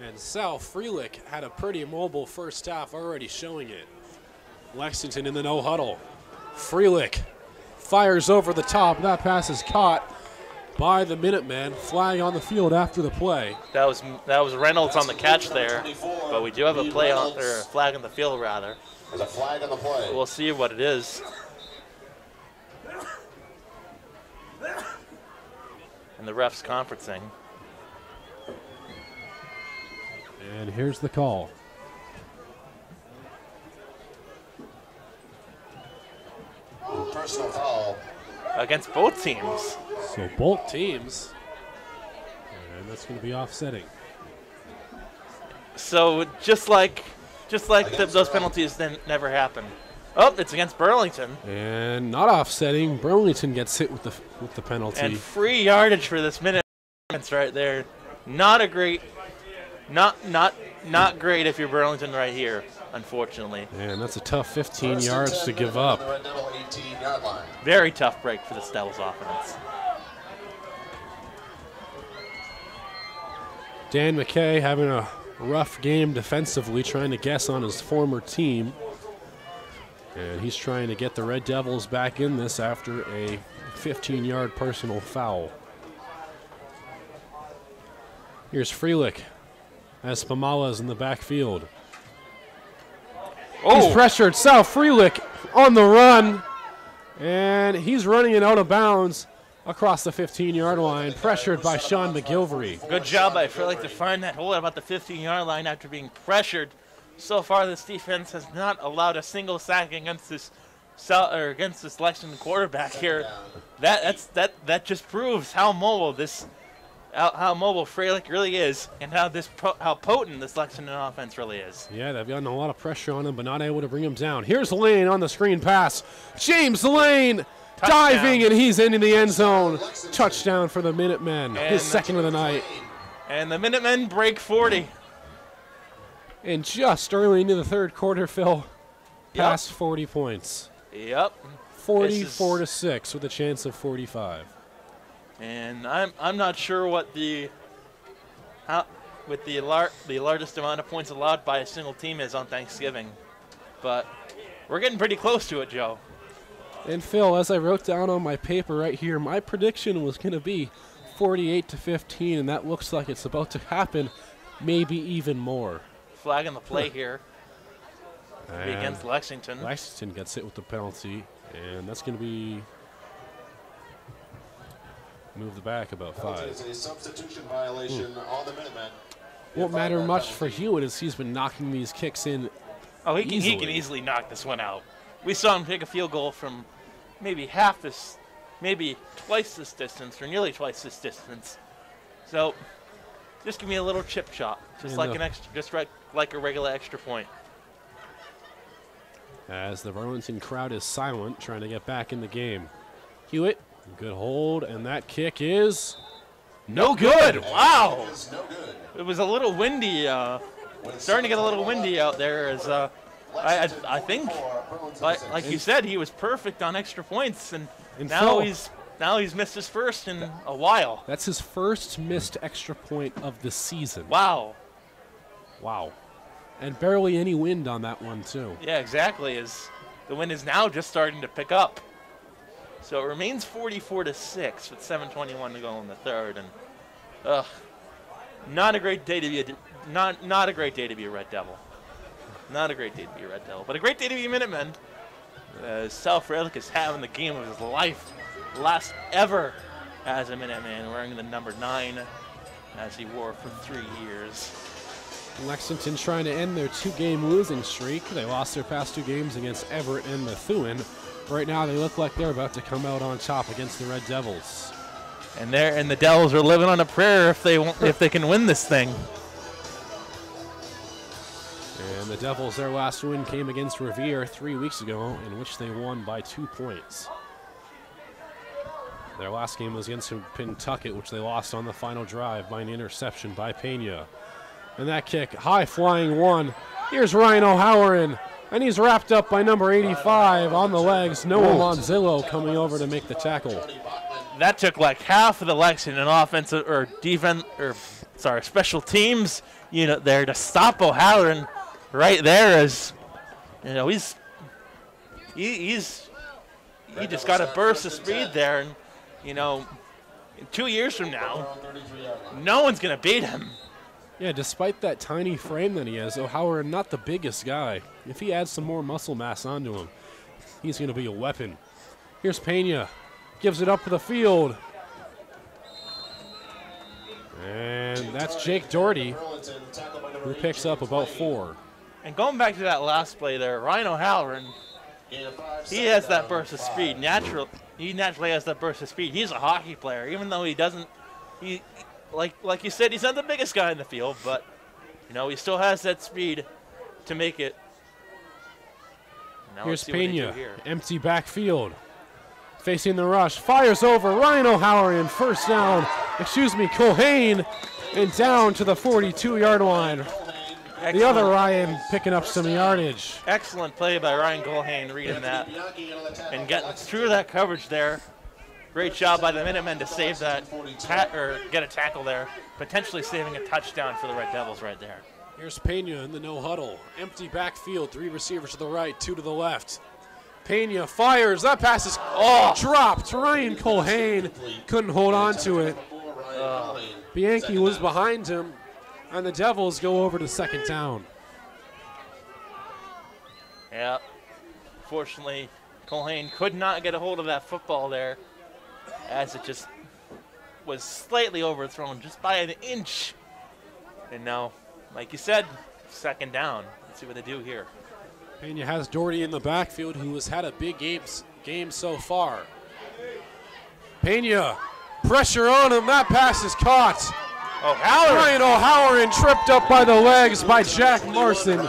And Sal Freelick had a pretty mobile first half, already showing it. Lexington in the no huddle. Freelick fires over the top. That pass is caught by the Minutemen. Flag on the field after the play. That was Reynolds on the catch there, but we do have a play on, or a flag on the field rather. There's a flag on the play. We'll see what it is. And the ref's conferencing. And here's the call. Personal foul. Against both teams. So both teams. And that's going to be offsetting. So just like those penalties then never happen. Oh, it's against Burlington. And not offsetting. Burlington gets hit with the penalty. And free yardage for this minute right there. Not a great, not great if you're Burlington right here, unfortunately. And that's a tough 15 yards to give up. Very tough break for this Devils offense. Dan McKay having a rough game defensively, trying to guess on his former team. And he's trying to get the Red Devils back in this after a 15-yard personal foul. Here's Freelick as Spamala's in the backfield. Oh. He's pressured. Sal Freelick on the run. And he's running it out of bounds across the 15-yard line, pressured by Sean McGilvery. Good job by Freelick to find that hole at about the 15-yard line after being pressured. So far, this defense has not allowed a single sack against this Lexington quarterback here. That just proves how mobile Freelick really is, and how potent this Lexington offense really is. Yeah, they've gotten a lot of pressure on him, but not able to bring him down. Here's Lane on the screen pass. James Lane diving, and he's into the end zone. Touchdown for the Minutemen, his second of the night. And the Minutemen break 40. And just early into the third quarter, Phil, past 40 points. Yep. 44-6 with a chance of 45. And I'm not sure what the largest amount of points allowed by a single team is on Thanksgiving, but we're getting pretty close to it, Joe. And Phil, as I wrote down on my paper right here, my prediction was going to be 48-15, and that looks like it's about to happen, maybe even more. Flag on the play here. Against Lexington. Lexington gets hit with the penalty, and that's going to be moved back about 5. It's a substitution violation on the Minutemen. Won't matter much for Hewitt as he's been knocking these kicks in. Oh, he can easily knock this one out. We saw him take a field goal from maybe maybe twice this distance, or nearly twice this distance. So just give me a little chip shot, just like a regular extra point. As the Burlington crowd is silent, trying to get back in the game. Hewitt, good hold, and that kick is no good. Wow. It was a little windy, starting to get a little windy out there. As I think, like you said, he was perfect on extra points, and now he's missed his first in a while. That's his first missed extra point of the season. Wow. And barely any wind on that one, too. Yeah, exactly. As the wind is now just starting to pick up. So it remains 44-6 with 7:21 to go in the third, and not a great day to be not a great day to be a Red Devil. Not a great day to be a Red Devil, but a great day to be a Minuteman. Sal Freilick is having the game of his life, last ever as a Minuteman, wearing the number 9 as he wore for 3 years. Lexington trying to end their 2-game losing streak. They lost their past 2 games against Everett and Methuen. Right now, they look like they're about to come out on top against the Red Devils. And the Devils are living on a prayer if they can win this thing. And the Devils, their last win came against Revere 3 weeks ago, in which they won by 2 points. Their last game was against Pentucket, which they lost on the final drive by an interception by Pena. And that kick, high-flying one. Here's Ryan O'Halloran, and he's wrapped up by number 85 on the legs. Noah Monzillo coming over to make the tackle. That took like half of the Lexington offensive or defense or special teams unit there to stop O'Halloran right there. As you know, he just got a burst of speed there, and you know, 2 years from now, no one's gonna beat him. Yeah, despite that tiny frame that he has, O'Halloran not the biggest guy. If he adds some more muscle mass onto him, he's going to be a weapon. Here's Pena. Gives it up to the field. And that's Jake Doherty, who picks up about 4. And going back to that last play there, Ryan O'Halloran, he has that burst of speed. He naturally has that burst of speed. He's a hockey player, even though he doesn't. Like you said, he's not the biggest guy in the field, but you know, he still has that speed to make it. Now here's Pena, empty backfield. Facing the rush, fires over Ryan O'Halloran, first down. Culhane, and down to the 42-yard line. Excellent. The other Ryan picking up some yardage. Excellent play by Ryan Culhane, reading that and getting through that coverage there. Great job by the Minutemen to save that get a tackle there, potentially saving a touchdown for the Red Devils right there. Here's Pena in the no huddle. Empty backfield, 3 receivers to the right, 2 to the left. Pena fires. That pass is dropped. Ryan Culhane couldn't hold on to it. Bianchi was behind him, and the Devils go over to second down. Yeah. Fortunately, Culhane could not get a hold of that football there, as it just was slightly overthrown just by an inch. And now, like you said, second down. Let's see what they do here. Pena has Doherty in the backfield, who has had a big game so far. Pena, pressure on him. That pass is caught. Ryan O'Halloran tripped up by the legs by Jack Marson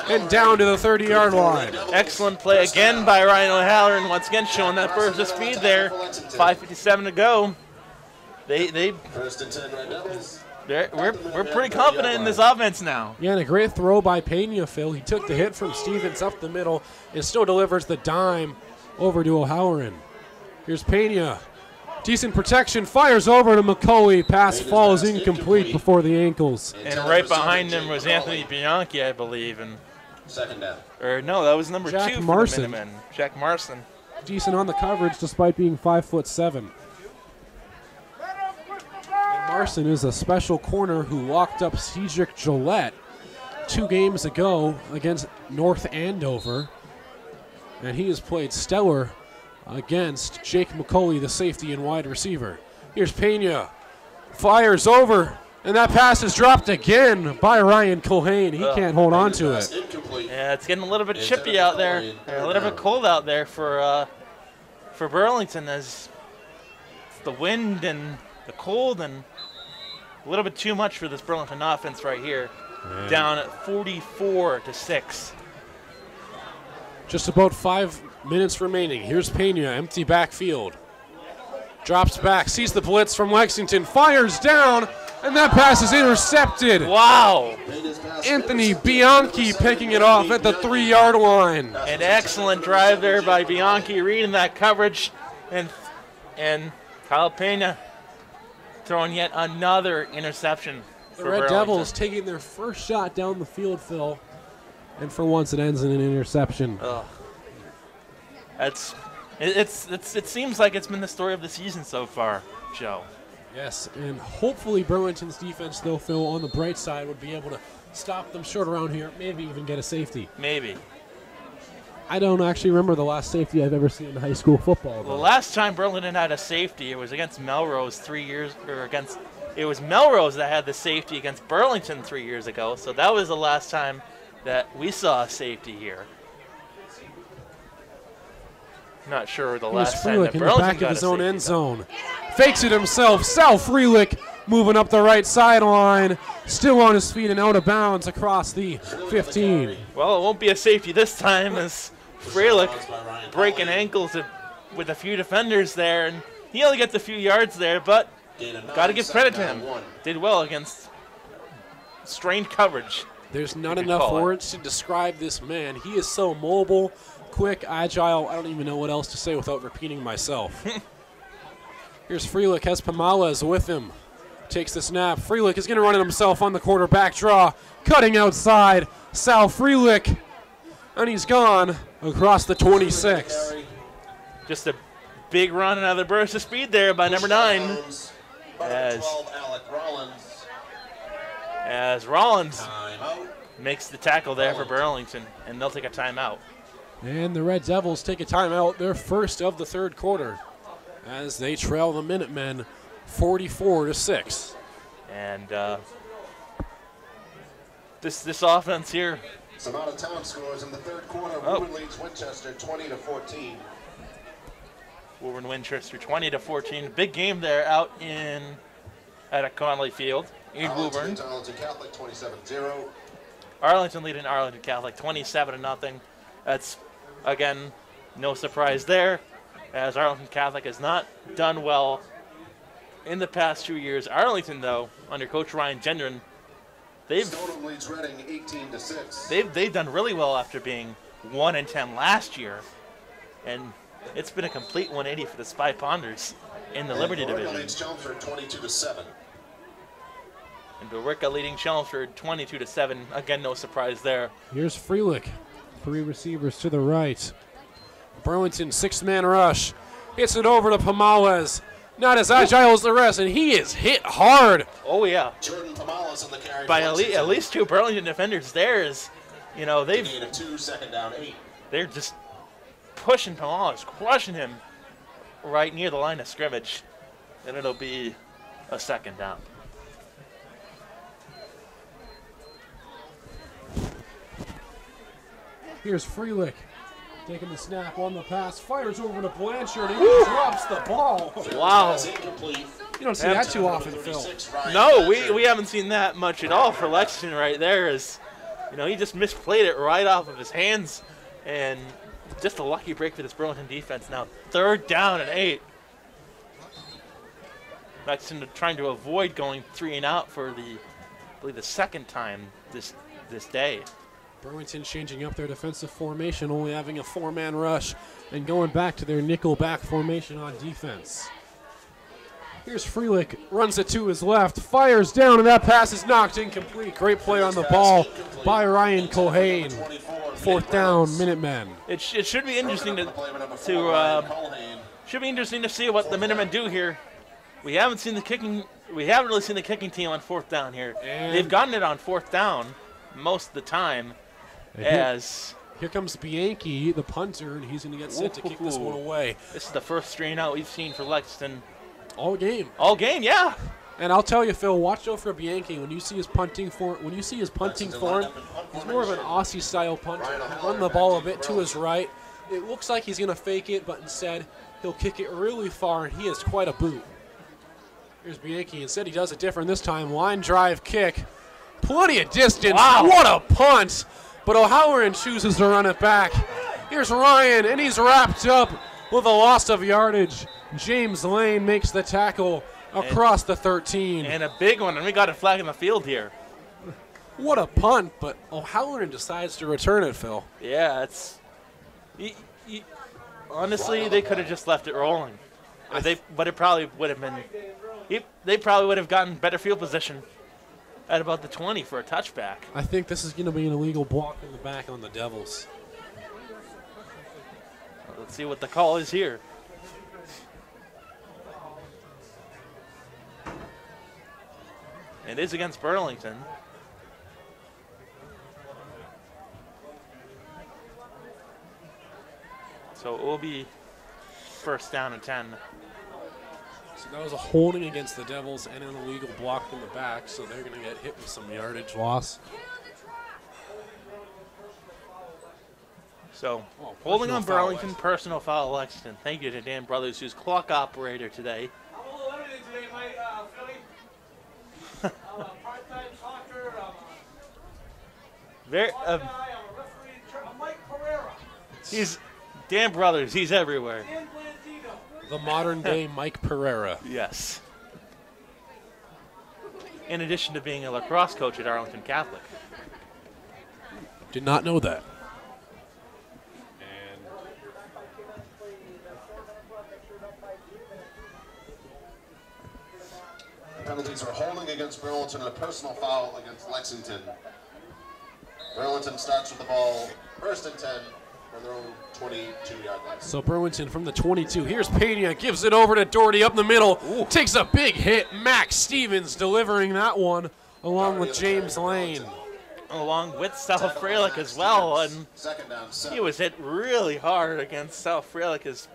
and down to the 30-yard line. Excellent play again by Ryan O'Halloran, once again showing that burst of speed there. 5:57 to go. We're pretty confident in this offense now. Yeah, and a great throw by Pena, Phil. He took the hit from Stevens up the middle and still delivers the dime over to O'Halloran. Here's Pena. Decent protection, fires over to McCauley. Pass falls incomplete before the ankles. And right behind him was Anthony Bianchi, I believe. And second down. Or no, that was number Jack 2 Marson. for the Minutemen. Jack Marson. Decent on the coverage despite being 5'7". Marson is a special corner who locked up Cedric Gillette 2 games ago against North Andover. And he has played stellar against Jake McCauley, the safety and wide receiver. Here's Pena. Fires over, and that pass is dropped again by Ryan Culhane. He can't hold on to it. Yeah, it's getting a little bit chippy out there. A little bit cold out there for Burlington, as the wind and the cold and a little bit too much for this Burlington offense right here. Down at 44-6. Just about 5 minutes remaining. Here's Pena, empty backfield. Drops back, sees the blitz from Lexington, fires down, and that pass is intercepted. Wow. Anthony Bianchi picking it off at the 3-yard line. An excellent drive there by Bianchi, reading that coverage, and Kyle Pena throwing yet another interception. The Red Devils taking their first shot down the field, Phil, and for once it ends in an interception. It seems like it's been the story of the season so far, Joe. Yes, and hopefully Burlington's defense, though, Phil, on the bright side, would be able to stop them short around here, maybe even get a safety. Maybe. I don't actually remember the last safety I've ever seen in high school football. The last time Burlington had a safety, it was against Melrose it was Melrose that had the safety against Burlington 3 years ago, so that was the last time that we saw a safety here. Not sure the last time that in Burlington the back got of his a own safety, end zone. Fakes it himself. Sal Freelick moving up the right sideline. Still on his feet and out of bounds across the 15. Well, it won't be a safety this time, as Freelick breaking ankles with a few defenders there. And he only gets a few yards there, but got to give credit to him. Did well against strained coverage. There's not enough words to describe this man. He is so mobile, quick, agile. I don't even know what else to say without repeating myself. Here's Freelick, has Pamales with him. takes the snap. Freelick is going to run it himself on the quarterback draw. Cutting outside, Sal Freelick. And he's gone across the 26. Just a big run, another burst of speed there by number 9. As Rollins makes the tackle there for Burlington, and they'll take a timeout. And the Red Devils take a timeout, their first of the third quarter, as they trail the Minutemen 44-6. And this offense here. Some out-of-town scores in the third quarter. Woburn leads Winchester 20-14. Woburn Winchester 20-14. Big game there out at Conley Field in Woburn. Arlington Catholic 27-0. Arlington leading Arlington Catholic 27-0. That's, again, no surprise there, as Arlington Catholic has not done well in the past 2 years. Arlington, though, under Coach Ryan Gendron, they've done really well after being 1-10 last year, and it's been a complete 180 for the Spy Ponders in the Liberty Division. Leads Chelmsford 22-7. And Billerica leading Chelmsford 22-7. Again, no surprise there. Here's Freelick. 3 receivers to the right. Burlington 6-man rush. Hits it over to Pomales. Not as agile as the rest, and he is hit hard. Oh, yeah. Jordan Pomales in the carry. By at least 2 Burlington defenders there is, you know, they've... Gain of 2, second down 8. They're just pushing Pomales, crushing him right near the line of scrimmage. And it'll be a second down. Here's Freelick. Taking the snap on the pass, fires over to Blanchard, and he drops the ball. Wow. You don't see that too often, Phil. No, we haven't seen that much at all for Lexington right there. Is, you know, he just misplayed it right off of his hands, and just a lucky break for this Burlington defense. Now 3rd down and 8. Lexington trying to avoid going 3 and out for I believe the second time this day. Burlington changing up their defensive formation, only having a 4-man rush and going back to their nickel-back formation on defense. Here's Freelick, runs it to his left, fires down, and that pass is knocked incomplete. Great play on the ball by Ryan Culhane. 4th down, Minutemen. It should be interesting to see what the Minutemen do here. We haven't really seen the kicking team on 4th down here. And they've gotten it on 4th down most of the time. Here comes Bianchi, the punter, and he's going to get set to kick this one away. This is the first 3-and-out we've seen for Lexington. All game. All game, yeah. And I'll tell you, Phil, watch out for Bianchi. When you see his punting form, he's more of an Aussie-style punter. He'll run the ball a bit to his right. It looks like he's going to fake it, but instead he'll kick it really far, and he has quite a boot. Here's Bianchi. Instead, he does it different this time. Line drive kick. Plenty of distance. Wow. What a punt. But O'Halloran chooses to run it back. Here's Ryan, and he's wrapped up with a loss of yardage. James Lane makes the tackle across the 13. And a big one, and we got a flag in the field here. What a punt, but O'Halloran decides to return it, Phil. Yeah, it's... honestly, they could have just left it rolling. But it probably would have been... They probably would have gotten better field position at about the 20 for a touchback. I think this is going to be an illegal block in the back on the Devils. Let's see what the call is here. It is against Burlington. So it will be 1st down and 10. So that was a holding against the Devils and an illegal block in the back, so they're going to get hit with some yardage loss. So, holding on Burlington, personal foul Lexington. Thank you to Dan Brothers, who's clock operator today. Very, he's Dan Brothers. He's everywhere. The modern-day Mike Pereira. Yes. In addition to being a lacrosse coach at Arlington Catholic. Did not know that. penalties are holding against Burlington and a personal foul against Lexington. Burlington starts with the ball, 1st and 10 from their own 22-yard line. So Burlington from the 22. Here's Pena, gives it over to Doherty up the middle. Ooh. Takes a big hit. Max Stevens delivering that one along with James Lane. Along with South Frelick as well. And he was hit really hard against South Frelick, his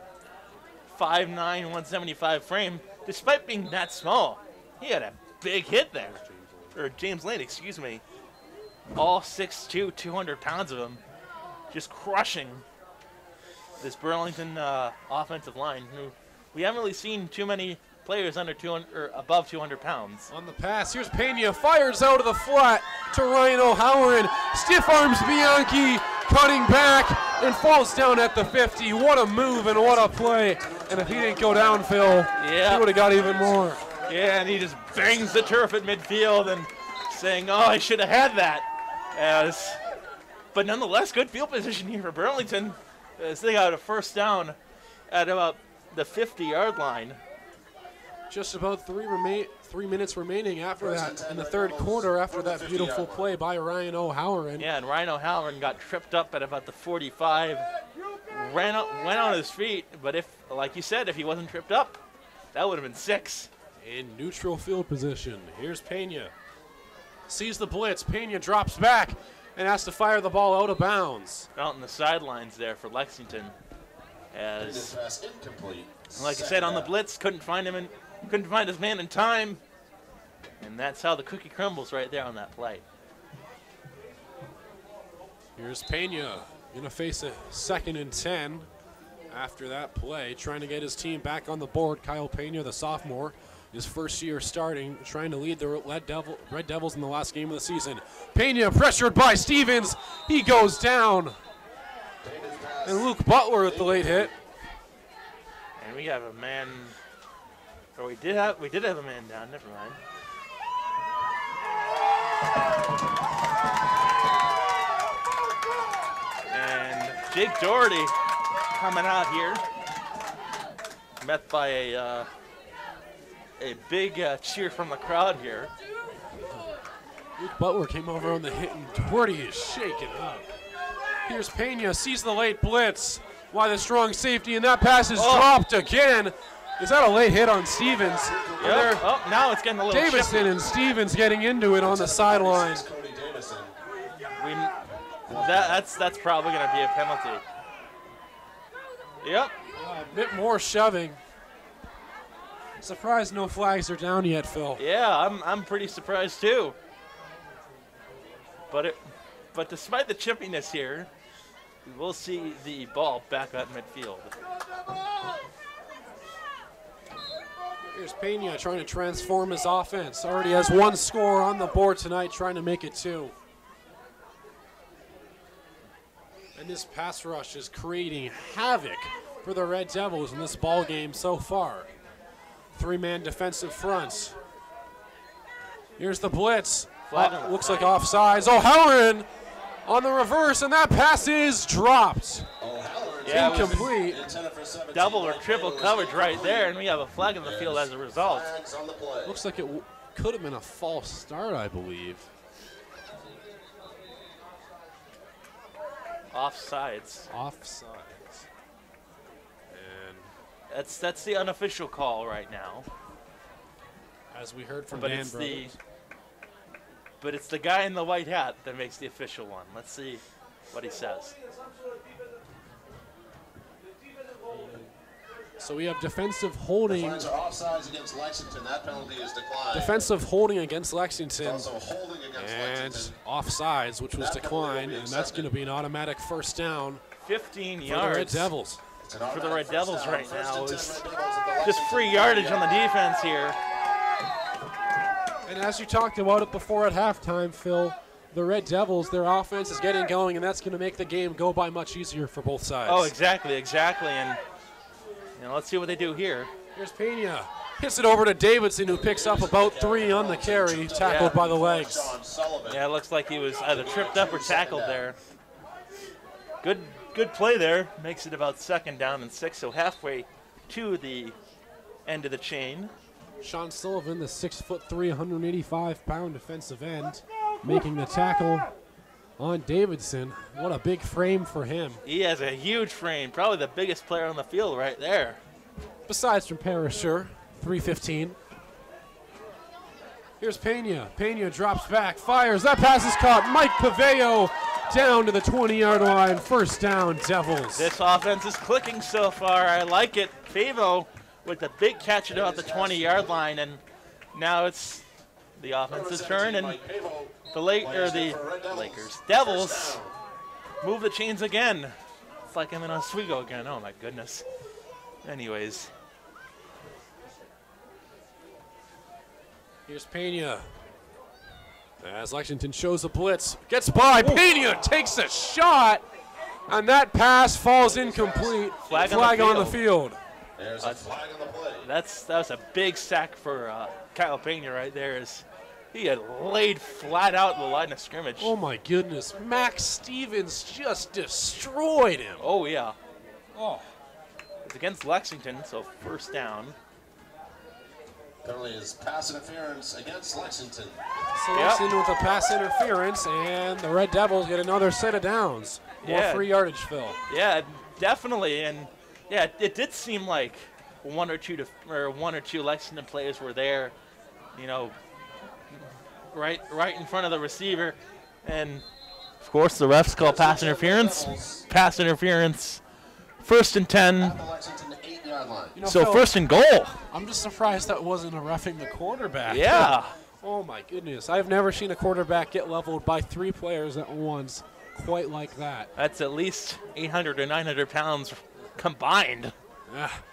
5'9", 175 frame. Despite being that small, he had a big hit there. Or James Lane, excuse me. All 6'2", 200 pounds of him. Just crushing this Burlington offensive line. Who we haven't really seen too many players under 200 or above 200 pounds. On the pass, here's Pena, fires out of the flat to Ryan O'Halloran. Stiff arms Bianchi, cutting back and falls down at the 50. What a move and what a play. And if he didn't go down, Phil, he would have got even more. Yeah, and he just bangs the turf at midfield and saying, oh, I should have had that. But nonetheless, good field position here for Burlington as they got a 1st down at about the 50-yard line. Just about 3 minutes remaining after that in the 3rd quarter after that beautiful play by Ryan O'Halloran. Yeah, and Ryan O'Halloran got tripped up at about the 45, went on his feet, but if, like you said, if he wasn't tripped up, that would have been 6. In neutral field position, here's Pena. Sees the blitz, Pena drops back and has to fire the ball out of bounds. Out in the sidelines there for Lexington. As, incomplete. Like I said, on the blitz, couldn't find his man in time. And that's how the cookie crumbles right there on that play. Here's Pena, gonna face a 2nd and 10 after that play, trying to get his team back on the board. Kyle Pena, the sophomore, his 1st year starting, trying to lead the Red Devils in the last game of the season. Pena pressured by Stevens, he goes down. And Luke Butler with the late hit. And we have a man, or we did have a man down, never mind. And Jake Doherty coming out here, met by a big cheer from the crowd here. Luke Butler came over on the hit and Doherty is shaken up. Here's Pena, sees the late blitz. Why the strong safety, and that pass is dropped again. Is that a late hit on Stevens? Yep. Oh, now it's getting a little Davison shifty. and Stevens getting into it on the sideline. That's probably going to be a penalty. Yep. A bit more shoving. Surprised no flags are down yet, Phil. Yeah, I'm pretty surprised too. But despite the chippiness here, we will see the ball back at midfield. Here's Pena trying to transform his offense. Already has 1 score on the board tonight, trying to make it 2. And this pass rush is creating havoc for the Red Devils in this ball game so far. 3-man defensive fronts. Here's the blitz. Looks like offsides. O'Halloran on the reverse, and that pass is dropped. Yeah, incomplete. Double or triple coverage right there, and we have a flag in the field as a result. Looks like it could have been a false start, I believe. Offsides. Offsides. And that's the unofficial call right now. As we heard from Dan Brothers. But it's the guy in the white hat that makes the official one. Let's see what he says. So we have defensive holding. The flags are offsides against Lexington. That penalty is declined. Defensive holding against Lexington. Also holding against and Lexington. offsides, which was declined, and that's going to be an automatic 1st down. 15 for yards. the Red Devils. For the Red Devils right now is just free yardage on the defense here. And as you talked about it before at halftime, Phil, the Red Devils, their offense is getting going, and that's going to make the game go by much easier for both sides. Oh, exactly. And let's see what they do here. Here's Pena. Hits it over to Davidson, who picks up about 3 on the carry, tackled by the legs. Yeah, it looks like he was either tripped up or tackled there. Good play there. Makes it about 2nd down and 6, so halfway to the end of the chain. Sean Sullivan, the 6'3", 185-pound defensive end, making the tackle on Davidson. What a big frame for him. He has a huge frame, probably the biggest player on the field right there. Besides from Perisher, 315. Here's Pena. Pena drops back, fires. That pass is caught. Mike Paveo down to the 20-yard line. First down, Devils. This offense is clicking so far. I like it. Pavo with the big catch at about the 20-yard line, and now it's the offense's turn, and the Devils move the chains again. It's like I'm in Oswego again. Oh my goodness. Anyways. Here's Pena. As Lexington shows a blitz, gets by. Pena takes a shot, and that pass falls incomplete. Flag on the field. There's a flag on the play. That was a big sack for Kyle Pena right there. As he had laid flat out in the line of scrimmage. Oh my goodness, Max Stevens just destroyed him. Oh yeah. Oh. It's against Lexington, so first down. Penalty is pass interference against Lexington. So Lexington with a pass interference, and the Red Devils get another set of downs. More free yardage, Phil. Yeah, definitely, and yeah, it did seem like one or two Lexington players were there, you know, right in front of the receiver, and of course the refs call pass interference. Pass interference. First and 10. At the Lexington 8-yard line. You know, So Phil, first and goal. I'm just surprised that wasn't a roughing the quarterback. Yeah. Oh my goodness, I've never seen a quarterback get leveled by 3 players at once quite like that. That's at least 800 or 900 pounds combined.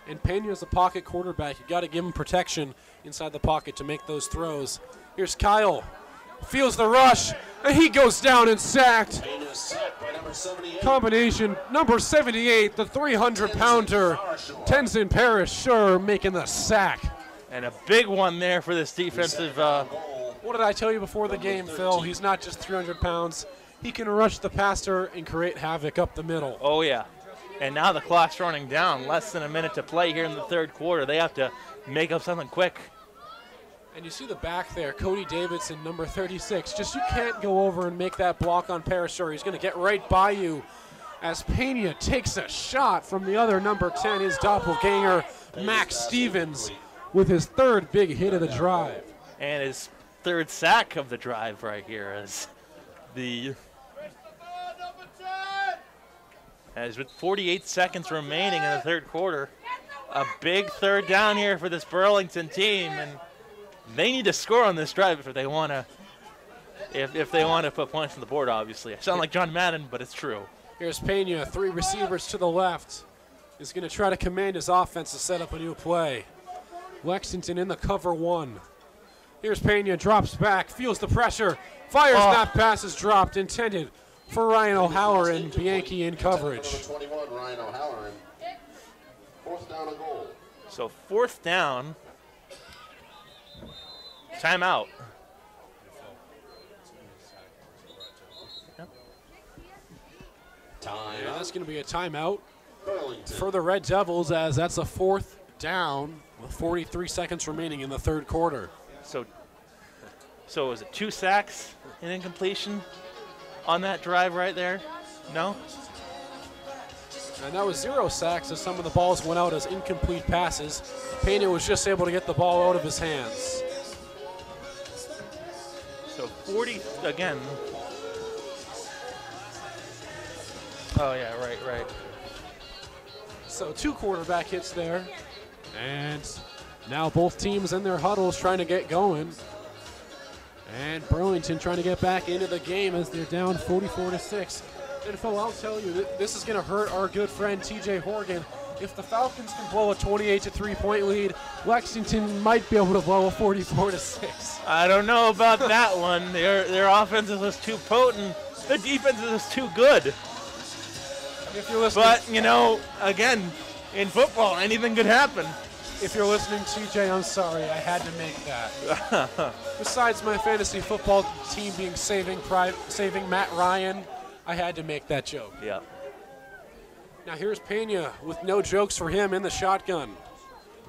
And Pena's a pocket quarterback. You got to give him protection inside the pocket to make those throws. Here's Kyle. Feels the rush, and he goes down and sacked. Pena's sacked by number 78. Combination, number 78, the 300-pounder, Tenzin Parrish making the sack. And a big one there for this defensive. What did I tell you before the game, Phil? He's not just 300 pounds. He can rush the passer and create havoc up the middle. Oh, yeah. And now the clock's running down. Less than a minute to play here in the third quarter. They have to make up something quick. And you see the back there, Cody Davidson, number 36. Just you can't go over and make that block on Parashore. He's going to get right by you as Pena takes a shot from the other number 10, his doppelganger, Max Stevens, with his third big hit of the drive. And his third sack of the drive right here as with 48 seconds remaining in the third quarter. A big third down here for this Burlington team, and they need to score on this drive if they want to. If they want to put points on the board, obviously. I sound like John Madden, but it's true. Here's Pena, 3 receivers to the left. He's going to try to command his offense to set up a new play. Lexington in the cover 1. Here's Pena, drops back, feels the pressure, fires. That pass is dropped, intended for Ryan O'Halloran. Bianchi in coverage. Number 21, Ryan O'Halloran. Fourth down and goal. So fourth down. Timeout. Yeah, that's going to be a timeout Burlington. for the Red Devils, as that's a fourth down with 43 seconds remaining in the third quarter. So was it 2 sacks and incompletion on that drive right there? No? And that was 0 sacks as some of the balls went out as incomplete passes. Pena was just able to get the ball out of his hands. So 40 again. Oh yeah, right. So 2 quarterback hits there. And now both teams in their huddles trying to get going. And Burlington trying to get back into the game as they're down 44-6. And Phil, I'll tell you, this is going to hurt our good friend TJ Horgan. If the Falcons can blow a 28-3-point lead, Lexington might be able to blow a 44-6. I don't know about that one. Their offense is just too potent. Their defense is just too good. If you're listening, but, you know, again, in football, anything could happen. If you're listening, TJ, I'm sorry. I had to make that. Besides my fantasy football team being saving Matt Ryan, I had to make that joke. Yeah. Now here's Pena with no jokes for him in the shotgun.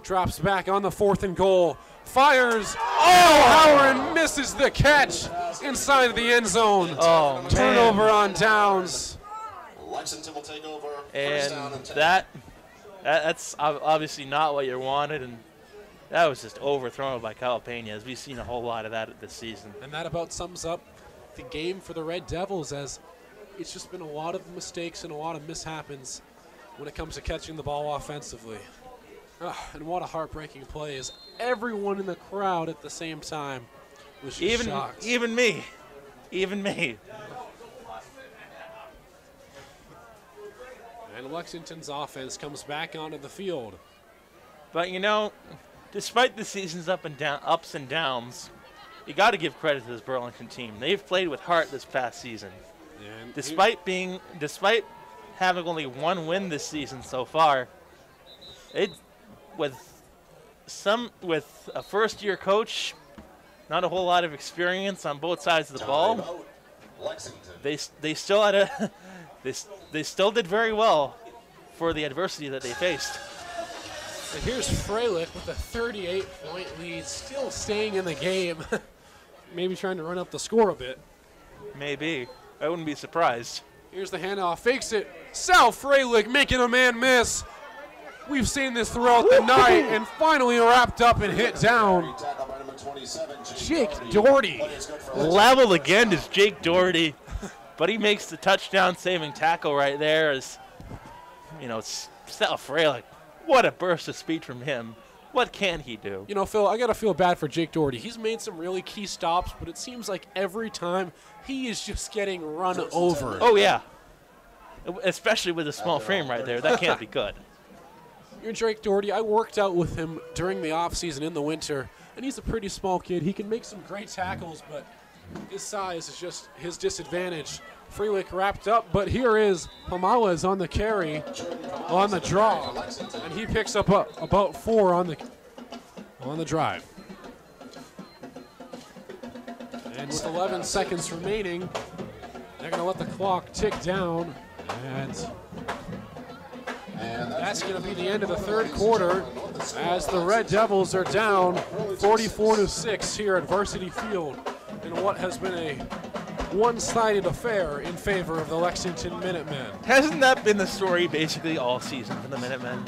Drops back on the 4th and goal. fires. Oh, Howard misses the catch inside the end zone. Oh, Turnover man. on downs. Lexington will take over. And First down and 10. that's obviously not what you wanted, and that was just overthrown by Kyle Pena, as we've seen a whole lot of that this season. And that about sums up the game for the Red Devils, as it's just been a lot of mistakes and a lot of mishaps when it comes to catching the ball offensively. And what a heartbreaking play, as everyone in the crowd at the same time was just shocked. Even me. And Lexington's offense comes back onto the field. But you know, despite the season's ups and downs, you got to give credit to this Burlington team. They've played with heart this past season. And Despite having only one win this season so far, with a first-year coach, not a whole lot of experience on both sides of the ball, they still had a they still did very well for the adversity that they faced. And here's Freilich with a 38-point lead, still staying in the game. Maybe trying to run up the score a bit. Maybe. I wouldn't be surprised. Here's the handoff, fakes it. Sal Freilich making a man miss. We've seen this throughout the night, and finally wrapped up and hit down. Jake Doherty. Leveled again is Jake Doherty, but he makes the touchdown-saving tackle right there. As you know, Sal Freilich. What a burst of speed from him. What can he do? You know, Phil, I got to feel bad for Jake Doherty. He's made some really key stops, but it seems like every time he is just getting run over. Oh, yeah. Especially with a small frame right there. That can't be good. You're Jake Doherty. I worked out with him during the offseason in the winter, and he's a pretty small kid. He can make some great tackles, but his size is just his disadvantage. Freilich wrapped up, but here is Pomales on the carry, on the draw, and he picks up about 4 on the drive. And with 11 seconds remaining, they're going to let the clock tick down, and that's going to be the end of the third quarter, as the Red Devils are down 44-6 here at Varsity Field in what has been a one-sided affair in favor of the Lexington Minutemen. Hasn't that been the story basically all season for the Minutemen?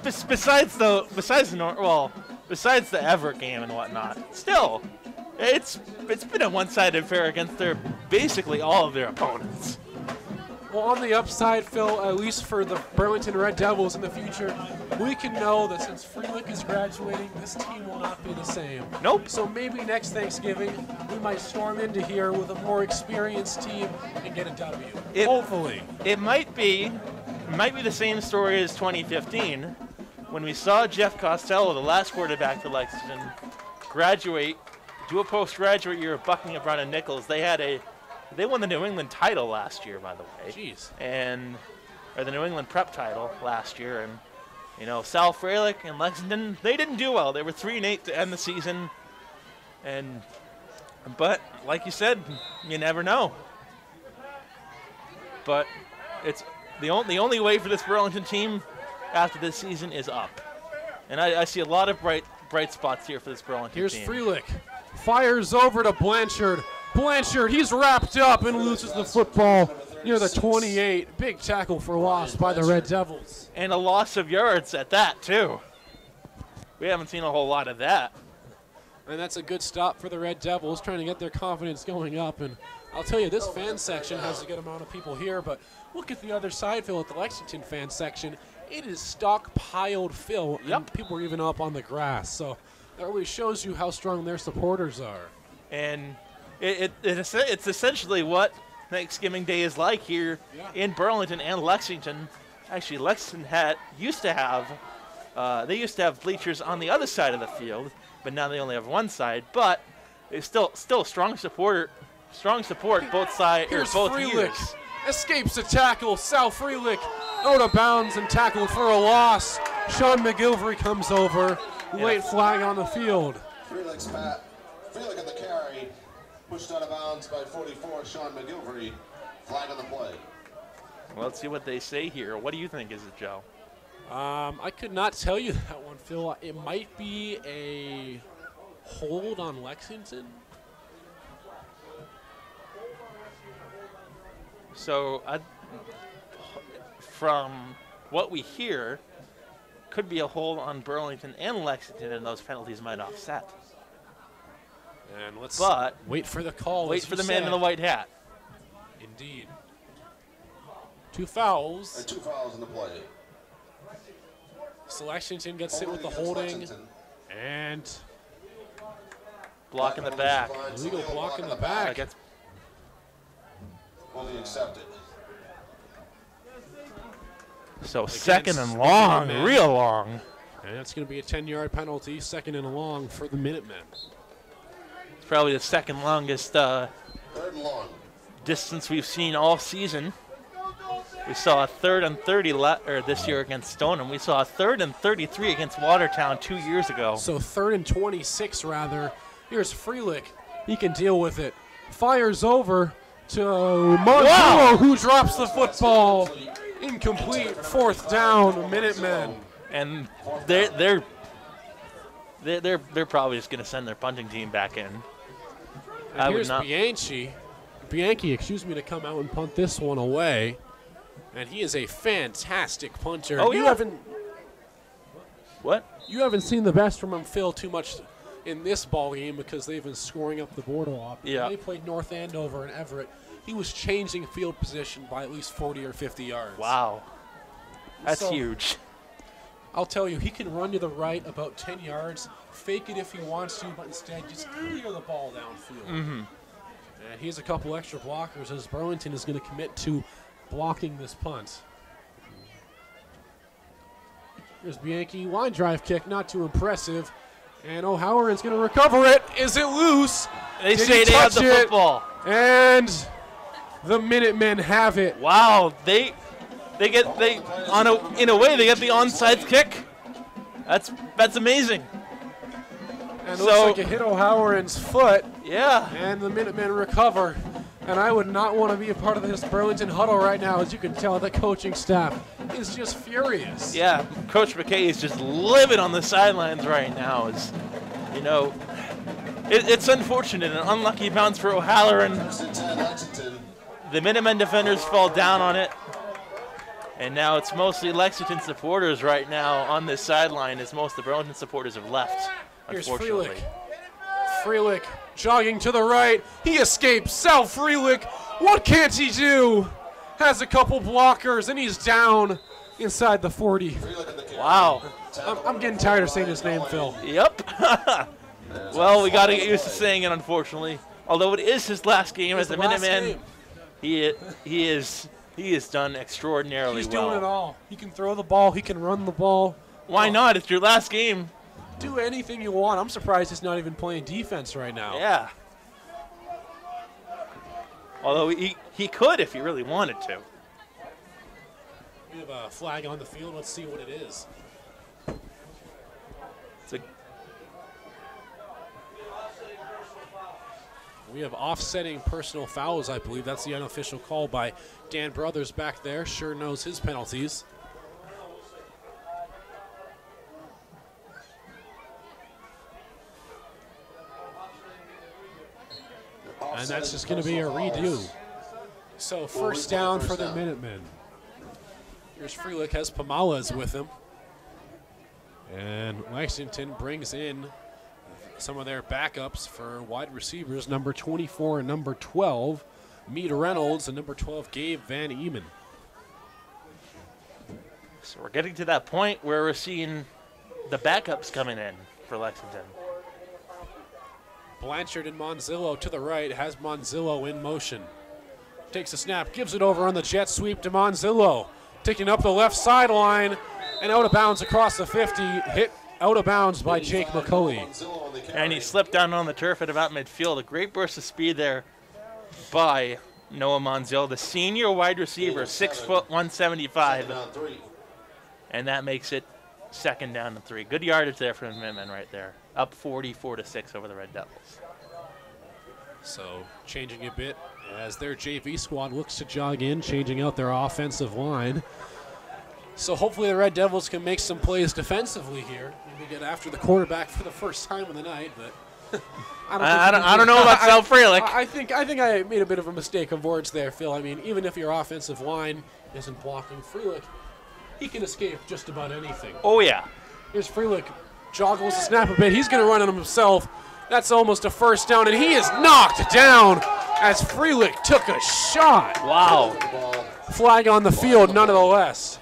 Besides the Everett game and whatnot, still, it's been a one-sided affair against basically all of their opponents. Well, on the upside, Phil, at least for the Burlington Red Devils in the future, we can know that since Freilich is graduating, this team will not be the same. Nope. So maybe next Thanksgiving, we might storm into here with a more experienced team and get a W. Hopefully. It might be the same story as 2015, when we saw Jeff Costello, the last quarterback for Lexington, graduate, do a postgraduate year of Buckingham Brown and Nichols. They won the New England title last year, by the way. Jeez. Or the New England prep title last year. And, you know, Sal Freilich and Lexington, they didn't do well. They were 3-8 to end the season. But, like you said, you never know. But it's the only way for this Burlington team after this season is up. And I see a lot of bright spots here for this Burlington team. Here's Freilich. Fires over to Blanchard. Blanchard, he's wrapped up and loses the football near the 28. Big tackle for loss by the Red Devils. And a loss of yards at that, too. We haven't seen a whole lot of that. And that's a good stop for the Red Devils, trying to get their confidence going up. And I'll tell you, this fan section has a good amount of people here, but look at the other side, Phil, at the Lexington fan section. It is stockpiled, Phil, and people are even up on the grass. So that really shows you how strong their supporters are. And it's essentially what Thanksgiving Day is like here in Burlington and Lexington. Actually, Lexington used to have bleachers on the other side of the field, but now they only have one side. But it's still strong support both sides or both years. Escapes a tackle. Sal Freilich out of bounds and tackled for a loss. Sean McGilvery comes over. Late flag on the field. Freilich at the carry. Pushed out of bounds by 44, Sean McGilvery. Flag on the play. Well, let's see what they say here. What do you think is it, Joe? I could not tell you that one, Phil. It might be a hold on Lexington. So, from what we hear, could be a hold on Burlington and Lexington, and those penalties might offset. And let's But wait for the call. wait for the man in the white hat. Indeed. 2 fouls. And 2 fouls in the play. So Lexington gets hit with the holding. And Block in the back. illegal block in the back. Gets Only accepted. so second and long, Minutemen. real long. And that's going to be a 10-yard penalty, second and long for the Minutemen. It's probably the second longest 3rd and long. distance we've seen all season. We saw a 3rd and 30 this year against Stoneham. We saw a 3rd and 33 against Watertown 2 years ago. So 3rd and 26, rather. Here's Freelick. He can deal with it. Fires over to Montillo, who drops the football. Incomplete. 4th down, Minutemen. And they're probably just going to send their punting team back in. And here's Bianchi, excuse me, to come out and punt this one away. And he is a fantastic punter. Oh, You yeah. haven't What? You haven't seen the best from him, Phil, too much in this ball game because they've been scoring up the board a lot. Yeah. When they played North Andover and Everett, he was changing field position by at least 40 or 50 yards. Wow. That's So- huge. I'll tell you, he can run to the right about 10 yards, fake it if he wants to, but instead just clear the ball downfield. Mm-hmm. And he has a couple extra blockers as Burlington is going to commit to blocking this punt. Here's Bianchi, line drive kick, not too impressive. And O'Halloran's going to recover it. Is it loose? They Did say he they have touch the it? football. And the Minutemen have it. Wow, in a way they get the onside kick. That's amazing. And it So- looks like it hit O'Halloran's foot. Yeah. And the Minutemen recover. And I would not want to be a part of this Burlington huddle right now. As you can tell, the coaching staff is just furious. Yeah, Coach McKay is just livid on the sidelines right now. It's unfortunate, an unlucky bounce for O'Halloran. 1st and 10, Lexington. The Minutemen defenders fall down on it. And now it's mostly Lexington supporters right now on this sideline as most of the Burlington supporters have left, Here's unfortunately. Freelick jogging to the right. He escapes. Sal Freelick. What can't he do? Has a couple blockers, and he's down inside the 40. Wow. I'm getting tired of saying his name, Phil. Yep. Well, we got to get used to saying it, unfortunately. Although it is his last game as a Minuteman, he is done extraordinarily He's well. doing it all. He can throw the ball. He can run the ball. Why not? It's your last game. Do anything you want. I'm surprised he's not even playing defense right now. Yeah. Although he could if he really wanted to. We have a flag on the field. Let's see what it is. It's a We have offsetting personal fouls, I believe. That's the unofficial call by Dan Brothers back there. Sure knows his penalties. And that's just going to be a redo. So 1st down for the Minutemen. Here's Freelick, has Pamala's with him. And Lexington brings in some of their backups for wide receivers, number 24 and number 12, Mead Reynolds, and number 12, Gabe Van Eman. So we're getting to that point where we're seeing the backups coming in for Lexington. Blanchard and Monzillo to the right, has Monzillo in motion. Takes a snap, gives it over on the jet sweep to Monzillo. Taking up the left sideline and out of bounds across the 50, hit out of bounds by Jake McCulley. And he slipped down on the turf at about midfield. A great burst of speed there by Noah Monzillo, the senior wide receiver, 6 foot 175. And that makes it 2nd down and 3. Good yardage there for the Minutemen right there. Up 44-6 over the Red Devils. So changing a bit as their JV squad looks to jog in, changing out their offensive line. So hopefully the Red Devils can make some plays defensively here. Maybe get after the quarterback for the first time of the night, but I don't know about Sal Freilich. I think I made a bit of a mistake of words there, Phil. I mean, even if your offensive line isn't blocking Freilich, he can escape just about anything. Oh, yeah. Here's Freilich, joggles the snap a bit. He's going to run on himself. That's almost a first down, and he is knocked down as Freilich took a shot. Wow. Flag on the field, nonetheless.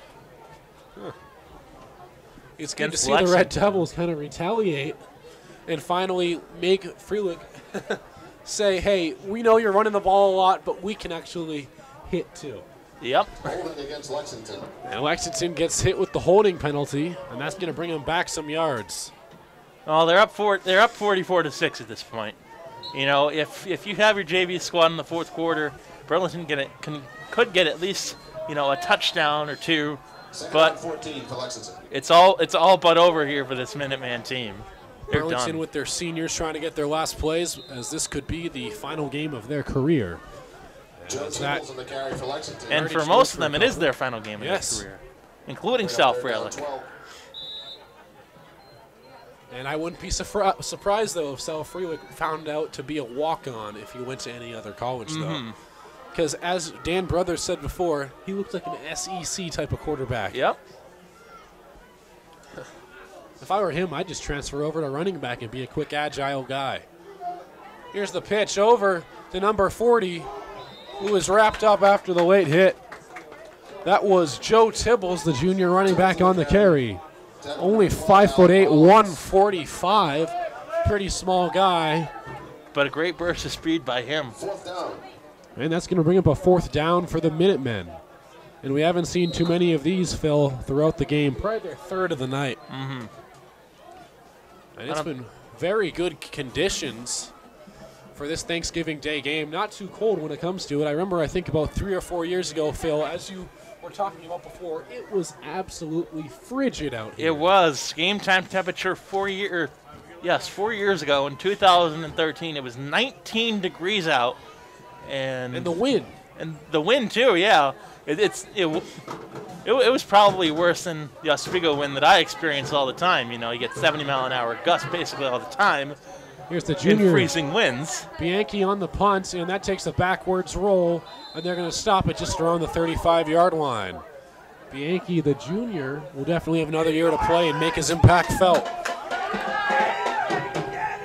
It's good to see the Red Devils kind of retaliate and finally make Freilich say, hey, we know you're running the ball a lot, but we can actually hit too. Yep. Holding against Lexington. And Lexington gets hit with the holding penalty, and that's going to bring them back some yards. Oh, they're up 44-6 at this point. You know, if you have your JV squad in the fourth quarter, Burlington could get at least, you know, a touchdown or two. But 14 for Lexington. It's all but over here for this Minuteman team. They're Burlington done. with their seniors trying to get their last plays, as this could be the final game of their career. On the carry for Lexington. And for most of them, it is their final game of their career, including Sal Freilich. And I wouldn't be surprised, though, if Sal Freilich found out to be a walk-on if he went to any other college, though. Because as Dan Brothers said before, he looks like an SEC type of quarterback. Yep. If I were him, I'd just transfer over to running back and be a quick, agile guy. Here's the pitch over to number 40, who was wrapped up after the late hit. That was Joe Tibbles, the junior running back on the carry. Only 5'8", 145. Pretty small guy. But a great burst of speed by him. Fourth down. And that's going to bring up a fourth down for the Minutemen. And we haven't seen too many of these, Phil, throughout the game. Probably their third of the night. And it's been very good conditions for this Thanksgiving Day game. Not too cold when it comes to it. I remember, I think about 3 or 4 years ago, Phil, as you were talking about before, it was absolutely frigid out here. It was. Game time temperature 4 years ago in 2013. It was 19 degrees out. And the wind. And the wind, too, yeah. It was probably worse than the Oswego wind that I experience all the time. You know, you get 70-mile-an-hour gusts basically all the time. Here's the junior. In freezing winds. Bianchi on the punt, and that takes a backwards roll, and they're going to stop it just around the 35-yard line. Bianchi, the junior, will definitely have another year to play and make his impact felt.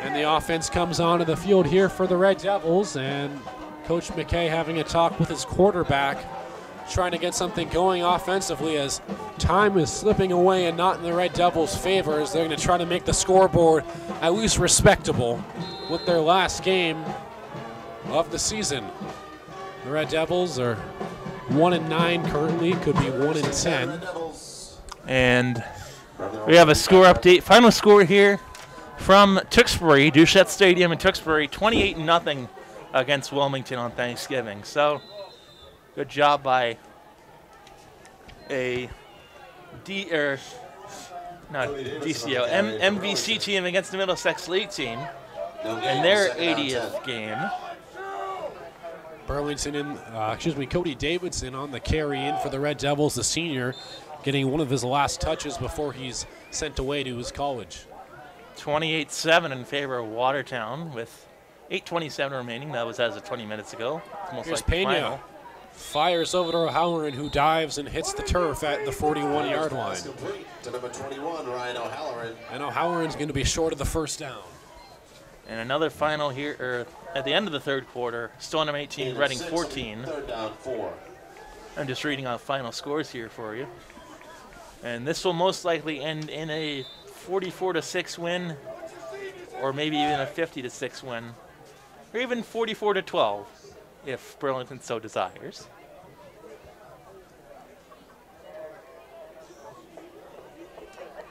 And the offense comes onto the field here for the Red Devils, and Coach McKay having a talk with his quarterback, trying to get something going offensively as time is slipping away and not in the Red Devils' favor, as they're going to try to make the scoreboard at least respectable with their last game of the season. The Red Devils are 1-9 currently, could be 1-10. And we have a score update. Final score here from Tewksbury, Doucette Stadium in Tewksbury, 28-0 against Wilmington on Thanksgiving. So, good job by a MVC team against the Middlesex League team in their 80th game. Cody Davidson on the carry in for the Red Devils, the senior, getting one of his last touches before he's sent away to his college. 28-7 in favor of Watertown with 8:27 remaining. That was as of 20 minutes ago. It's Here's Pena. Fires over to O'Halloran, who dives and hits the turf at the 41-yard line. To number 21, Ryan O'Halloran. And O'Halloran's going to be short of the first down. And another final here, at the end of the third quarter, Stoneham 18, Reading 14. Third down, 4. I'm just reading out final scores here for you. And this will most likely end in a 44-6 win, or maybe even a 50-6 win, or even 44-12, if Burlington so desires.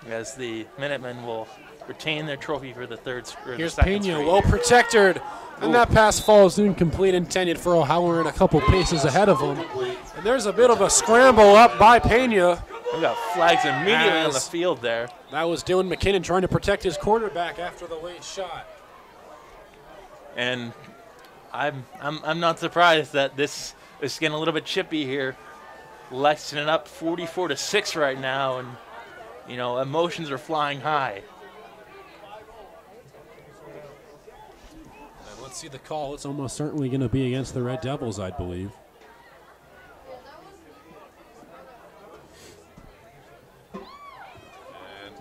As the Minutemen will retain their trophy for the third. Here's Pena, well protected, and that pass falls incomplete, intended for O'Halloran, a couple paces ahead of him. And there's a bit of a scramble up by Pena. We got flags immediately on the field there. That was Dylan McKinnon trying to protect his quarterback after the late shot. And I'm not surprised that this is getting a little bit chippy here Lexington up 44-6 right now, and you know, emotions are flying high. And let's see the call. It's almost certainly going to be against the Red Devils, I believe.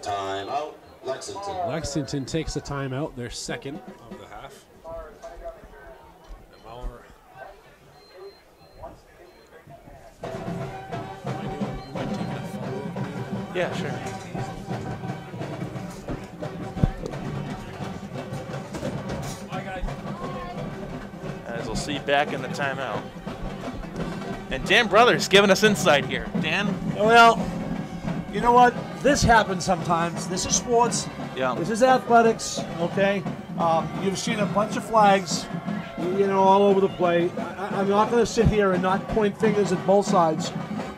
Timeout, Lexington. Lexington takes a timeout, their second of the half. And while you might take a photo. Yeah, sure. As we'll see back in the timeout. And Dan Brothers giving us insight here. Dan? Well, you know what? This happens sometimes. This is sports. Yeah. This is athletics, okay? You've seen a bunch of flags, you know, all over the place. I'm not going to sit here and not point fingers at both sides,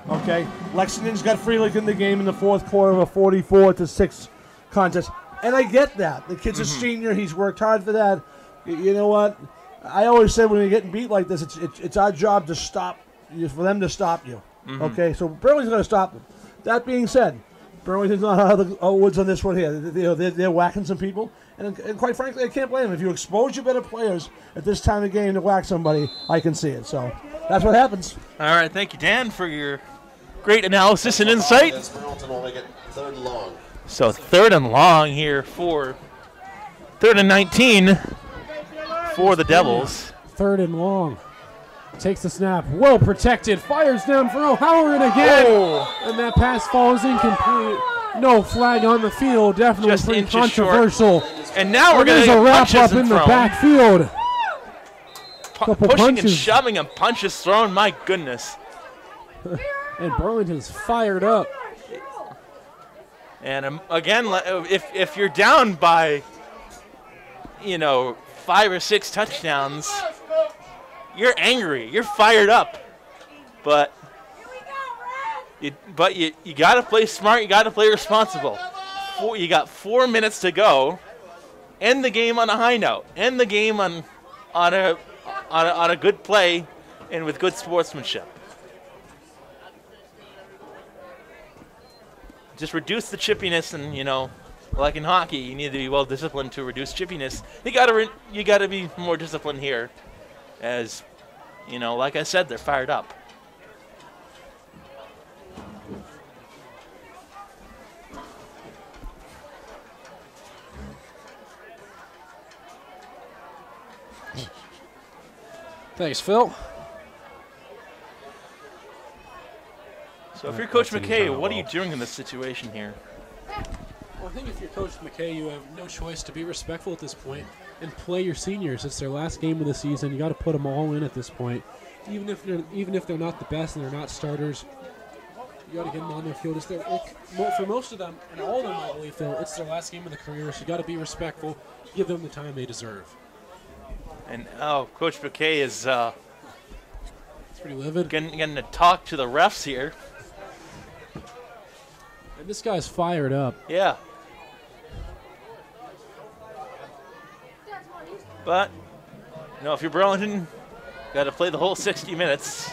okay? Lexington's got Freelick in the game in the fourth quarter of a 44-6 contest. And I get that. The kid's a senior. He's worked hard for that. You know what? I always said when you're getting beat like this, it's our job to stop, for them to stop you, okay? So Burlington's going to stop them. That being said, Burlington's not out of the woods on this one here. They're whacking some people, and quite frankly, I can't blame them. If you expose your better players at this time of game to whack somebody, I can see it. So that's what happens. All right, thank you, Dan, for your great analysis and insight. Burlington will make it 3rd and long. So 3rd and long here for 3rd and 19 for the Devils. 3rd and long. Takes the snap, well protected, fires down for O'Halloran again, and that pass falls incomplete. No flag on the field, definitely Just pretty inches short. controversial. And now we're There's going to a wrap punches up in the thrown. backfield. Couple Pushing and punches. shoving and punches thrown. My goodness. And Burlington's fired up. And again, if you're down by, you know, 5 or 6 touchdowns, you're angry. You're fired up. But you got to play smart. You got to play responsible. You got 4 minutes to go. End the game on a high note. End the game on a good play and with good sportsmanship. Just reduce the chippiness, and you know, like in hockey, you need to be well disciplined to reduce chippiness. You gotta be more disciplined here, as you know, like I said, they're fired up. Thanks, Phil. So if you're Coach McKay, what are you doing in this situation here? Well, I think if you're Coach McKay, you have no choice to be respectful at this point and play your seniors. It's their last game of the season. You got to put them all in at this point, even if they're not the best and they're not starters. You got to get them on their field. For most of them, and all of them, I believe, Phil, it's their last game of the career. So you got to be respectful. Give them the time they deserve. And Coach McKay is it's pretty livid. Getting to talk to the refs here. And this guy's fired up. Yeah. But, you know, if you're Burlington, got to play the whole 60 minutes.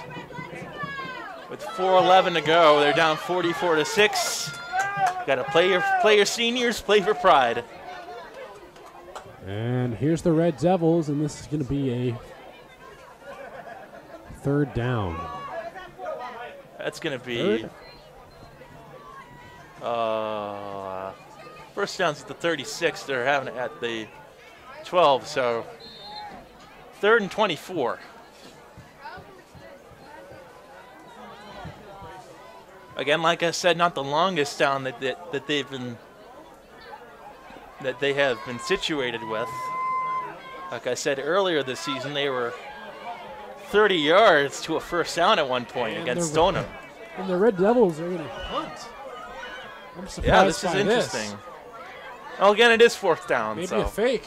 With 4:11 to go, they're down 44-6. Got to play your seniors, play for pride. And here's the Red Devils, and this is going to be a 3rd down. That's going to be first down's at the 36. They're having it at the 12, so 3rd and 24. Again, like I said, not the longest down that they have been situated with. Like I said earlier this season, they were 30 yards to a first down at one point against Stoneham. And the Red Devils are going to punt. I'm surprised Yeah, this is by interesting. Well, again, it is 4th down. Maybe so. a fake.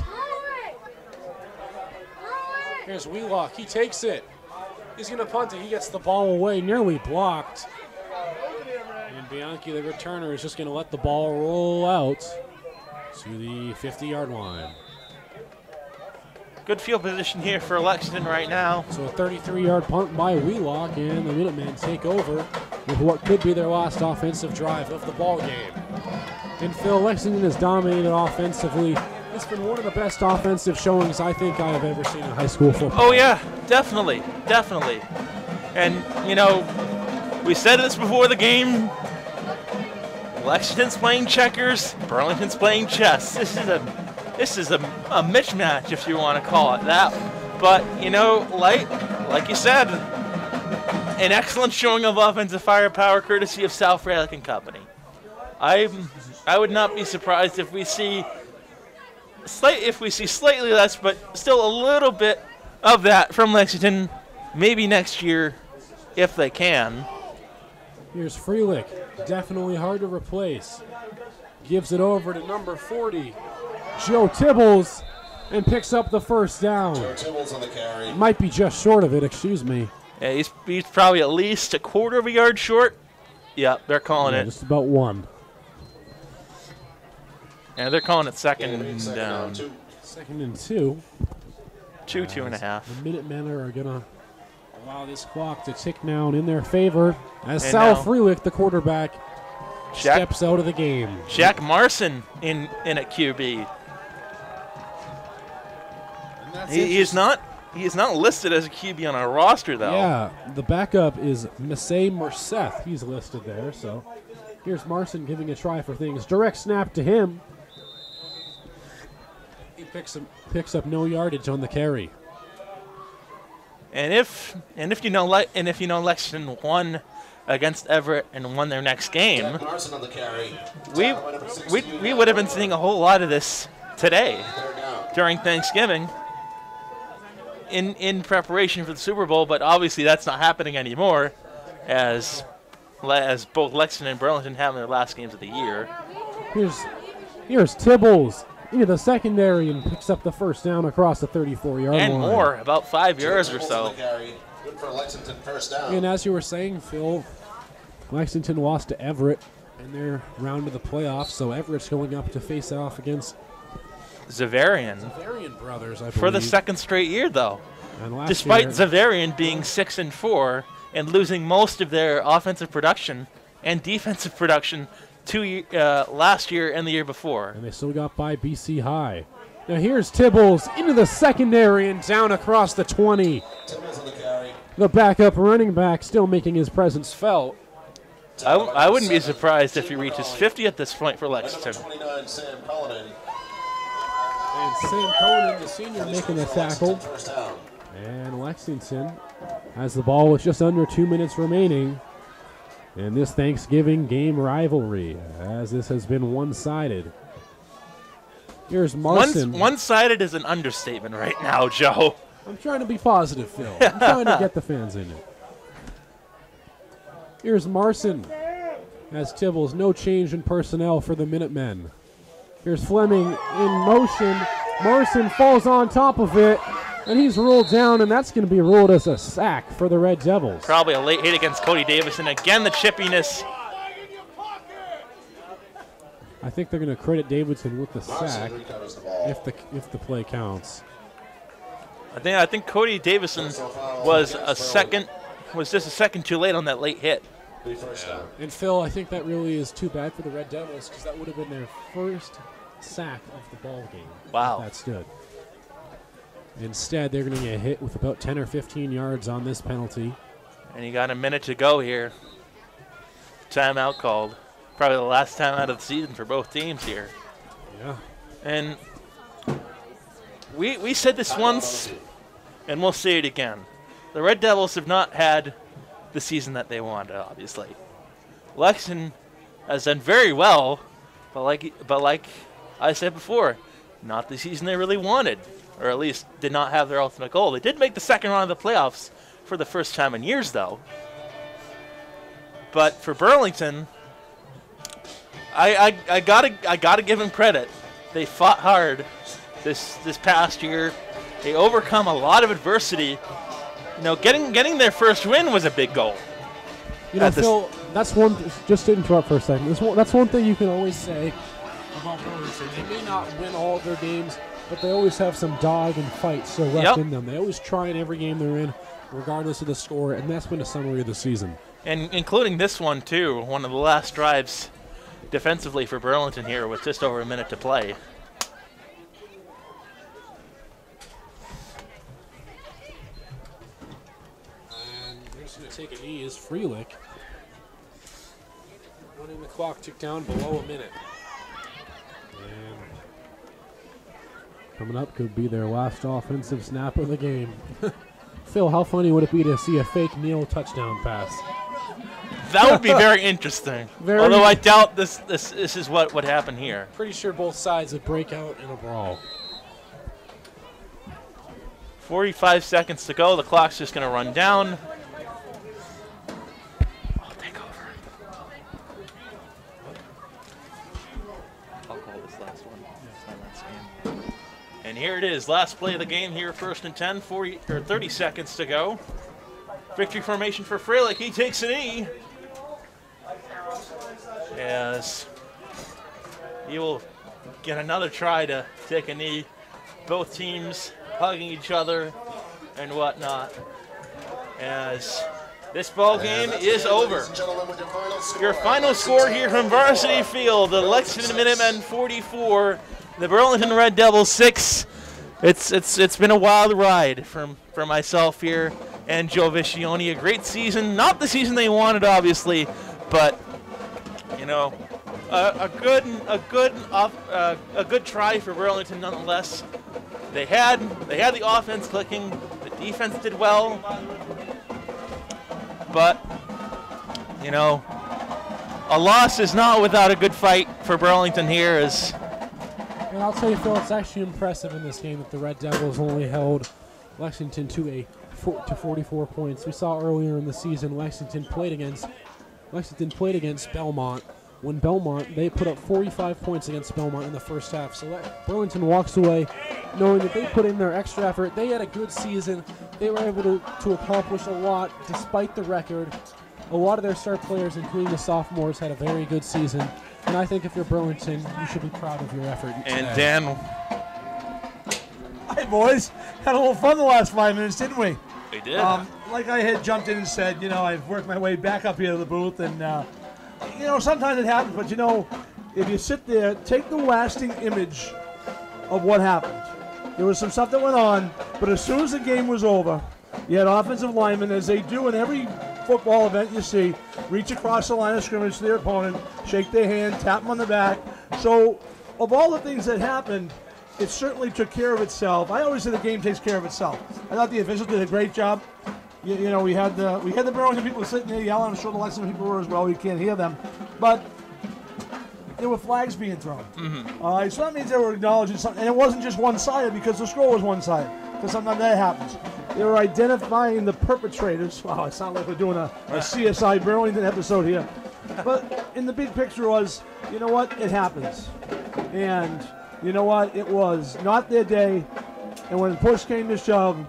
Here's Wheelock. He takes it. He's going to punt it. He gets the ball away, nearly blocked. And Bianchi, the returner, is just going to let the ball roll out to the 50-yard line. Good field position here for Lexington right now. So a 33-yard punt by Wheelock, and the Minutemen take over with what could be their last offensive drive of the ball game. And Phil, Lexington has dominated offensively. It's been one of the best offensive showings I think I have ever seen in high school football. Oh yeah, definitely. And you know, we said this before the game. Lexington's playing checkers, Burlington's playing chess. This is a mismatch, if you want to call it that. But you know, like you said, an excellent showing of offensive firepower, courtesy of South Relic and Company. I would not be surprised if we see slightly less, but still a little bit of that from Lexington, maybe next year, if they can. Here's Freelick, definitely hard to replace. Gives it over to number 40, Joe Tibbles, and picks up the first down. Joe Tibbles on the carry. Might be just short of it, excuse me. Yeah, he's probably at least a quarter of a yard short. Yeah, they're calling it. Just about one. Yeah, they're calling it second Second down. Two. Second and 2. Two and a half. The Minutemen are going to allow this clock to tick down in their favor as And Sal now- Freelick, the quarterback, steps out of the game. Jack Marson in at QB. He is not listed as a QB on our roster though. Yeah, the backup is Masay Merceth. He's listed there, so here's Marson giving a try for things. Direct snap to him. He picks up no yardage on the carry. And if you know Lexington won against Everett and won their next game, Jack Larson on the carry. we would have been seeing a whole lot of this today Third down. during Thanksgiving in preparation for the Super Bowl, but obviously that's not happening anymore as both Lexington and Burlington have their last games of the year. Here's Tibbles into the secondary and picks up the first down across the 34-yard line. And more, about 5 yards or Tibbles on so. the carry. Good for Lexington, first down. And as you were saying, Phil, Lexington lost to Everett in their round of the playoffs, so Everett's going up to face off against Zavarian Zavarian brothers, I believe. for the second straight year, though. And last Despite year, Zavarian being 6-4 and losing most of their offensive production and defensive production last year and the year before. and they still got by BC High. Now here's Tibbles into the secondary and down across the 20. Tibbles on the carry. The backup running back still making his presence felt. I wouldn't be surprised if he reaches 50 at this point for Lexington. 29, Sam Cullinan. And Sam Conan, the senior, making the tackle. First down. And Lexington has the ball with just under 2 minutes remaining in this Thanksgiving game rivalry, as this has been one-sided. Here's Marson. One-sided is an understatement right now, Joe. I'm trying to be positive, Phil. I'm trying to get the fans in it. Here's Marson. As Tibbles, no change in personnel for the Minutemen. Here's Fleming in motion. Marson falls on top of it, and he's ruled down, and that's going to be ruled as a sack for the Red Devils. Probably a late hit against Cody Davison. Again, the chippiness. I think they're going to credit Davidson with the sack Larson recovers the ball. if the play counts. I think Cody Davison was just a second too late on that late hit. Be first down. And Phil, I think that really is too bad for the Red Devils because that would have been their first sack of the ball game. Wow. If that stood. Instead, they're going to get hit with about 10 or 15 yards on this penalty. And you got a minute to go here. Timeout called. Probably the last time out of the season for both teams here. Yeah. And we said this once, and we'll say it again. The Red Devils have not had the season that they wanted, obviously. Lexington has done very well, but like I said before, not the season they really wanted, or at least did not have their ultimate goal. They did make the second round of the playoffs for the first time in years, though. But for Burlington, I gotta give them credit. They fought hard this past year. They overcome a lot of adversity. You know, getting their first win was a big goal. You know, Phil, that's one. Just to interrupt for a second. That's one thing you can always say about Burlington. They may not win all of their games, but they always have some dog and fight still left in them. They always try in every game they're in. regardless of the score, and that's been a summary of the season. And including this one, too, one of the last drives defensively for Burlington here with just over a minute to play. And here's going to take a knee is Freelick. Running the clock tick down below a minute. And coming up could be their last offensive snap of the game. Phil, how funny would it be to see a fake Neal touchdown pass? That would be very interesting. Although I doubt this is what would happen here. Pretty sure both sides would break out in a brawl. 45 seconds to go. The clock's just going to run down. I'll take over. I'll call this last one. And here it is. Last play of the game here. 1st and 10. 30 seconds to go. Victory formation for Freilick. He takes a knee. As he will get another try to take a knee. Both teams hugging each other and whatnot. As this ball game is over. Your final score here from Varsity Field: the Lexington Minutemen 44, the Burlington Red Devils 6. It's been a wild ride for myself here and Joe Viscioni. A great season, not the season they wanted, obviously, but you know, a good try for Burlington nonetheless. They had the offense clicking, the defense did well, but you know, a loss is not without a good fight for Burlington here. And I'll tell you, Phil, it's actually impressive in this game that the Red Devils only held Lexington to 44 points. We saw earlier in the season Lexington played against Belmont. When Belmont, they put up 45 points against Belmont in the first half. So Burlington walks away knowing that they put in their extra effort. They had a good season. They were able to accomplish a lot despite the record. A lot of their star players, including the sophomores, had a very good season. And I think if you're Burlington, you should be proud of your effort today. And Dan. Hi, boys. Had a little fun the last 5 minutes, didn't we? We did. Like I had jumped in and said, you know, I've worked my way back up here to the booth, and, you know, sometimes it happens, but, you know, if you sit there, take the lasting image of what happened. There was some stuff that went on, but as soon as the game was over, you had offensive linemen, as they do in every football event you see, reach across the line of scrimmage to their opponent, shake their hand, tap them on the back. So, of all the things that happened, it certainly took care of itself. I always say the game takes care of itself. I thought the officials did a great job. You know, we had the Burlington people sitting there yelling. I'm sure the Lexington people were as well. You can't hear them, but there were flags being thrown. Mm-hmm. So that means they were acknowledging something, and it wasn't just one-sided because the score was one-sided. Because sometimes that happens. They were identifying the perpetrators. Wow, it sounds like we're doing a CSI Burlington episode here. But in the big picture was, you know what? It happens, and you know what? It was not their day. And when push came to shove,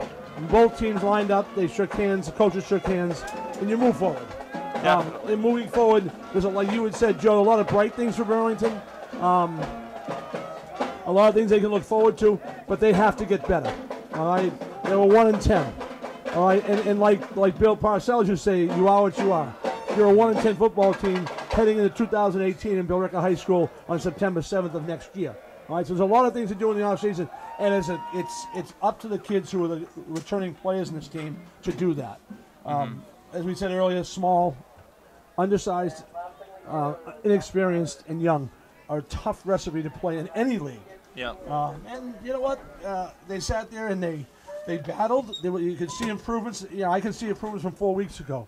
both teams lined up, they shook hands, the coaches shook hands, and you move forward. And moving forward, there's, like you had said, Joe, a lot of bright things for Burlington. A lot of things they can look forward to, but they have to get better. All right? They were 1-10. All right? And like Bill Parcells used to say, you are what you are. You're a 1-10 football team heading into 2018 in Billerica High School on September 7th of next year. All right, so there's a lot of things to do in the offseason, and it's up to the kids who are the returning players in this team to do that. As we said earlier, small, undersized, inexperienced, and young are a tough recipe to play in any league. Yeah. And you know what? They sat there and they battled. You could see improvements. Yeah, I can see improvements from 4 weeks ago,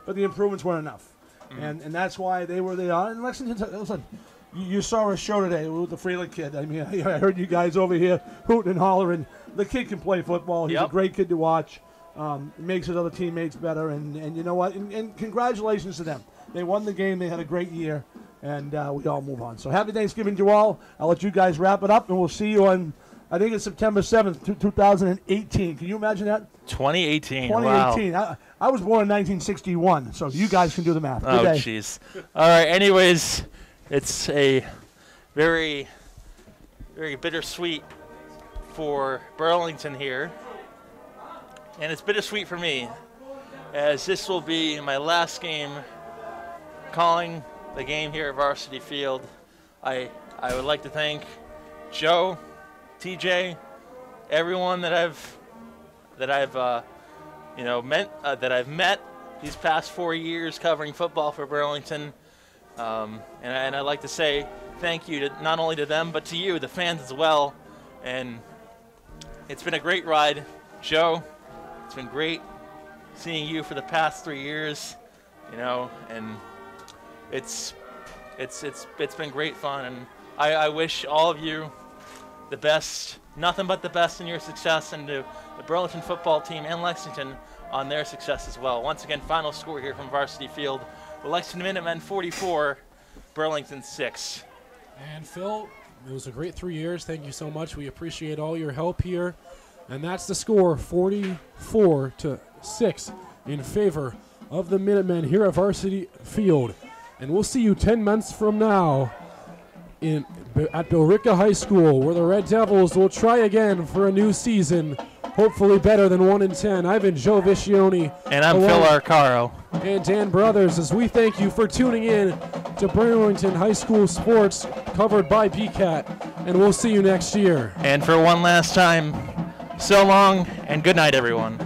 but the improvements weren't enough, and that's why they were they are. And Lexington, listen. You saw a show today with the Freeland kid. I mean, I heard you guys over here hooting and hollering. The kid can play football. He's a great kid to watch. Makes his other teammates better. And you know what? And congratulations to them. They won the game. They had a great year. And we all move on. So happy Thanksgiving to you all. I'll let you guys wrap it up. And we'll see you on, I think it's September 7th, 2018. Can you imagine that? 2018. 2018. Wow. I was born in 1961. So you guys can do the math. Good day. Jeez. All right. Anyways. It's a very, very bittersweet for Burlington here. and it's bittersweet for me, as this will be my last game calling the game here at Varsity Field. I would like to thank Joe, TJ, everyone that I've met these past 4 years covering football for Burlington, and I'd like to say thank you to not only to them but to you, the fans as well. And it's been a great ride, Joe. It's been great seeing you for the past 3 years, and it's been great fun, and I wish all of you the best, nothing but the best in your success, and to the Burlington football team and Lexington on their success as well. Once again, final score here from Varsity Field: the Lexington Minutemen 44, Burlington 6. And Phil, it was a great 3 years. Thank you so much. We appreciate all your help here. And that's the score, 44-6 in favor of the Minutemen here at Varsity Field. And we'll see you 10 months from now at Billerica High School, where the Red Devils will try again for a new season, hopefully better than 1-10. I've been Joe Viscioni. And I'm Phil Arcaro. And Dan Brothers, as we thank you for tuning in to Burlington High School Sports, covered by BCAT. And we'll see you next year. And for one last time, so long and good night, everyone.